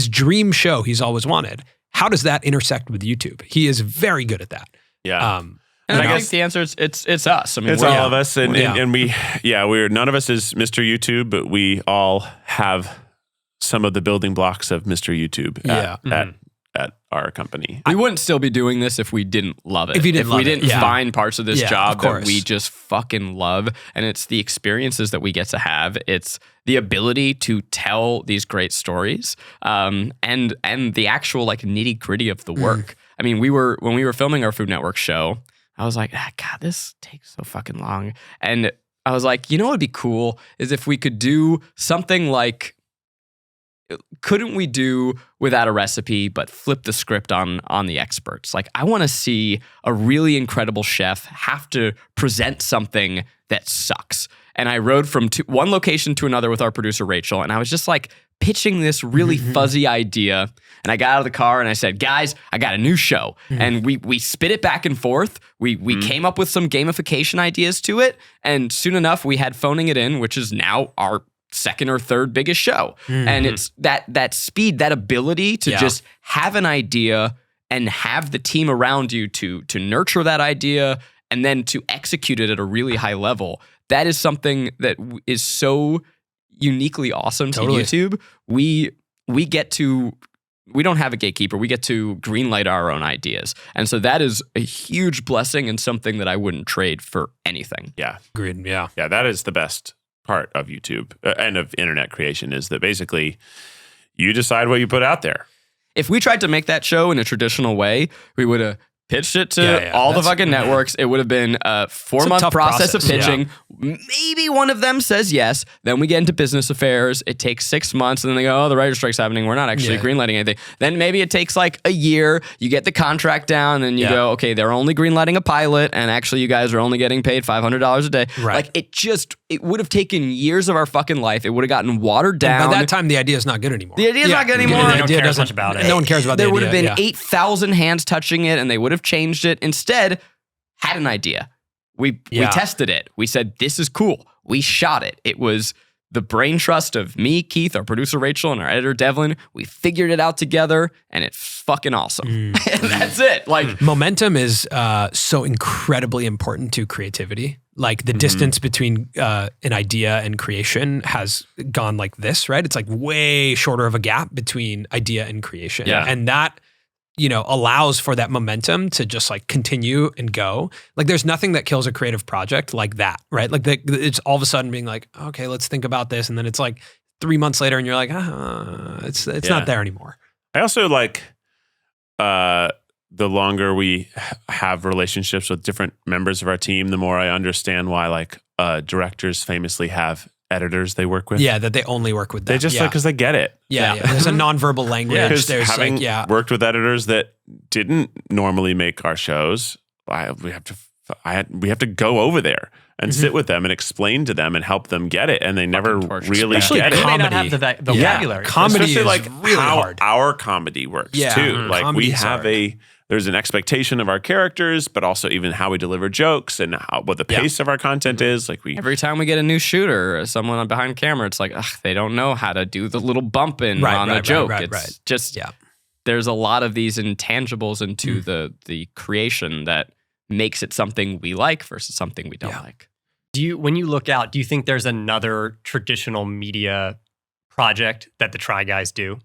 dream show he's always wanted. How does that intersect with YouTube? He is very good at that. Yeah. And I guess the answer is it's us. I mean, it's all of us, and we're none of us is Mr. YouTube, but we all have some of the building blocks of Mr. YouTube at our company. We wouldn't still be doing this if we didn't love it. If we didn't find parts of this job that we just fucking love, and it's the experiences that we get to have. It's the ability to tell these great stories, and the actual like nitty gritty of the work. I mean, when we were filming our Food Network show, I was like, God, this takes so fucking long. And I was like, what would be cool is if we could do something like, couldn't we do without a recipe, but flip the script on the experts? Like, I want to see a really incredible chef have to present something that sucks. And I rode from one location to another with our producer, Rachel, and I was just like pitching this really fuzzy idea. And I got out of the car and I said, guys, I got a new show. And we spit it back and forth. We came up with some gamification ideas to it. And soon enough, we had Phoning It In, which is now our second or third biggest show. And it's that speed, that ability to just have an idea and have the team around you to nurture that idea and then to execute it at a really high level. That is something that is so uniquely awesome to YouTube. We don't have a gatekeeper. We get to greenlight our own ideas. And so that is a huge blessing and something that I wouldn't trade for anything. Yeah. Agreed. Yeah. Yeah, that is the best part of YouTube and of internet creation is that basically you decide what you put out there. If we tried to make that show in a traditional way, we would have pitched it to all the fucking networks. It would have been a 4-month process of pitching. Yeah. Maybe one of them says yes. Then we get into business affairs. It takes 6 months. And then they go, the writer's strike's happening. We're not actually greenlighting anything. Then maybe it takes like a year. You get the contract down and you go, okay, they're only greenlighting a pilot. And actually you guys are only getting paid $500 a day. Right. Like it would have taken years of our fucking life. It would have gotten watered down. And by that time, the idea is not good anymore. The idea is not good anymore. They don't care as much about it. No one cares about the idea. There would have been 8,000 hands touching it and they would have changed it. Instead, had an idea. We tested it. We said, this is cool. We shot it. It was the brain trust of me, Keith, our producer, Rachel, and our editor, Devlin. We figured it out together, and it's fucking awesome. And that's it. Like momentum is so incredibly important to creativity. Like the distance between an idea and creation has gone like this, right? It's like way shorter of a gap between idea and creation. Yeah. And that allows for that momentum to just like continue and go. Like there's nothing that kills a creative project like that, right? Like it's all of a sudden being like, okay, let's think about this. And then it's like 3 months later and you're like, it's not there anymore. I also like the longer we have relationships with different members of our team, the more I understand why like directors famously have editors they work with. Yeah, that they only work with them. They just because they get it. Yeah. There's a nonverbal language. There's having worked with editors that didn't normally make our shows, we have to go over there and sit with them and explain to them and help them get it, and they never really get it. They may not have the vocabulary. Comedy especially is like really how hard. our comedy works too. Like we have a there's an expectation of our characters, but also even how we deliver jokes and what the pace of our content is. Like every time we get a new shooter or someone behind camera, it's like, they don't know how to do the little bump in on the joke. It's just, there's a lot of these intangibles into the creation that makes it something we like versus something we don't like. When you look out, do you think there's another traditional media project that the Try Guys do?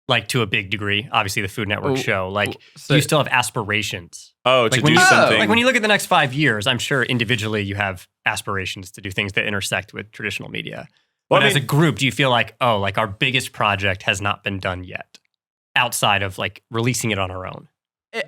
Like to a big degree, obviously the Food Network show. Like, do you still have aspirations? To do something. Like when you look at the next 5 years, I'm sure individually you have aspirations to do things that intersect with traditional media. But as a group, do you feel like, like our biggest project has not been done yet, outside of like releasing it on our own?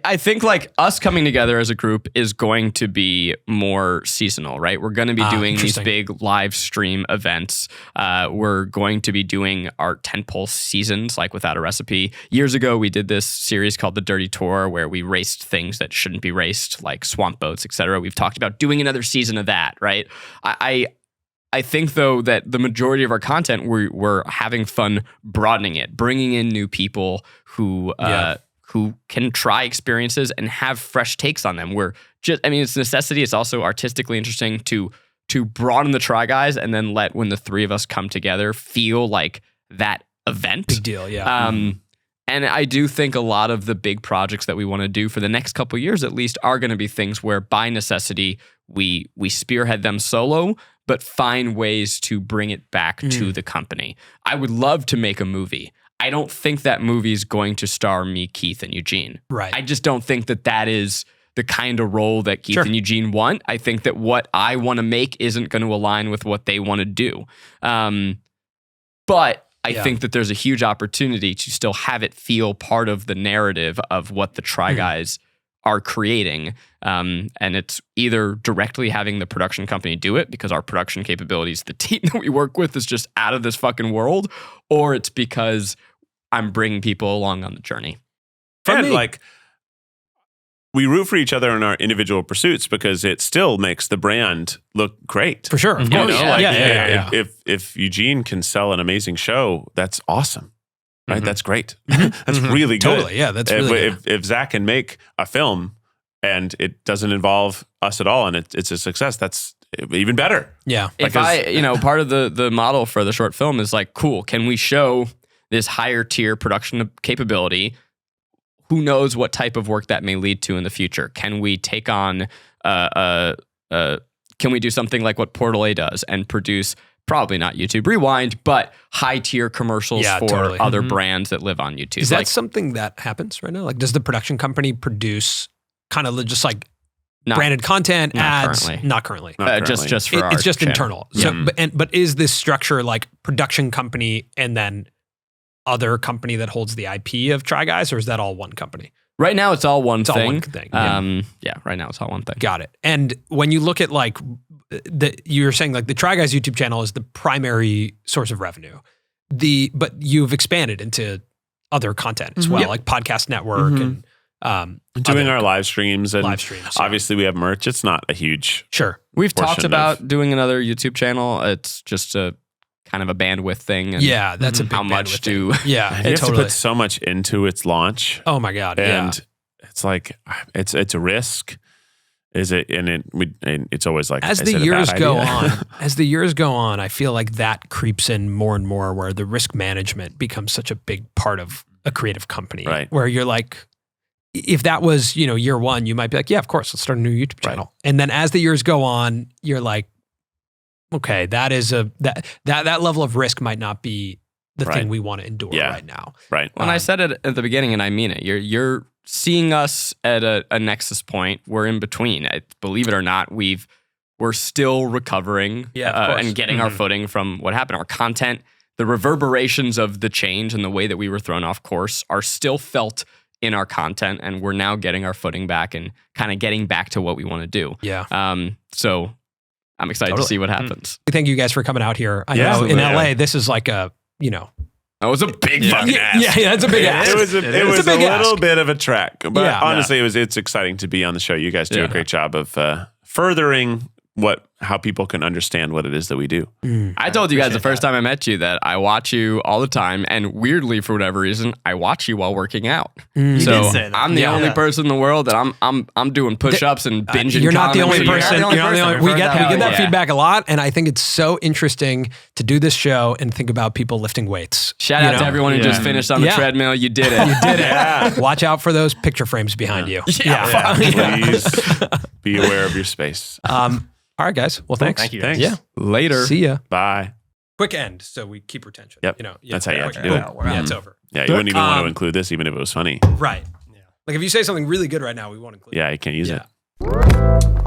I think like us coming together as a group is going to be more seasonal, right? We're going to be doing these big live stream events. We're going to be doing our tentpole seasons, like Without a Recipe. Years ago, we did this series called The Dirty Tour, where we raced things that shouldn't be raced, like swamp boats, etc. We've talked about doing another season of that, right? I think, though, that the majority of our content, we're having fun broadening it, bringing in new people who can try experiences and have fresh takes on them. It's a necessity. It's also artistically interesting to broaden the Try Guys and then when the three of us come together, feel like that event. Big deal, yeah. And I do think a lot of the big projects that we want to do for the next couple of years, at least, are going to be things where by necessity, we spearhead them solo, but find ways to bring it back to the company. I would love to make a movie. I don't think that movie is going to star me, Keith, and Eugene. Right. I just don't think that is the kind of role that Keith and Eugene want. I think that what I want to make isn't going to align with what they want to do. But I think that there's a huge opportunity to still have it feel part of the narrative of what the Try Guys are creating. And it's either directly having the production company do it because our production capabilities, the team that we work with is just out of this fucking world, or it's because I'm bringing people along on the journey. We root for each other in our individual pursuits because it still makes the brand look great. For sure. If Eugene can sell an amazing show, that's awesome. Right? That's great. That's really good. Totally. Yeah, that's really good. If Zach can make a film and it doesn't involve us at all and it's a success, that's even better. Yeah. If part of the model for the short film is like, cool, can we show this higher tier production capability? Who knows what type of work that may lead to in the future? Can we take on, can we do something like what Portal A does and produce, probably not YouTube Rewind, but high tier commercials for other brands that live on YouTube? Is that something that happens right now? Like, does the production company produce kind of just like branded content, ads? Currently. Not currently. Just for our it's just channel. internal. So, but is this structure like production company and then other company that holds the IP of Try Guys, or is that all one company? Right now, it's all one thing. All one thing. Right now, it's all one thing. Got it. And when you look at like, you're saying like the Try Guys YouTube channel is the primary source of revenue. But you've expanded into other content as well, like Podcast Network and doing our live streams. And Yeah. obviously we have merch. It's not a huge We've talked portion about doing another YouTube channel. It's just a kind of a bandwidth thing. And that's a big how much thing. you have to put so much into its launch. Oh my God. And it's like, it's a risk. Is it? And it's always like, as the years go on, I feel like that creeps in more and more where the risk management becomes such a big part of a creative company, right? Where you're like, if that was, year one, you might be like, yeah, of course, let's start a new YouTube channel. Right. And then as the years go on, you're like, okay, that is that level of risk might not be the thing we want to endure right now. Right. When I said it at the beginning, and I mean it, you're seeing us at a nexus point. We're in between. Believe it or not, we're still recovering and getting our footing from what happened. Our content, the reverberations of the change and the way that we were thrown off course are still felt in our content, and we're now getting our footing back and kind of getting back to what we want to do. Yeah. So I'm excited to see what happens. Thank you guys for coming out here. I know in LA, this is like a, That was a big fucking ask. Yeah, it's a big ask. It was a little bit of a trek. But honestly, it's exciting to be on the show. You guys do a great job of furthering how people can understand what it is that we do. I told you guys the first time I met you that I watch you all the time, and weirdly, for whatever reason, I watch you while working out. You So did say that. I'm the only person in the world that I'm doing push-ups and binging. You're not the comments. only person. You're not the only. We get that Yeah. feedback a lot, and I think it's so interesting to do this show and think about people lifting weights. Shout out to everyone who just finished on the treadmill. You did it. You did it. Watch out for those picture frames behind you. Please be aware of your space. All right, guys. Well, thanks. Thank you. Thanks. Yeah. Later. See ya. Bye. Quick end, so we keep retention. Yep. That's how you have to do it. Yeah, it's over. Yeah, you wouldn't even want to include this, even if it was funny. Right. Like if you say something really good right now, we won't include it. Yeah, you can't use it. Yeah.